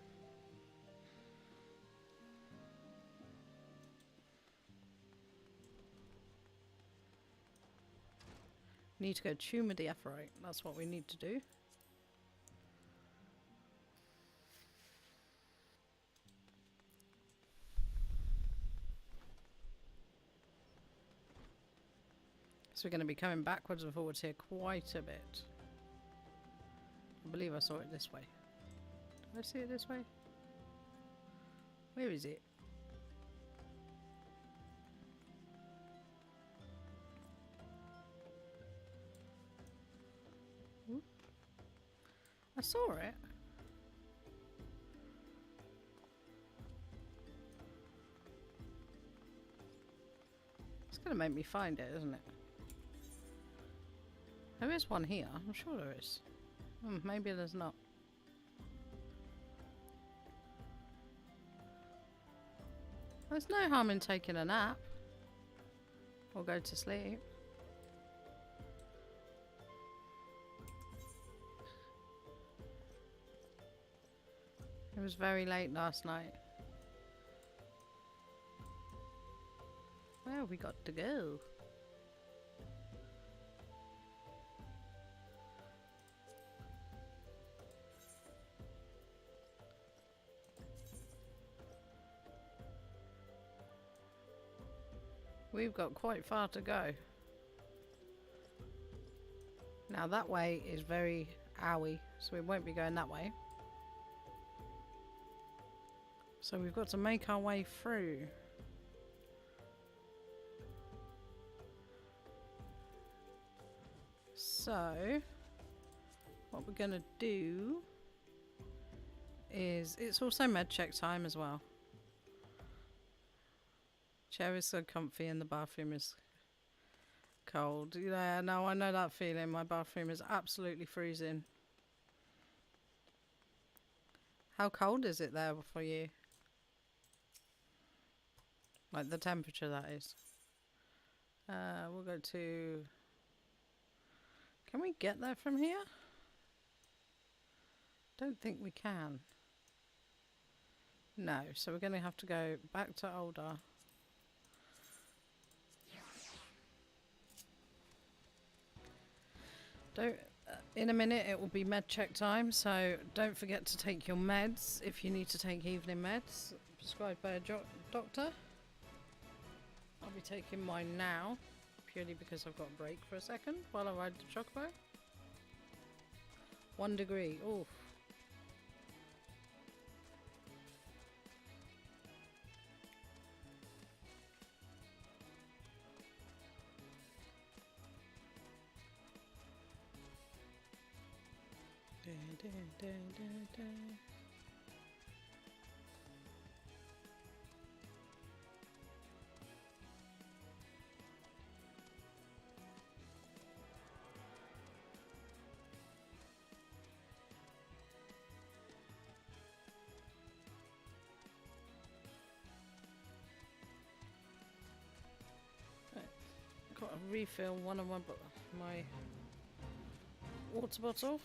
Need to go tune with the F-Right. That's what we need to do. So we're going to be coming backwards and forwards here quite a bit. I believe I saw it this way. Did I see it this way? Where is it? Ooh. I saw it. gonna make me find it, isn't it? There is one here. I'm sure there is. Maybe there's not. There's no harm in taking a nap. Or go to sleep. It was very late last night. Where have we got to go? We've got quite far to go. Now that way is very owie, so we won't be going that way. So we've got to make our way through. So what we're gonna do is, it's also med check time as well. Chair is so comfy and the bathroom is cold. Yeah, no, I know that feeling. My bathroom is absolutely freezing. How cold is it there for you? Like the temperature, that is. We'll go to... Can we get there from here? Don't think we can. No, so we're going to have to go back to Older. In a minute it will be med check time, so don't forget to take your meds if you need to take evening meds prescribed by a doctor. I'll be taking mine now, purely because I've got a break for a second while I ride the chocobo. 1 degree, oof. Got to refill one of my water bottle.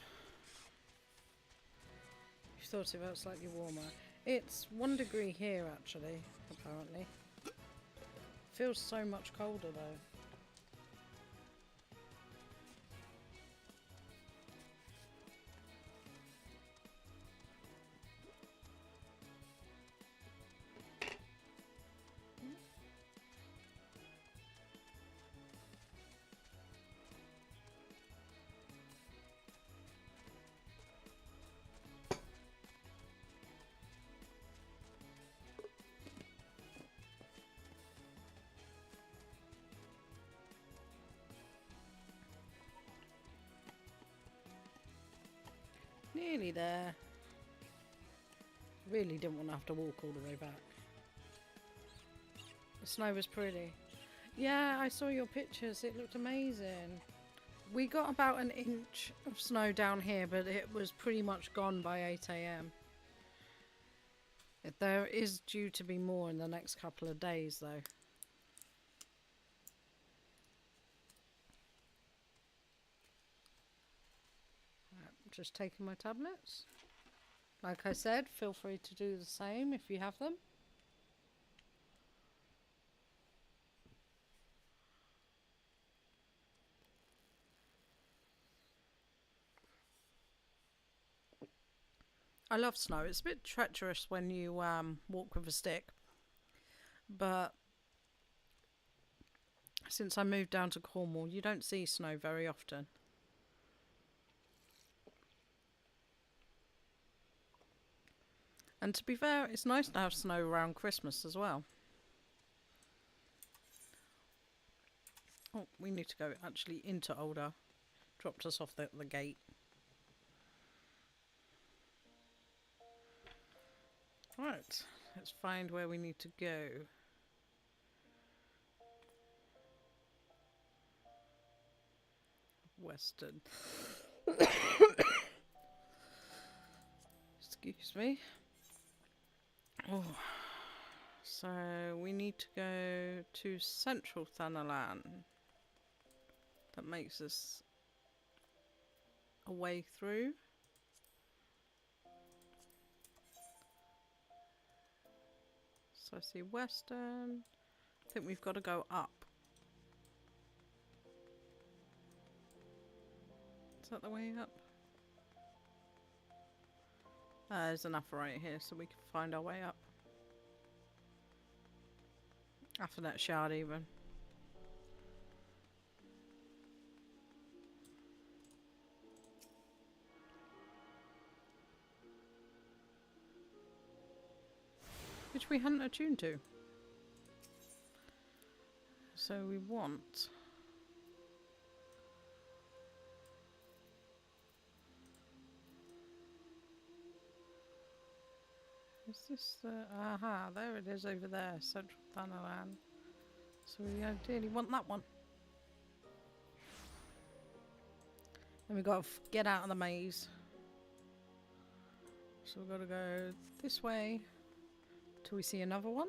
You thought it felt slightly warmer. It's 1 degree here actually, apparently. Feels so much colder though. Nearly there. Really didn't want to have to walk all the way back. The snow was pretty. Yeah, I saw your pictures. It looked amazing. We got about 1 inch of snow down here, but it was pretty much gone by 8 AM. There is due to be more in the next couple of days, though. Just taking my tablets. Like I said, feel free to do the same if you have them. I love snow. It's a bit treacherous when you walk with a stick, but since I moved down to Cornwall, you don't see snow very often. And to be fair, it's nice to have snow around Christmas as well. Oh, we need to go actually into Older. Dropped us off the gate. Right, let's find where we need to go. Western. Excuse me. Oh. So we need to go to Central Thanalan. That makes us a way through. So I see Western. I think we've got to go up. Is that the way up? There's enough right here so we can find our way up. After that shard even. Which we hadn't attuned to. So we want... Is this the... Aha, there it is over there, Central Thanalan. So we ideally want that one. Then we've got to get out of the maze. So we've got to go this way till we see another one.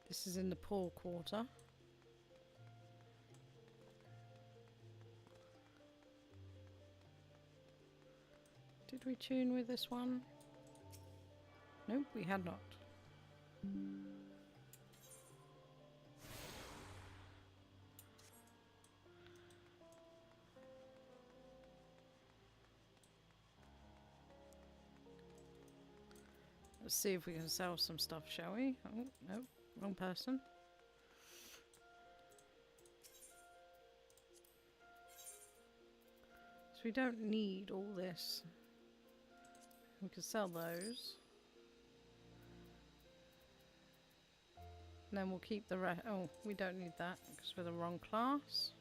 This is in the poor quarter. Did we tune with this one? Nope, we had not. Let's see if we can sell some stuff, shall we? Oh, no, wrong person. So we don't need all this. We can sell those. And then we'll keep the rest. Oh, we don't need that because we're the wrong class.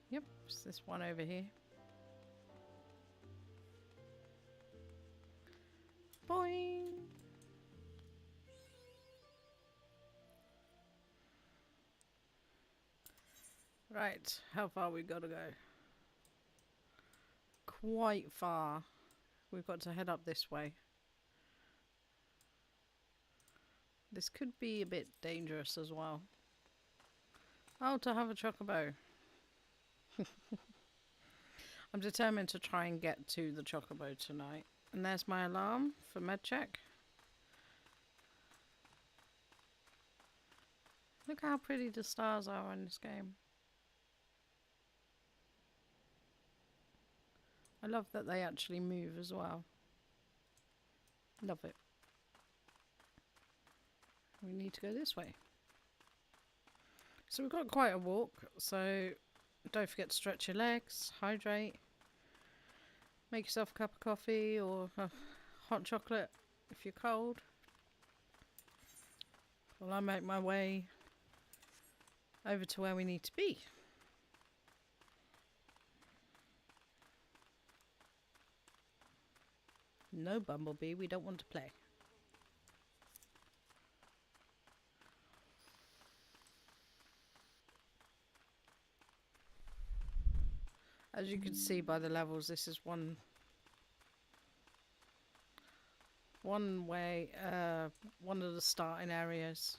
Yep, it's this one over here. Boing! Right, how far we got to go? Quite far. We've got to head up this way. This could be a bit dangerous as well. Oh, to have a chocobo. I'm determined to try and get to the chocobo tonight. And there's my alarm for med check. Look how pretty the stars are in this game. I love that they actually move as well. Love it. We need to go this way. So we've got quite a walk, so don't forget to stretch your legs, hydrate, make yourself a cup of coffee or a hot chocolate if you're cold. While I make my way over to where we need to be. No, Bumblebee, we don't want to play. As you can see by the levels, this is one way, one of the starting areas.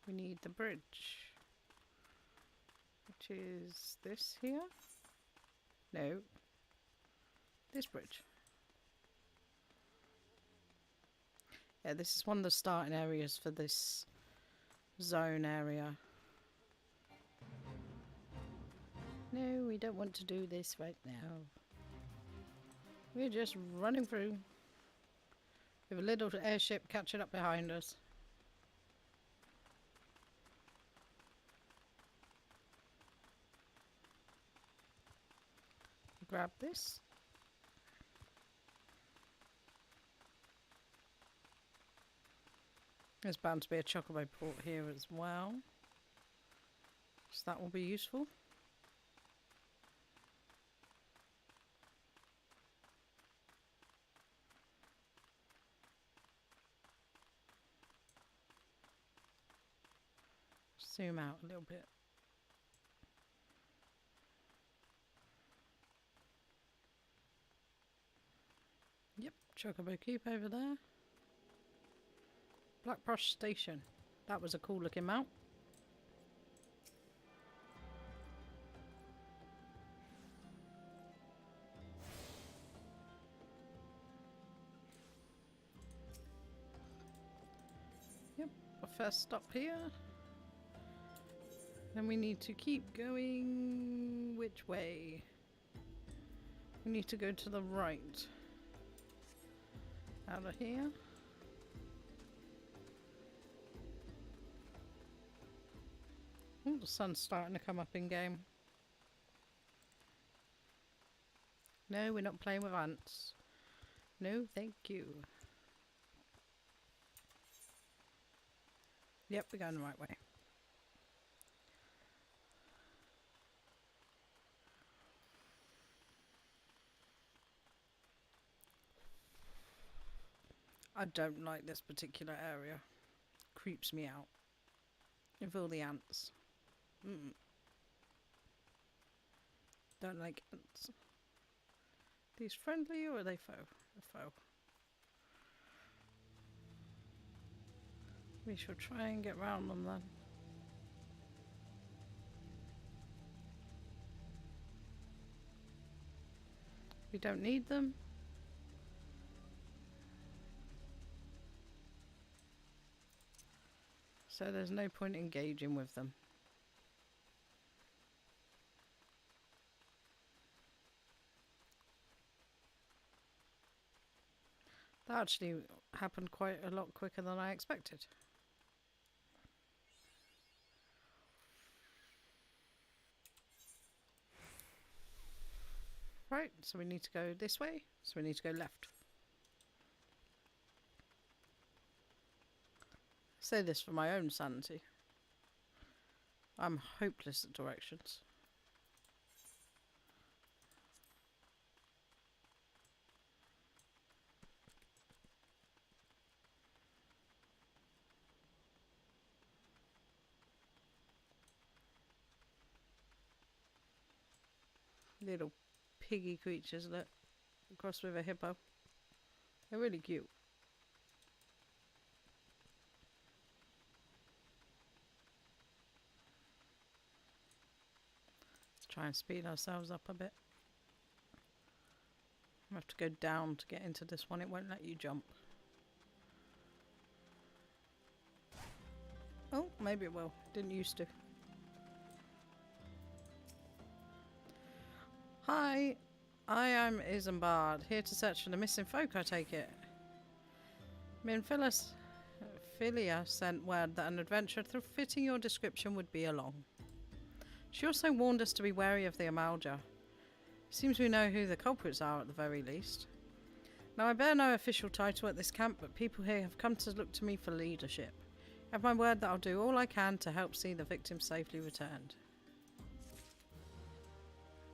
We need the bridge, which is this here. No, this bridge. Yeah, this is one of the starting areas for this zone area. No, we don't want to do this right now. We're just running through with a little airship catching up behind us. grab this. There's bound to be a chocobo port here as well, so that will be useful. Zoom out a little bit. Yep, chocobo keep over there. Blackbrush Station. That was a cool looking mount. Yep, our first stop here. Then we need to keep going. Which way? We need to go to the right. Out of here. Ooh, the sun's starting to come up in game. No, we're not playing with ants. No, thank you. Yep, we're going the right way. I don't like this particular area. Creeps me out. With all the ants. Don't like ants. These friendly or are they foe? A foe. We shall try and get round them then. We don't need them. So there's no point engaging with them. That actually happened quite a lot quicker than I expected. Right, so we need to go this way, so we need to go left. I say this for my own sanity. I'm hopeless at directions. Little piggy creatures that cross with a hippo. They're really cute. Let's try and speed ourselves up a bit. I have to go down to get into this one. It won't let you jump. Oh, maybe it will. Didn't used to. Hi, I am Isambard, here to search for the missing folk, I take it. Philia sent word that an adventure fitting your description would be along. She also warned us to be wary of the Amalja. Seems we know who the culprits are at the very least. Now I bear no official title at this camp, but people here have come to look to me for leadership. Have my word that I'll do all I can to help see the victims safely returned.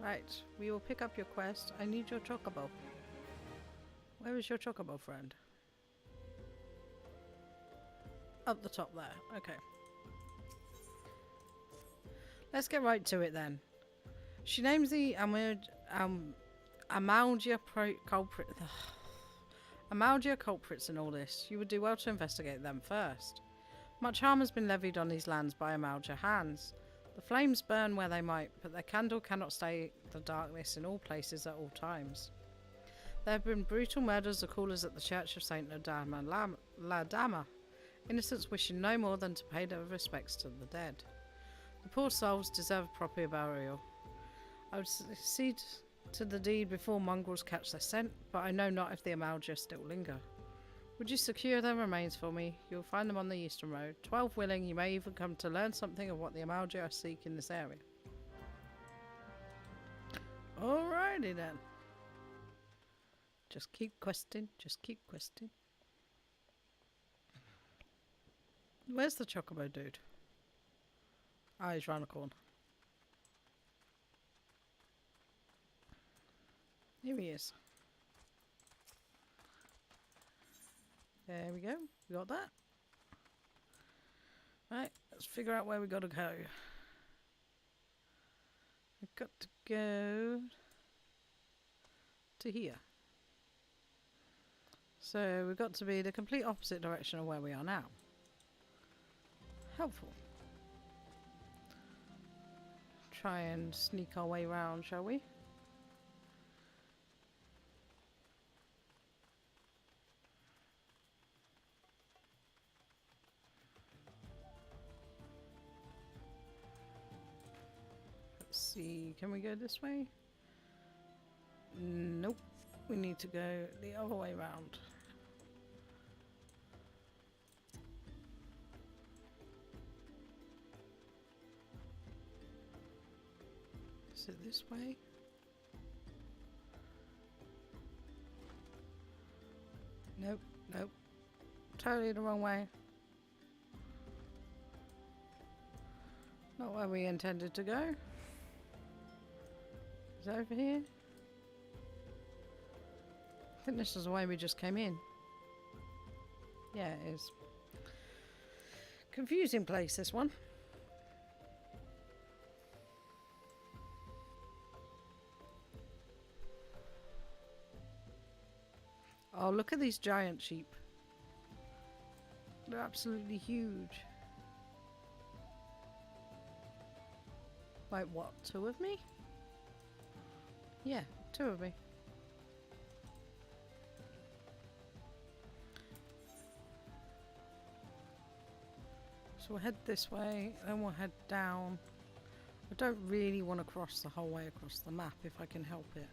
Right, we will pick up your quest. I need your chocobo. Where is your chocobo, friend? Up the top there. Okay. Let's get right to it then. She names the Amalja culprits in all this. You would do well to investigate them first. Much harm has been levied on these lands by Amalja hands. The flames burn where they might, but their candle cannot stay the darkness in all places at all times. There have been brutal murders of callers at the Church of Saint Ladama, innocents wishing no more than to pay their respects to the dead. The poor souls deserve proper burial. I would succeed to the deed before mongrels catch their scent, but I know not if the Amalja still linger. Would you secure their remains for me? You'll find them on the eastern road. 12 willing, you may even come to learn something of what the Amalja seek in this area. Alrighty. Alrighty then. Just keep questing, just keep questing. Where's the chocobo dude? Ah, he's round the corner. Here he is. There we go. We got that. Right, let's figure out where we gotta go. We've got to go to here. So we've got to be the complete opposite direction of where we are now. Helpful. Try and sneak our way around, shall we? Let's see, can we go this way? Nope. We need to go the other way around. Is it this way? Nope, nope. Totally the wrong way. Not where we intended to go. Is it over here? I think this is the way we just came in. Yeah, it is. Confusing place, this one. Oh, look at these giant sheep. They're absolutely huge. Wait, what? 2 of me? Yeah, 2 of me. So we'll head this way, then we'll head down. I don't really want to cross the whole way across the map if I can help it.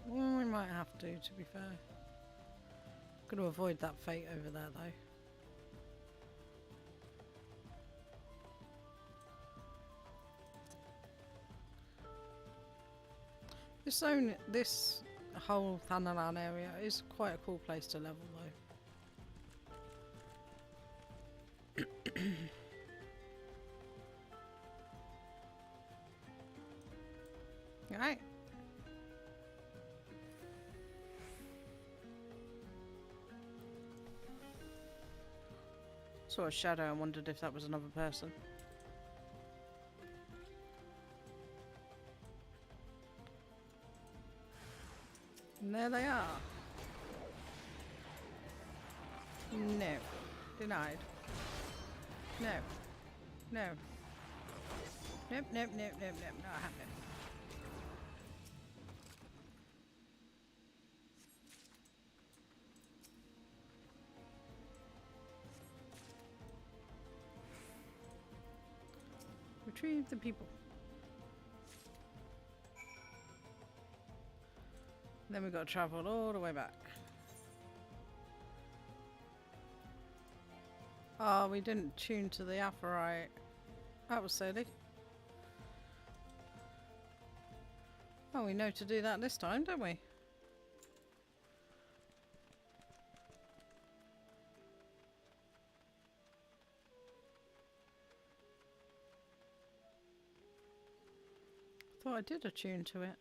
Well, we might have to be fair. I'm going to avoid that fate over there though. This zone, this whole Thanalan area is quite a cool place to level though. Alright. Saw a shadow and wondered if that was another person. And there they are. No. Denied. No. No. Nope, nope, nope, nope, nope. Not happening. Retrieve the people. Then we've got to travel all the way back. Oh, we didn't tune to the Aphorite. That was silly. Oh, we know to do that this time, don't we? Thought I did attune to it.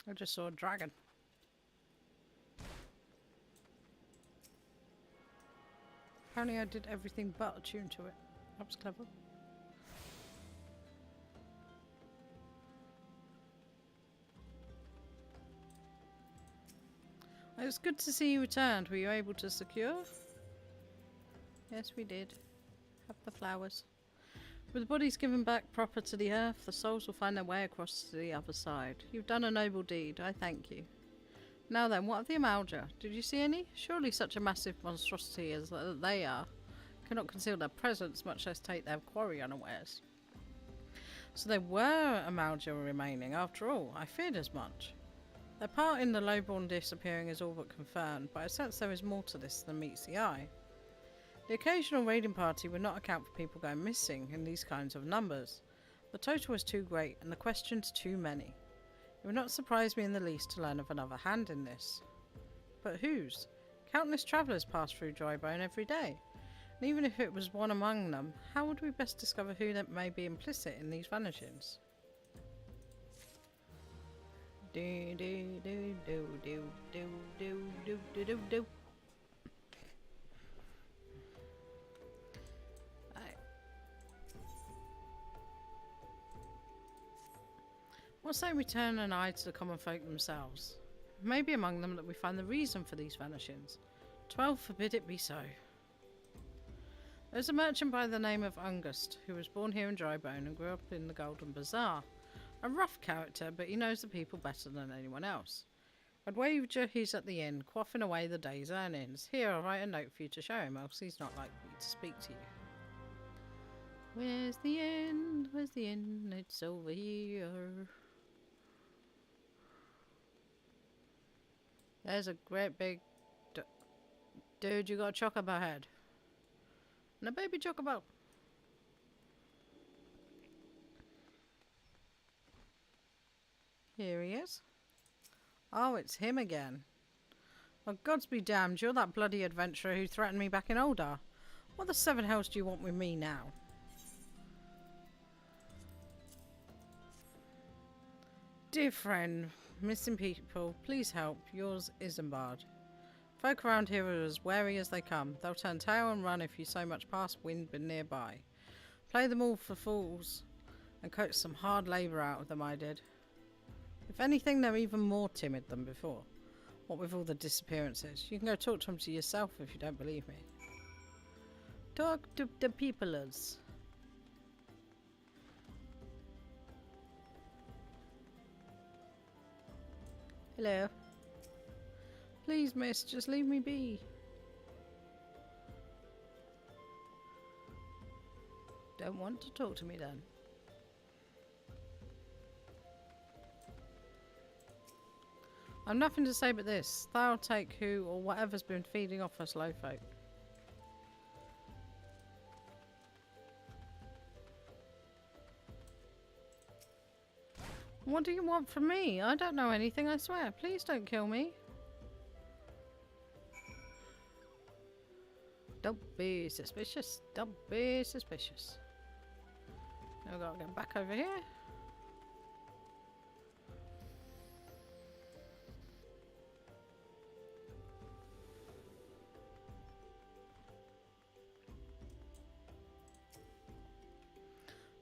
I just saw a dragon. Apparently I did everything but attune to it. That was clever. It was good to see you returned. Were you able to secure? Yes, we did. Have the flowers. With the bodies given back proper to the earth, the souls will find their way across to the other side. You've done a noble deed. I thank you. Now then, what of the Eorzea? Did you see any? Surely such a massive monstrosity as they are cannot conceal their presence, much less take their quarry unawares. So there were Eorzea remaining, after all. I feared as much. Their part in the lowborn disappearing is all but confirmed, but I sense there is more to this than meets the eye. The occasional raiding party would not account for people going missing in these kinds of numbers. The total was too great, and the questions too many. It would not surprise me in the least to learn of another hand in this. But whose? Countless travellers pass through Drybone every day. And even if it was one among them, how would we best discover who that may be implicit in these vanishings? Do do do do do do do do do do do. What say we turn an eye to the common folk themselves? Maybe among them that we find the reason for these vanishings. 12 forbid it be so. There's a merchant by the name of Ungust, who was born here in Drybone and grew up in the Golden Bazaar. A rough character, but he knows the people better than anyone else. I'd wager he's at the inn, quaffing away the day's earnings. Here, I'll write a note for you to show him, else he's not likely to speak to you. Where's the inn? Where's the inn? It's over here. There's a great big... Dude, you got a chocobo head. And a baby chocobo. Here he is. Oh, it's him again. Oh, gods be damned, you're that bloody adventurer who threatened me back in Oldar. What the seven hells do you want with me now? Dear friend, missing people, please help. Yours, Isambard. Folk around here are as wary as they come. They'll turn tail and run if you so much pass wind nearby. Play them all for fools and coax some hard labour out of them, I did. If anything, they're even more timid than before. What with all the disappearances. You can go talk to them to yourself if you don't believe me. Talk to the peoplers. Hello. Please, miss, just leave me be. Don't want to talk to me then. I've nothing to say but this. Thou'll take who or whatever's been feeding off us low folk. What do you want from me? I don't know anything, I swear. Please don't kill me. Don't be suspicious. Don't be suspicious. Now we've got to get back over here.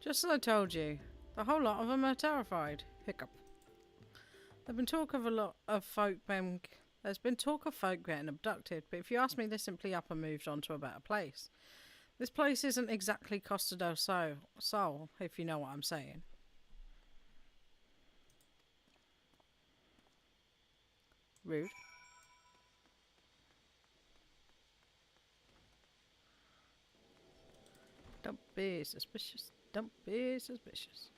Just as I told you, the whole lot of them are terrified. Hiccup. There's been talk of There's been talk of folk getting abducted, but if you ask me, they're simply up and moved on to a better place. This place isn't exactly Costa del Sol, if you know what I'm saying. Rude. Don't be suspicious. Don't be suspicious.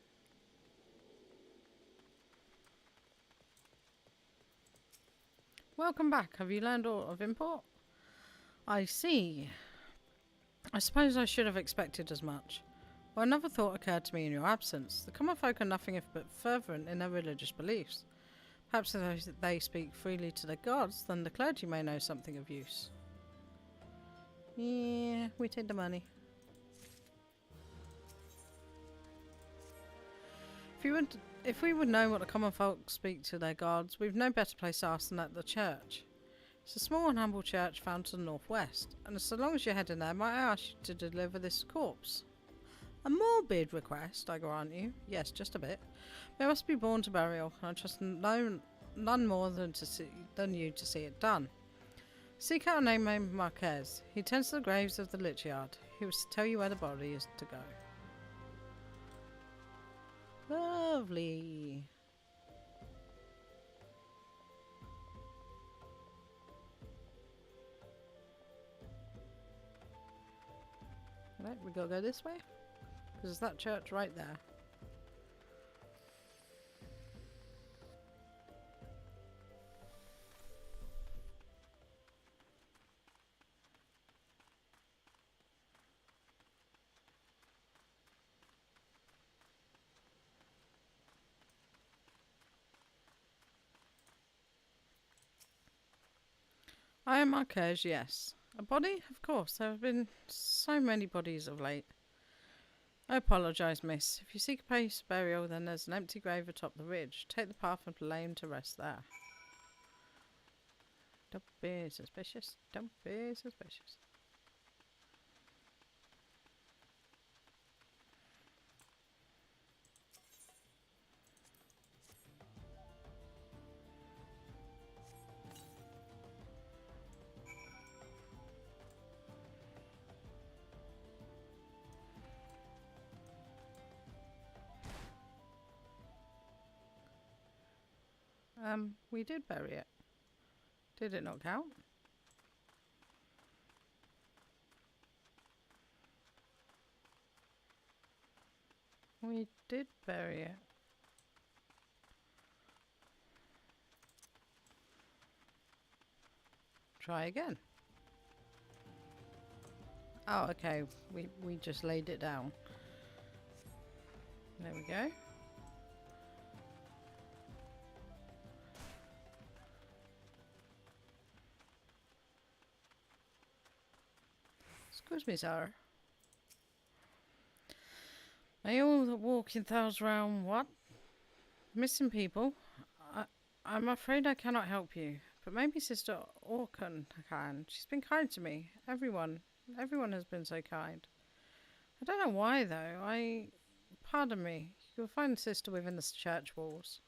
Welcome back. Have you learned all of import? I see. I suppose I should have expected as much. Well, another thought occurred to me in your absence. The common folk are nothing if but fervent in their religious beliefs. Perhaps if they speak freely to their gods, then the clergy may know something of use. Yeah, we take the money. If we would know what the common folk speak to their gods, we've no better place to ask than at the church. It's a small and humble church found to the northwest, and so long as you're heading there, might I ask you to deliver this corpse? A morbid request, I grant you. Yes, just a bit. But it must be born to burial, and I trust none more than you to see it done. Seek out a name named Marquez. He tends to the graves of the lich yard. He will tell you where the body is to go. Lovely. Right, we gotta go this way? Because there's that church right there. I am Marquez, yes. A body? Of course. There have been so many bodies of late. I apologise, miss. If you seek a place of burial, then there's an empty grave atop the ridge. Take the path and lay him to rest there. Don't be suspicious. Don't be suspicious. We did bury it. Did it not count? We did bury it. Try again. Oh, okay. We just laid it down. There we go. Excuse me, sir. Are you all walking thoughts round what? Missing people? I'm afraid I cannot help you. But maybe Sister Orkan can. She's been kind to me. Everyone has been so kind. I don't know why though. Pardon me. You'll find Sister within the church walls.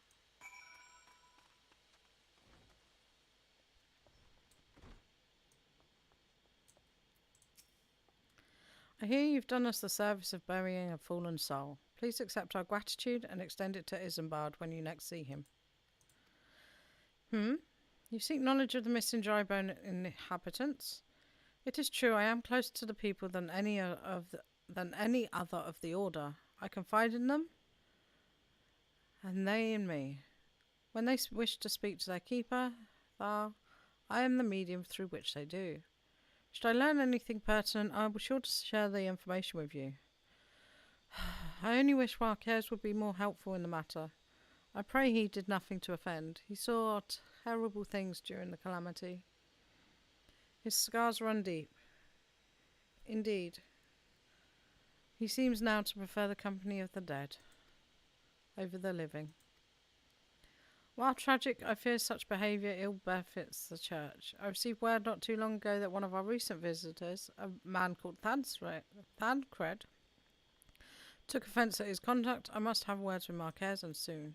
I hear you've done us the service of burying a fallen soul. Please accept our gratitude and extend it to Isambard when you next see him. You seek knowledge of the missing dry bone inhabitants? It is true, I am closer to the people than any other of the order. I confide in them, and they in me. When they wish to speak to their keeper, I am the medium through which they do. Should I learn anything pertinent, I will be sure to share the information with you. I only wish Marquez would be more helpful in the matter. I pray he did nothing to offend. He saw terrible things during the calamity. His scars run deep. Indeed. He seems now to prefer the company of the dead over the living. While tragic, I fear such behaviour ill befits the church. I received word not too long ago that one of our recent visitors, a man called Thancred, took offence at his conduct. I must have words with Marquez, and soon.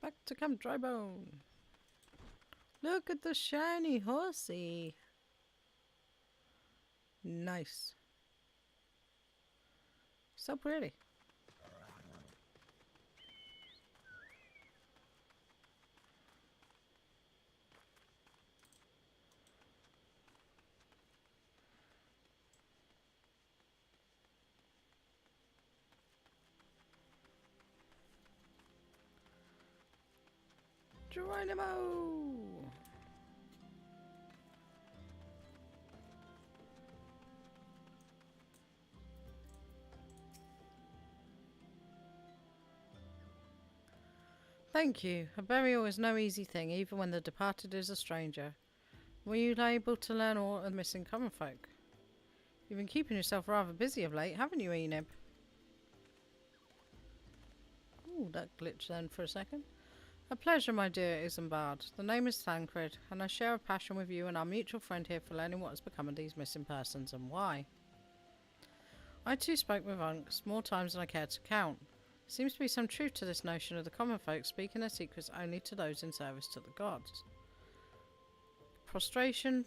Back to Camp Drybone. Look at the shiny horsey. Nice. So pretty. Geronimo! Thank you. A burial is no easy thing, even when the departed is a stranger. Were you able to learn all of the missing common folk? You've been keeping yourself rather busy of late, haven't you, Enib? Ooh, that glitched then for a second. A pleasure, my dear Isambard. The name is Thancred, and I share a passion with you and our mutual friend here for learning what has become of these missing persons and why. I too spoke with Unks more times than I care to count. Seems to be some truth to this notion of the common folk speaking their secrets only to those in service to the gods. Prostration,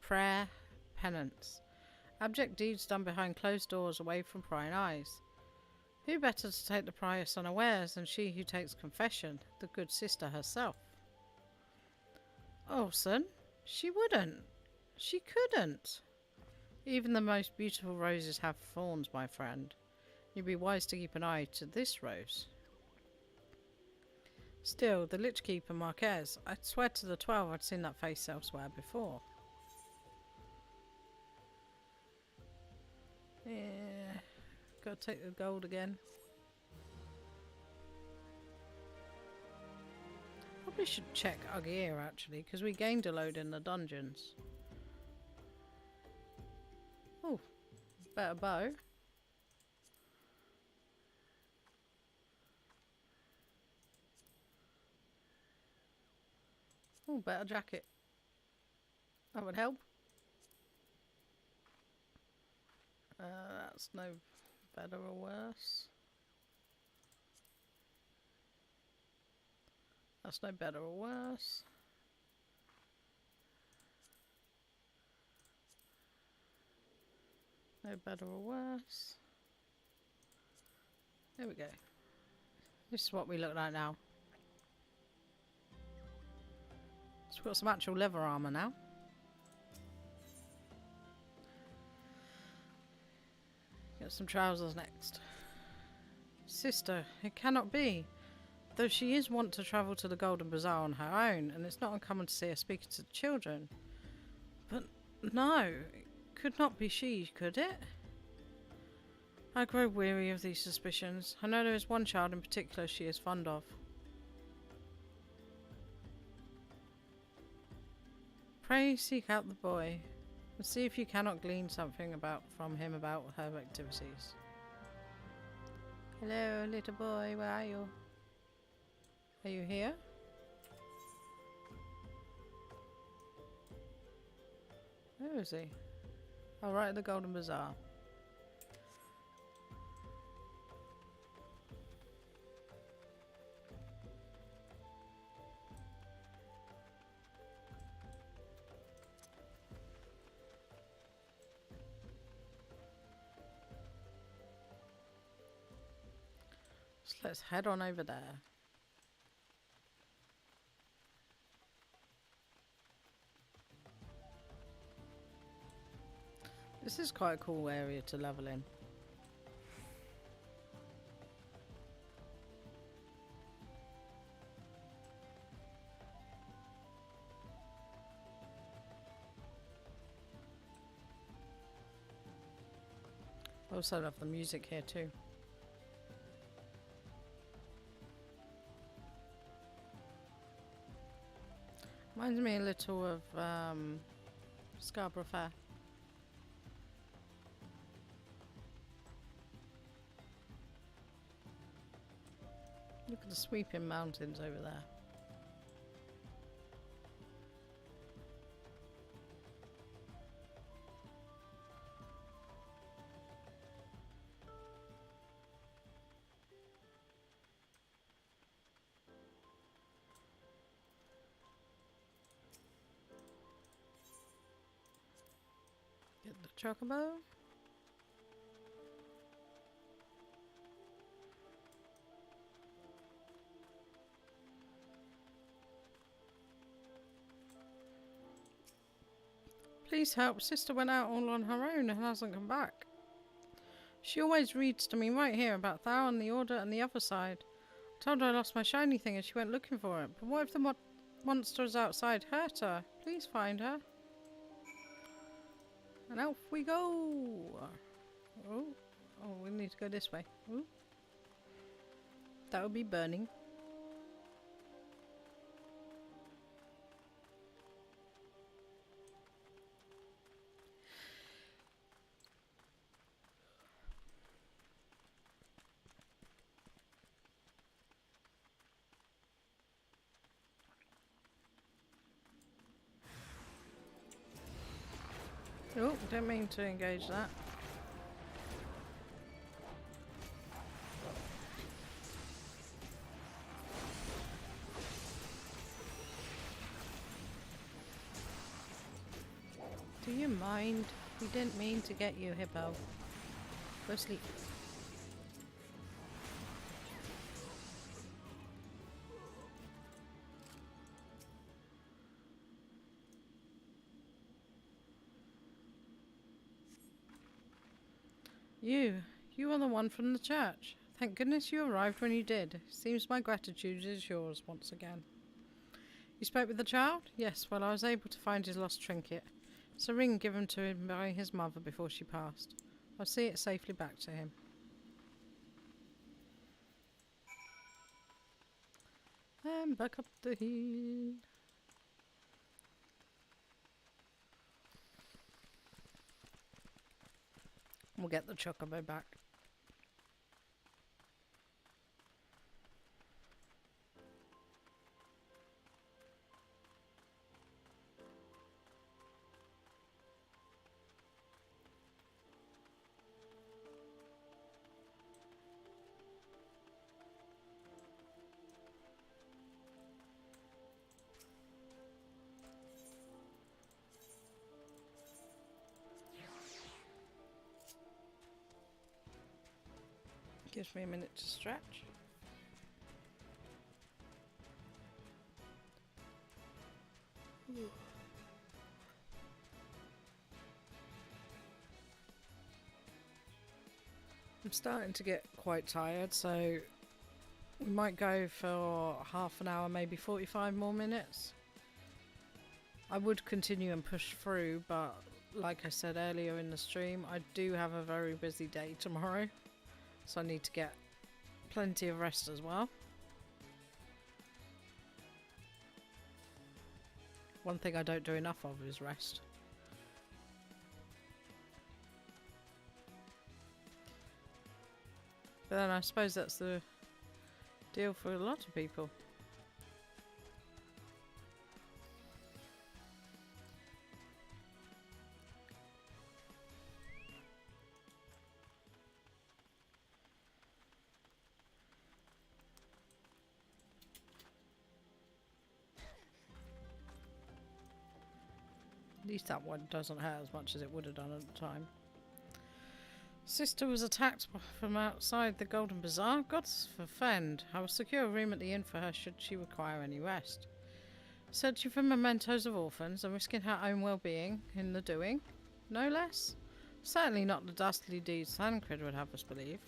prayer, penance. Abject deeds done behind closed doors away from prying eyes. Who better to take the pious unawares than she who takes confession, the good sister herself? Olsen, she wouldn't. She couldn't. Even the most beautiful roses have thorns, my friend. You'd be wise to keep an eye to this rose. Still, the Lich Keeper Marquez, I'd swear to the 12 I'd seen that face elsewhere before. Yeah, gotta take the gold again. We should check our gear actually, because we gained a load in the dungeons. Oh, better bow. Oh, better jacket. That would help. That's no better or worse. That's no better or worse. No better or worse. There we go. This is what we look like now. So we've got some actual leather armour now. Get some trousers next. Sister, it cannot be. Though she is wont to travel to the Golden Bazaar on her own, and it's not uncommon to see her speaking to the children. But no, it could not be she, could it? I grow weary of these suspicions. I know there is one child in particular she is fond of. Pray seek out the boy, and see if you cannot glean something from him about her activities. Hello, little boy, where are you? Are you here? Where is he? Oh, right at the Golden Bazaar. So let's head on over there. This is quite a cool area to level in. I also love the music here too. Reminds me a little of Scarborough Fair. Look at the sweeping mountains over there. Get the chocobo. Please help. Sister went out all on her own and hasn't come back. She always reads to me right here about Thou and the Order and the other side. I told her I lost my shiny thing and she went looking for it. But what if the monsters outside hurt her? Please find her. And off we go. Oh, we need to go this way. Ooh. That would be burning. Oh, didn't mean to engage that. Do you mind? We didn't mean to get you, Hippo. Go sleep. You are the one from the church. Thank goodness you arrived when you did. Seems my gratitude is yours once again. You spoke with the child? Yes, well I was able to find his lost trinket. It's a ring given to him by his mother before she passed. I'll see it safely back to him. And back up the hill. We'll get the chocobo back. Gives me a minute to stretch. Ooh. I'm starting to get quite tired, so we might go for half an hour, maybe 45 more minutes. I would continue and push through, but like I said earlier in the stream, I do have a very busy day tomorrow. So I need to get plenty of rest as well. One thing I don't do enough of is rest. But then I suppose that's the deal for a lot of people. At least that one doesn't hurt as much as it would have done at the time. Sister was attacked from outside the Golden Bazaar. Gods forfend. I will secure a room at the inn for her should she require any rest. Searching for mementos of orphans and risking her own well-being in the doing. No less. Certainly not the dastardly deeds Thancred would have us believe.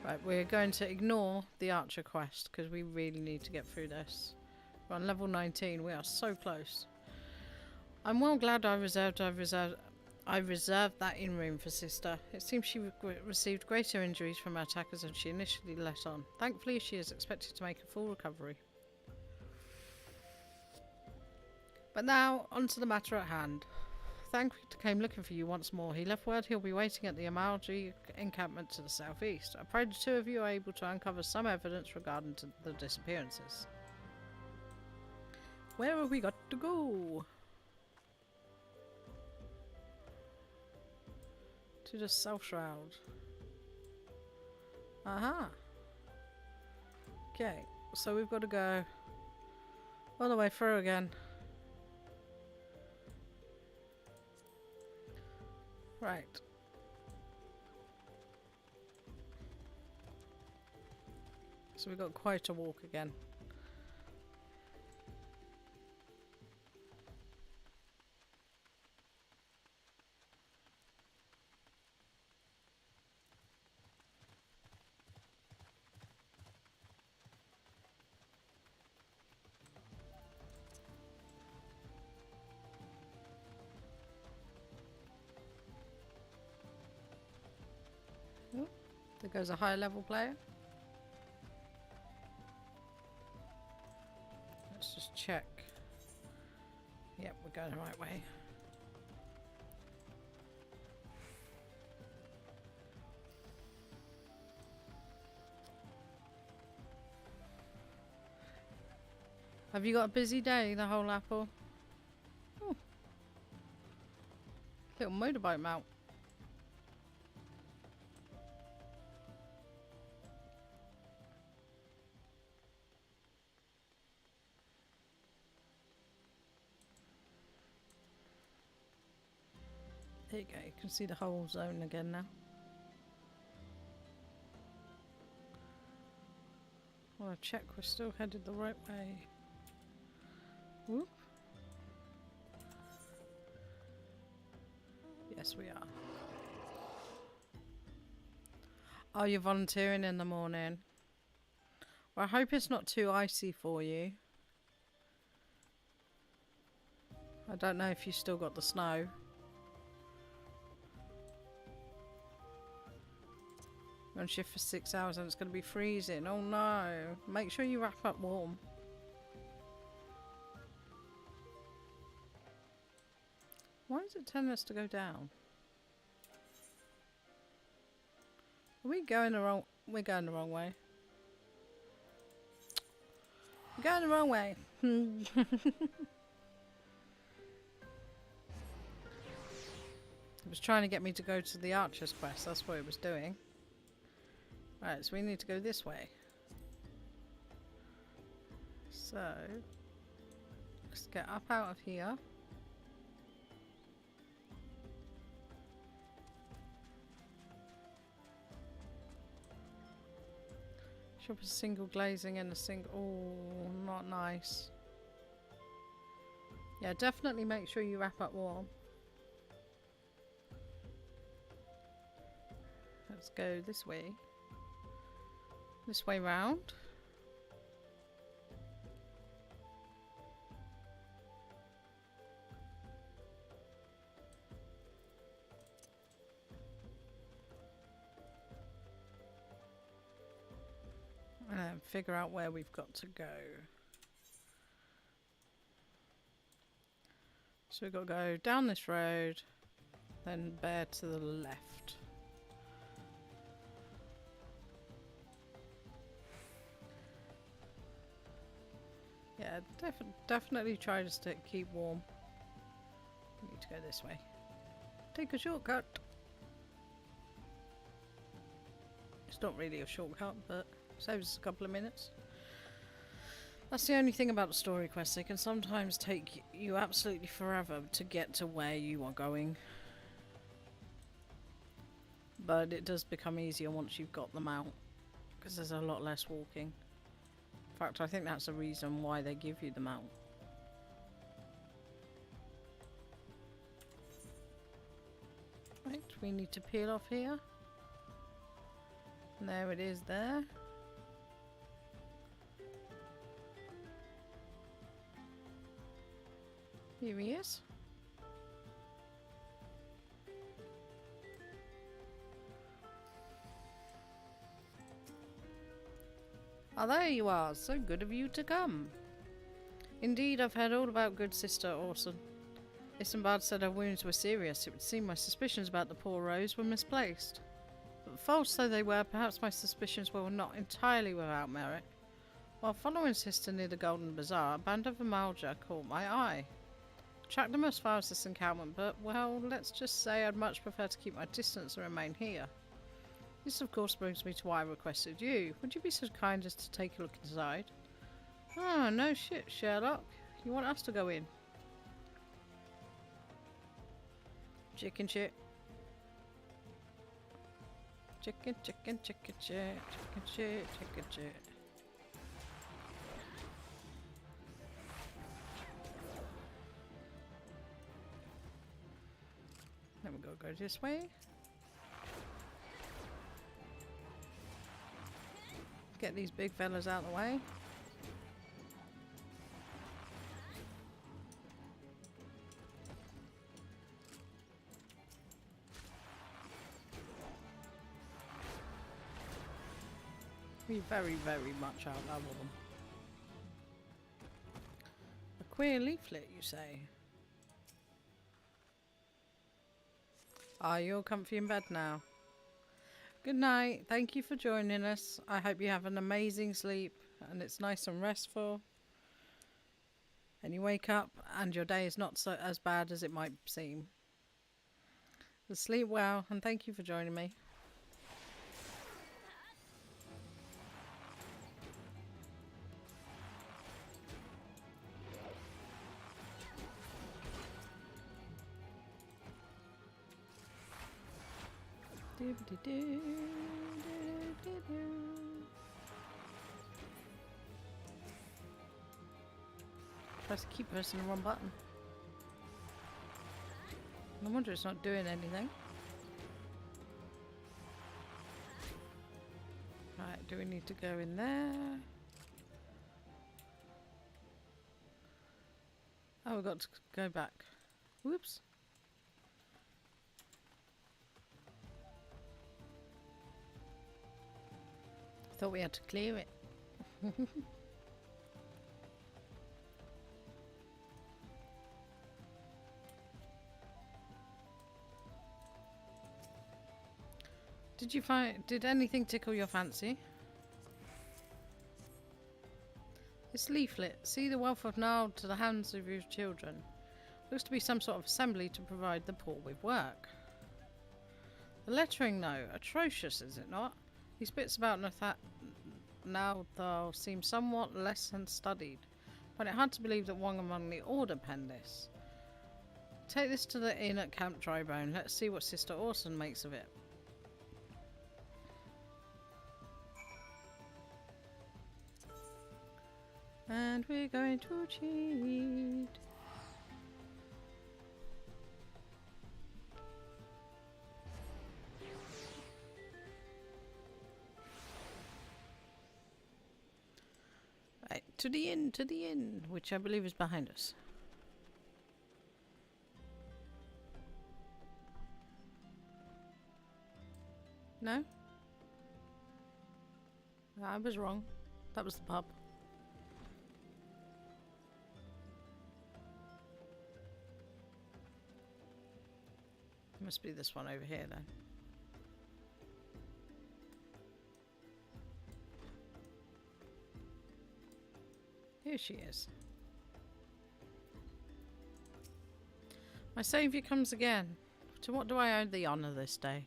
Right, we're going to ignore the Archer quest because we really need to get through this. We're on level 19. We are so close. I'm well glad I reserved that inn room for Sister. It seems she received greater injuries from her attackers than she initially let on. Thankfully, she is expected to make a full recovery. But now, on to the matter at hand. Thancred came looking for you once more. He left word he'll be waiting at the Eorzea encampment to the southeast. I pray the two of you are able to uncover some evidence regarding the disappearances. Where have we got to go? To the South Shroud. Aha. Okay, so we've got to go all the way through again. Right. So we've got quite a walk again. Oh, there goes a higher level player. Let's just check. Yep, we're going the right way. Have you got a busy day, the whole apple? Oh. Little motorbike mount. There you go, you can see the whole zone again now. I want to check we're still headed the right way. Whoop. Yes, we are. Oh, you're volunteering in the morning. Well, I hope it's not too icy for you. I don't know if you still got the snow. We're on shift for 6 hours and it's going to be freezing. Oh no. Make sure you wrap up warm. Why is it telling us to go down? Are we going the wrong... We're going the wrong way. We're going the wrong way. It was trying to get me to go to the Archer's quest. That's what it was doing. Right, so we need to go this way. So... let's get up out of here. Shop a single glazing and a single... oh, not nice. Yeah, definitely make sure you wrap up warm. Let's go this way. This way round. And figure out where we've got to go. So we've got to go down this road, then bear to the left. Yeah, definitely try to keep warm. We need to go this way. Take a shortcut. It's not really a shortcut, but saves us a couple of minutes. That's the only thing about the story quests. They can sometimes take you absolutely forever to get to where you are going. But it does become easier once you've got them out, because there's a lot less walking. In fact, I think that's the reason why they give you them out. Right, we need to peel off here. And there it is there. Here he is. Oh, there you are. So good of you to come. Indeed, I've heard all about good Sister Orson. Isambard said her wounds were serious. It would seem my suspicions about the poor Rose were misplaced. But false though they were, perhaps my suspicions were not entirely without merit. While following Sister near the Golden Bazaar, a band of Amalja caught my eye. I tracked them as far as this encampment, but, well, let's just say I'd much prefer to keep my distance and remain here. This, of course, brings me to why I requested you. Would you be so kind as to take a look inside? Oh, no shit, Sherlock. You want us to go in? Chicken shit. Chicken, chicken, chicken shit. Chicken shit, chicken shit. Then we'll go this way. Get these big fellas out of the way. We very, very much outlevel them. A queer leaflet, you say? Are you all comfy in bed now? Good night. Thank you for joining us. I hope you have an amazing sleep and it's nice and restful. And you wake up and your day is not so as bad as it might seem. So sleep well and thank you for joining me. Tries to keep pressing the wrong button. No wonder it's not doing anything. Right, do we need to go in there? Oh, we've got to go back. Whoops. Thought we had to clear it. Did anything tickle your fancy? This leaflet, see the wealth of Nile to the hands of your children. Looks to be some sort of assembly to provide the poor with work. The lettering, though, atrocious, is it not? These bits about now, though, seem somewhat less than studied. Find it hard to believe that one among the Order penned this. Take this to the inn at Camp Drybone. Let's see what Sister Orson makes of it. And we're going to cheat. Right, to the inn, which I believe is behind us. No? I was wrong. That was the pub. Must be this one over here then. Here she is. My saviour comes again. To what do I owe the honour this day?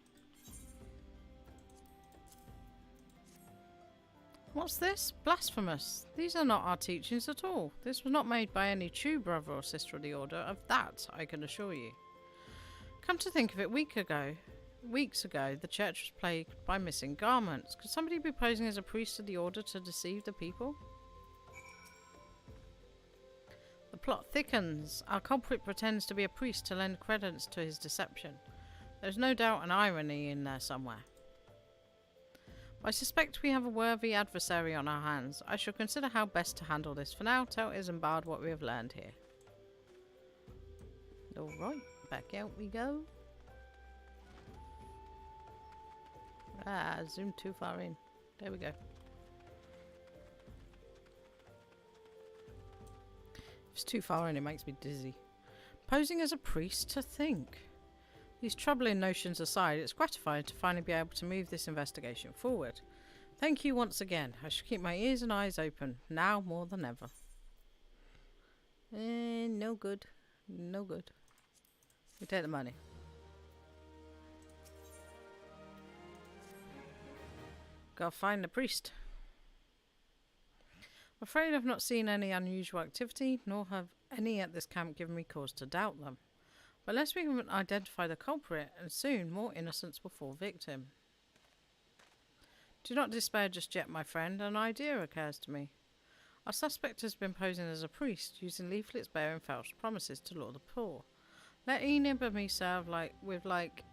What's this? Blasphemous. These are not our teachings at all. This was not made by any true brother or sister of the Order. Of that I can assure you. Come to think of it, weeks ago, the church was plagued by missing garments. Could somebody be posing as a priest of the Order to deceive the people? The plot thickens. Our culprit pretends to be a priest to lend credence to his deception. There's no doubt an irony in there somewhere. I suspect we have a worthy adversary on our hands. I shall consider how best to handle this. For now, tell Isambard what we have learned here. Alright. Back out we go. Ah, zoomed too far in. There we go. If it's too far in, it makes me dizzy. Posing as a priest, to think. These troubling notions aside, it's gratifying to finally be able to move this investigation forward. Thank you once again. I shall keep my ears and eyes open, now more than ever. No good. No good. We take the money. Gotta find the priest. I'm afraid I've not seen any unusual activity, nor have any at this camp given me cause to doubt them. But unless we can identify the culprit, and soon more innocents will fall victim. Do not despair just yet, my friend. An idea occurs to me. Our suspect has been posing as a priest, using leaflets bearing false promises to lure the poor. Let Enib and me serve like with like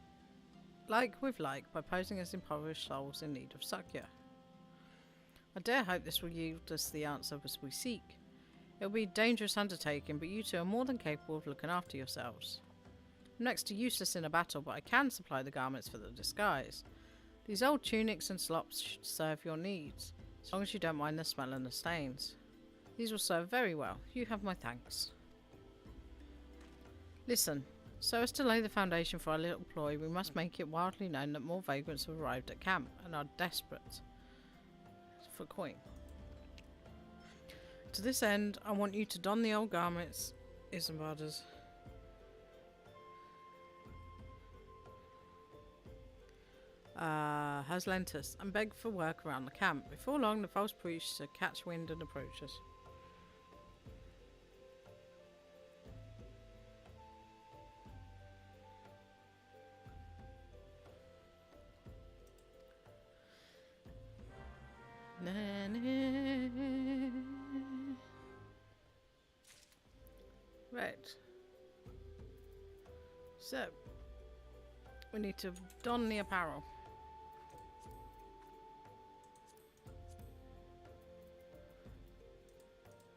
by posing as impoverished souls in need of succour. I dare hope this will yield us the answer as we seek. It will be a dangerous undertaking, but you two are more than capable of looking after yourselves. I'm next to useless in a battle, but I can supply the garments for the disguise. These old tunics and slops should serve your needs, as long as you don't mind the smell and the stains. These will serve very well. You have my thanks. Listen, so as to lay the foundation for our little ploy, we must make it widely known that more vagrants have arrived at camp and are desperate for coin. To this end, I want you to don the old garments Isambard's has lent us and beg for work around the camp. Before long, the false priest should catch wind and approach us. Right. So, we need to don the apparel.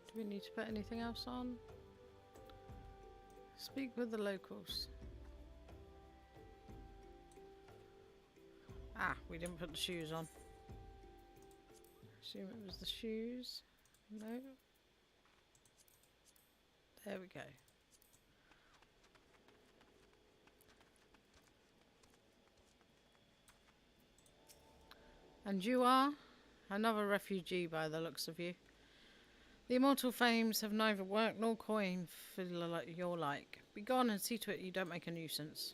Do we need to put anything else on? Speak with the locals. Ah, we didn't put the shoes on. Assume it was the shoes. No. There we go. And you are? Another refugee by the looks of you. The immortal fames have neither work nor coin for your like. Be gone and see to it you don't make a nuisance.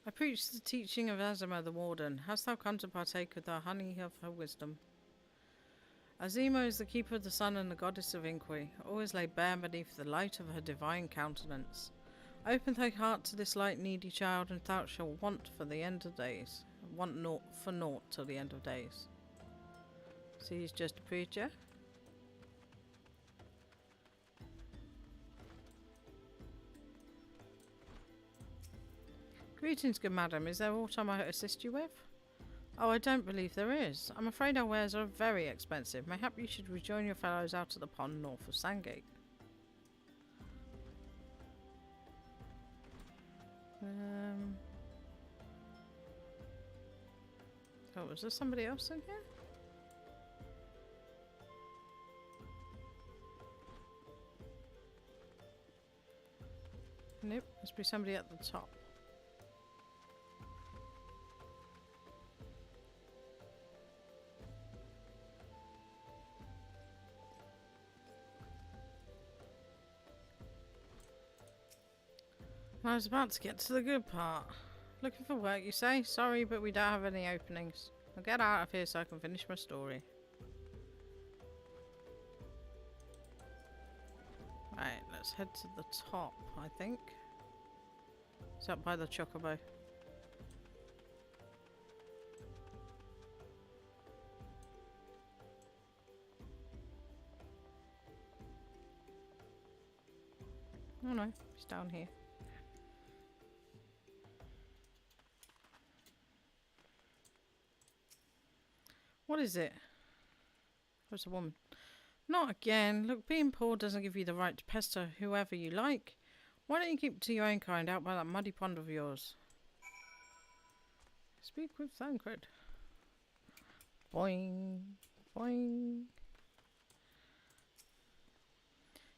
I preach the teaching of Azima the Warden. Hast thou come to partake of the honey of her wisdom? Azima is the keeper of the sun and the goddess of inquiry, always laid bare beneath the light of her divine countenance. Open thy heart to this light, needy child, and thou shalt want for the end of days. Want naught for naught till the end of days. See, he's just a preacher. Greetings, good madam. Is there aught I might assist you with? Oh, I don't believe there is. I'm afraid our wares are very expensive. Mayhap you should rejoin your fellows out at the pond north of Sandgate. Oh, was there somebody else in here? Nope, must be somebody at the top. I was about to get to the good part. Looking for work, you say? Sorry, but we don't have any openings. I'll get out of here so I can finish my story. Right, let's head to the top, I think. It's up by the chocobo. Oh no, it's down here. What is it? Where's the woman? Not again. Look, being poor doesn't give you the right to pester whoever you like. Why don't you keep to your own kind out by that muddy pond of yours? Speak with Thancred. Boing. Boing.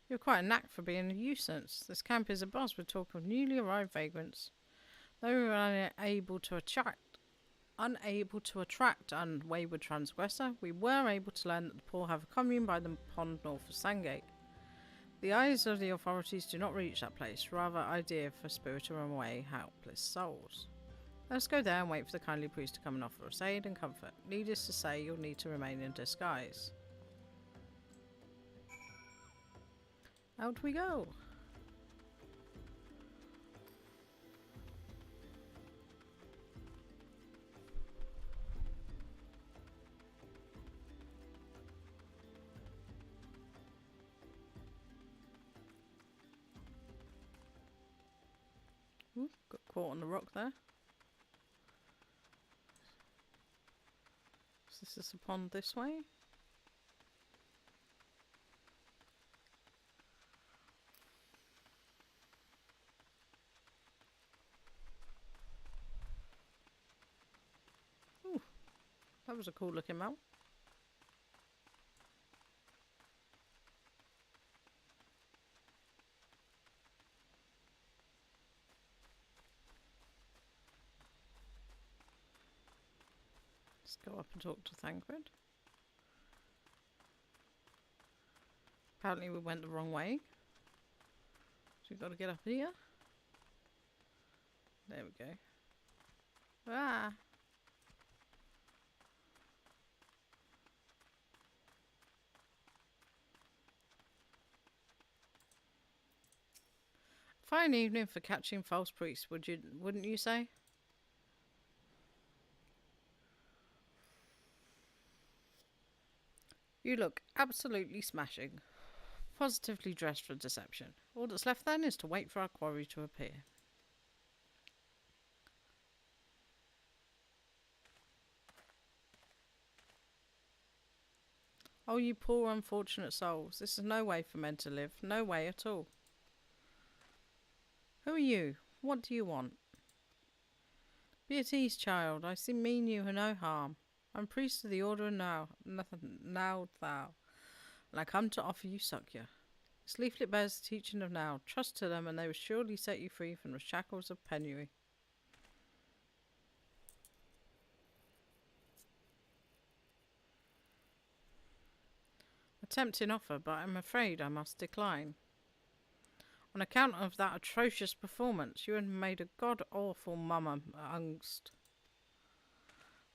You're quite a knack for being a nuisance. This camp is abuzz with talk of newly arrived vagrants. Though we were unable to attract a wayward transgressor, we were able to learn that the poor have a commune by the pond north of Sandgate. The eyes of the authorities do not reach that place, rather idea for spirited away helpless souls. Let's go there and wait for the kindly priest to come and offer us aid and comfort. Needless to say, you'll need to remain in disguise. Out we go! Ooh, got caught on the rock there. So this is the pond this way. Ooh, that was a cool looking mount. Let's go up and talk to Thancred. Apparently we went the wrong way. So we've got to get up here. There we go. Ah! Fine evening for catching false priests, wouldn't you say? You look absolutely smashing. Positively dressed for deception. All that's left then is to wait for our quarry to appear. Oh, you poor unfortunate souls. This is no way for men to live. No way at all. Who are you? What do you want? Be at ease, child. I mean you no harm. I'm priest of the order of now thou, and I come to offer you succour. This leaflet bears the teaching of now. Trust to them, and they will surely set you free from the shackles of penury. A tempting offer, but I'm afraid I must decline. On account of that atrocious performance, you have made a god-awful mummer angst.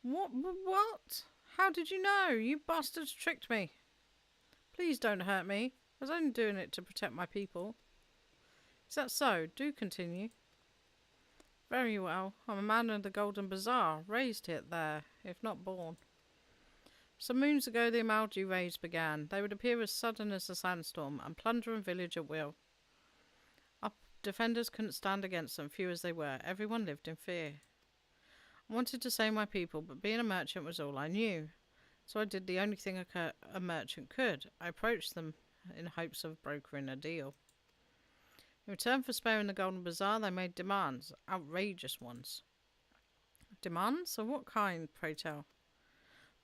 What? How did you know? You bastards tricked me. Please don't hurt me. I was only doing it to protect my people. Is that so? Do continue. Very well. I'm a man of the Golden Bazaar, raised there, if not born. Some moons ago the Amalji raids began. They would appear as sudden as a sandstorm, and plunder a village at will. Our defenders couldn't stand against them, few as they were. Everyone lived in fear. I wanted to save my people, but being a merchant was all I knew. So I did the only thing a merchant could. I approached them in hopes of brokering a deal. In return for sparing the Golden Bazaar, they made demands, outrageous ones. Demands? Of what kind, pray tell?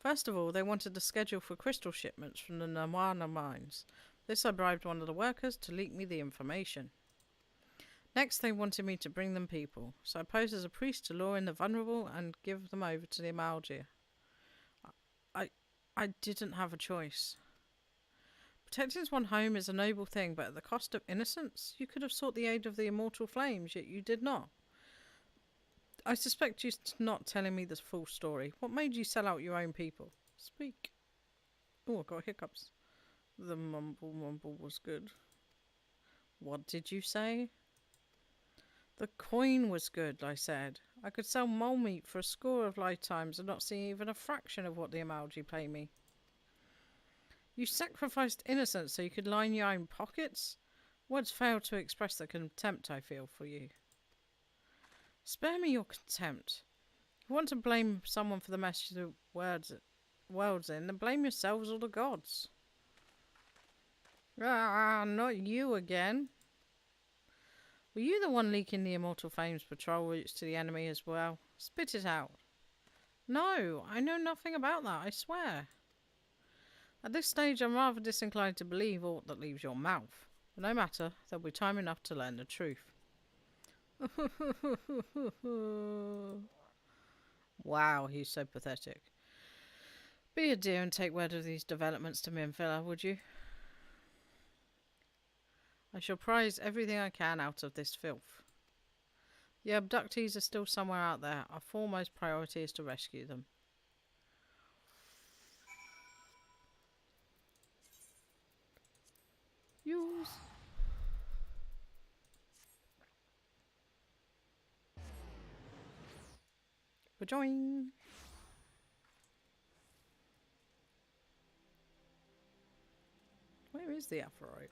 First of all, they wanted a schedule for crystal shipments from the Nawana mines. This I bribed one of the workers to leak me the information. Next, they wanted me to bring them people, so I posed as a priest to lure in the vulnerable and give them over to the Amalji. I didn't have a choice. Protecting one's home is a noble thing, but at the cost of innocence? You could have sought the aid of the immortal flames, yet you did not. I suspect you're not telling me the full story. What made you sell out your own people? Speak. Oh, I got hiccups. The mumble was good. What did you say? The coin was good, I said. I could sell mole meat for a score of lifetimes and not see even a fraction of what the Amalji pay me. You sacrificed innocence so you could line your own pockets? Words fail to express the contempt I feel for you. Spare me your contempt. If you want to blame someone for the mess the world's in, then blame yourselves or the gods. Ah, not you again. Were you the one leaking the Immortal Flames patrol routes to the enemy as well? Spit it out. No, I know nothing about that, I swear. At this stage, I'm rather disinclined to believe aught that leaves your mouth. But no matter, there'll be time enough to learn the truth. Wow, he's so pathetic. Be a dear and take word of these developments to Minvilla, would you? I shall prize everything I can out of this filth. The abductees are still somewhere out there. Our foremost priority is to rescue them. Use. Rejoin. Where is the Aphrodite?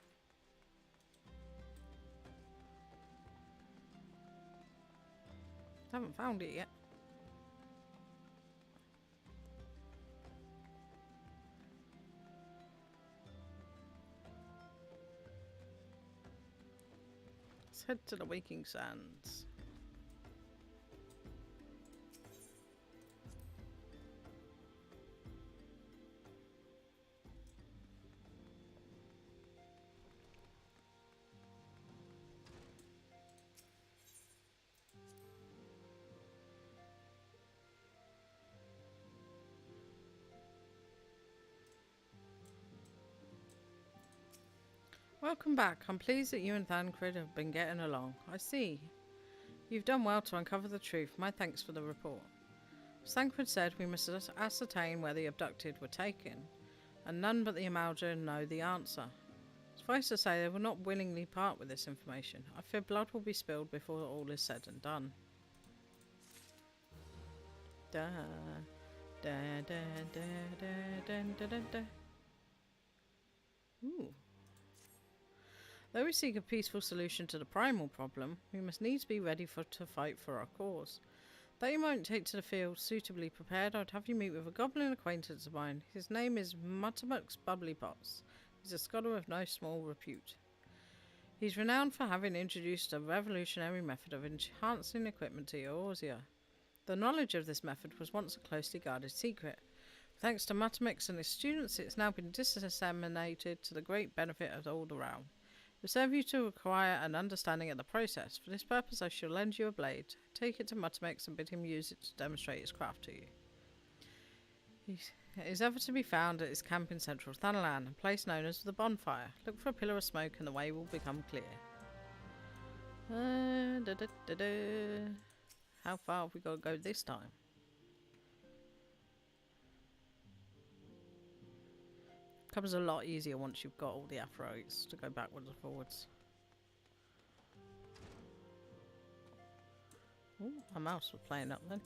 Haven't found it yet. Let's head to the Waking Sands. Welcome back. I'm pleased that you and Thancred have been getting along. I see. You've done well to uncover the truth. My thanks for the report. As Thancred said, we must ascertain where the abducted were taken, and none but the Amalja know the answer. Suffice to say, they will not willingly part with this information. I fear blood will be spilled before all is said and done. Da da da da da da da da. Ooh. Though we seek a peaceful solution to the primal problem, we must needs be ready to fight for our cause. Though you won't take to the field suitably prepared, I'd have you meet with a goblin acquaintance of mine. His name is Muttermux Bubblypots. He's a scholar of no small repute. He's renowned for having introduced a revolutionary method of enhancing equipment to Eorzea. The knowledge of this method was once a closely guarded secret. Thanks to Mutamix and his students, it's now been disseminated to the great benefit of all the realm. It will serve you to acquire an understanding of the process. For this purpose, I shall lend you a blade. Take it to Mutamix and bid him use it to demonstrate his craft to you. It is ever to be found at his camp in central Thanalan, a place known as the Bonfire. Look for a pillar of smoke and the way will become clear. How far have we got to go this time? Comes a lot easier once you've got all the athletes to go backwards and forwards. Ooh, my mouse was playing up then.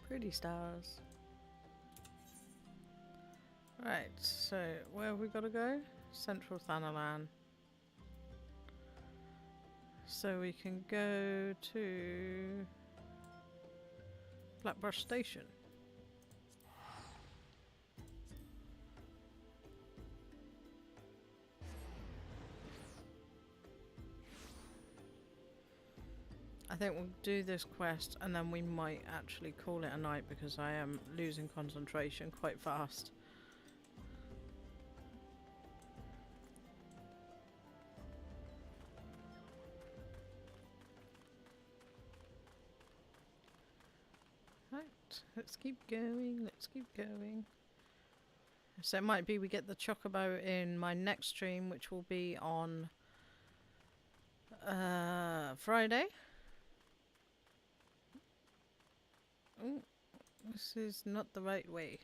Pretty stars. Right, so where have we got to go? Central Thanalan. So we can go to Blackbrush Station. I think we'll do this quest and then we might actually call it a night because I am losing concentration quite fast. Right, let's keep going, let's keep going. So it might be we get the Chocobo in my next stream, which will be on Friday. Ooh, this is not the right way.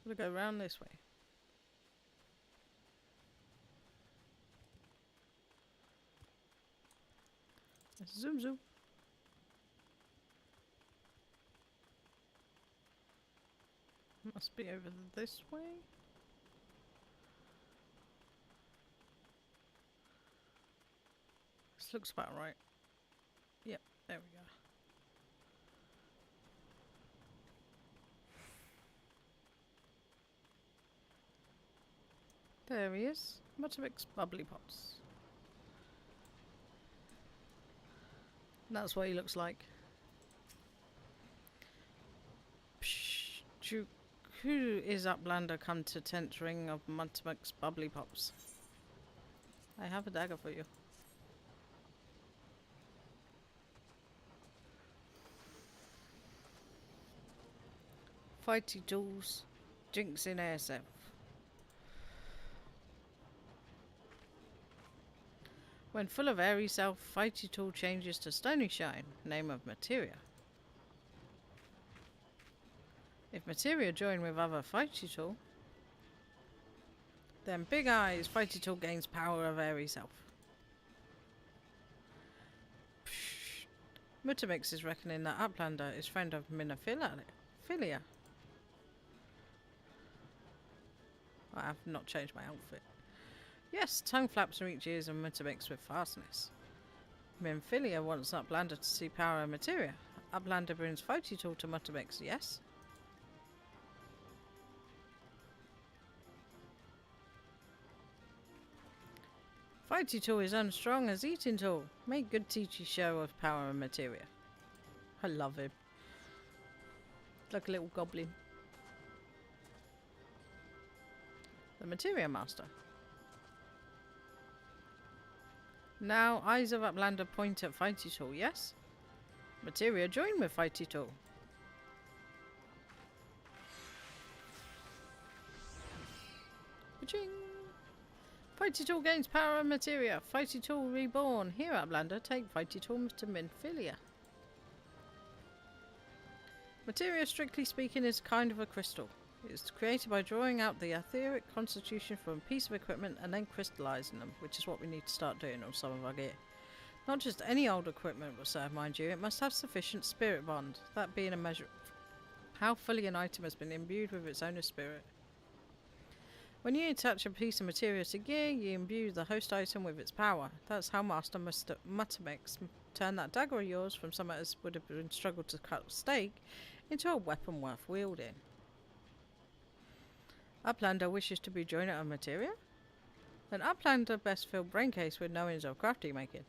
We'll go around this way. Zoom zoom. Must be over this way. This looks about right. Yep, there we go. There he is. Mutamix Bubbly Pops. And that's what he looks like. Psh, who is Uplander come to 10th ring of Mutamix Bubbly Pops? I have a dagger for you. Fighty tools, Jinx in Eorzea. When full of airy self, Fighty tool changes to Stony Shine, name of materia. If materia join with other Fighty tool, then Big Eyes Fighty tool gains power of airy self. Mutamix is reckoning that Uplander is friend of Minophilia. I have not changed my outfit. Yes, tongue flaps reach ears and Mutamix with fastness. Minophilia wants Uplander to see power and materia. Uplander brings Fighty tool to Mutamix, yes? Fighty tool is unstrong as eating tool. Make good teachy show of power and materia. I love him. Like a little goblin. The materia master. Now eyes of Uplander point at Fighty tool, yes? Materia join with Fighty tool. Ka-ching! Fighty tool gains power and materia. Fighty tool reborn. Here, Uplander, take Fighty tool to Minophilia. Materia, strictly speaking, is kind of a crystal. It is created by drawing out the etheric constitution from a piece of equipment and then crystallizing them, which is what we need to start doing on some of our gear. Not just any old equipment will serve, mind you. It must have sufficient spirit bond, that being a measure of how fully an item has been imbued with its owner's spirit. When you attach a piece of material to gear, you imbue the host item with its power. That's how Master Mutamix turned that dagger of yours from something that would have been struggled to cut steak into a weapon worth wielding. Uplander wishes to be joiner of materia? An Uplander best fill braincase with knowings of crafty making.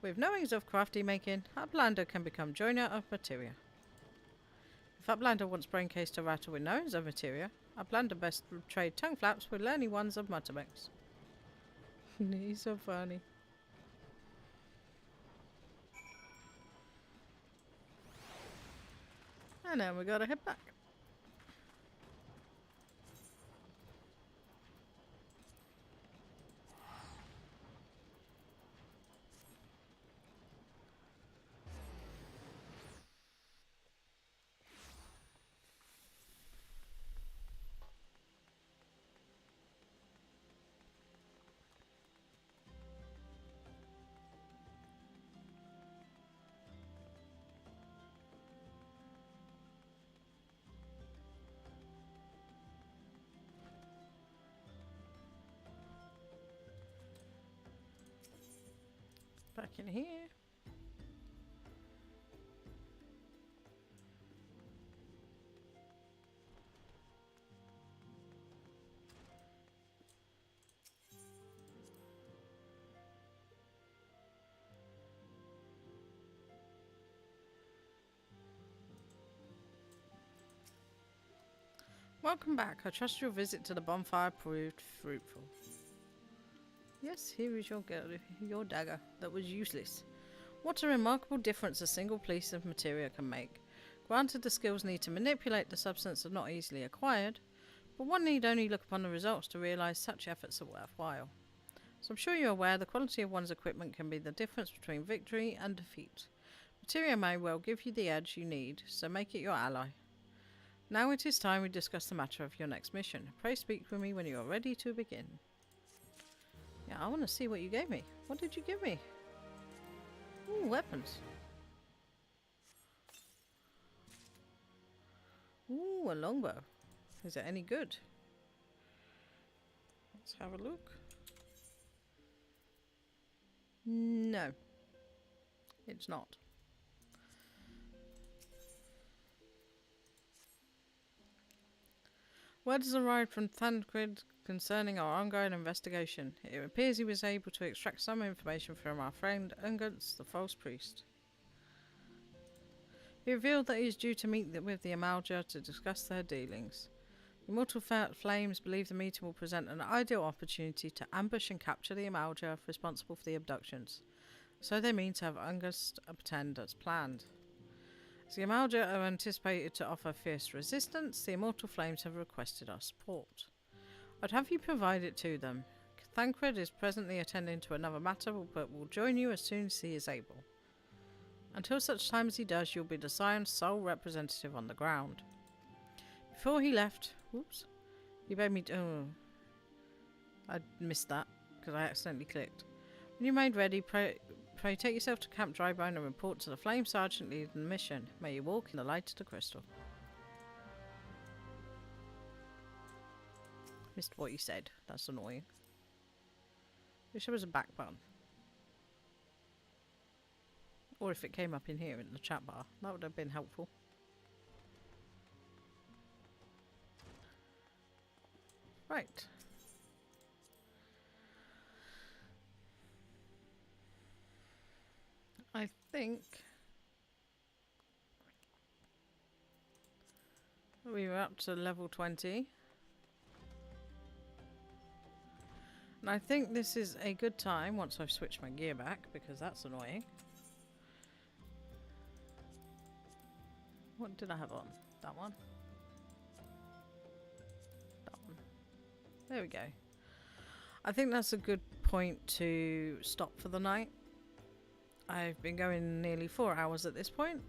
With knowings of crafty making, Uplander can become joiner of materia. If Uplander wants braincase to rattle with knowings of materia, Uplander best trade tongue flaps with learning ones of Mutamix. He's so funny. And then we gotta head back. Back in here. Welcome back. I trust your visit to the bonfire proved fruitful. Yes, here is your dagger that was useless. What a remarkable difference a single piece of materia can make. Granted, the skills need to manipulate the substance are not easily acquired, but one need only look upon the results to realise such efforts are worthwhile. So I'm sure you're aware the quality of one's equipment can be the difference between victory and defeat. Materia may well give you the edge you need, so make it your ally. Now it is time we discuss the matter of your next mission. Pray speak with me when you are ready to begin. Yeah, I want to see what you gave me. What did you give me? Ooh, weapons. Ooh, a longbow. Is it any good? Let's have a look. No. It's not. Word has arrived from Thancred concerning our ongoing investigation. It appears he was able to extract some information from our friend Ungans, the false priest. He revealed that he is due to meet with the Amalja to discuss their dealings. The Immortal Flames believe the meeting will present an ideal opportunity to ambush and capture the Amalja responsible for the abductions. So they mean to have Ungans attend as planned. As the Amalja are anticipated to offer fierce resistance, the Immortal Flames have requested our support. I'd have you provide it to them. Thancred is presently attending to another matter, but will join you as soon as he is able. Until such time as he does, you'll be the Scion's sole representative on the ground. Before he left, whoops, he bade me. Oh, I missed that because I accidentally clicked. When you're made ready, pray take yourself to Camp Drybone and report to the Flame Sergeant leading the mission. May you walk in the light of the crystal. Missed what you said. That's annoying. Wish there was a back button. Or if it came up in here in the chat bar. That would have been helpful. Right. I think we were up to level 20. And I think this is a good time, once I've switched my gear back, because that's annoying. What did I have on? That one? That one. There we go. I think that's a good point to stop for the night. I've been going nearly 4 hours at this point.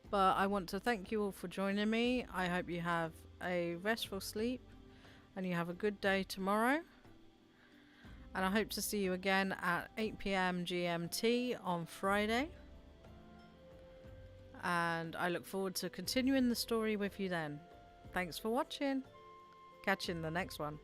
But I want to thank you all for joining me. I hope you have a restful sleep and you have a good day tomorrow. And I hope to see you again at 8 PM GMT on Friday. And I look forward to continuing the story with you then. Thanks for watching. Catch you in the next one.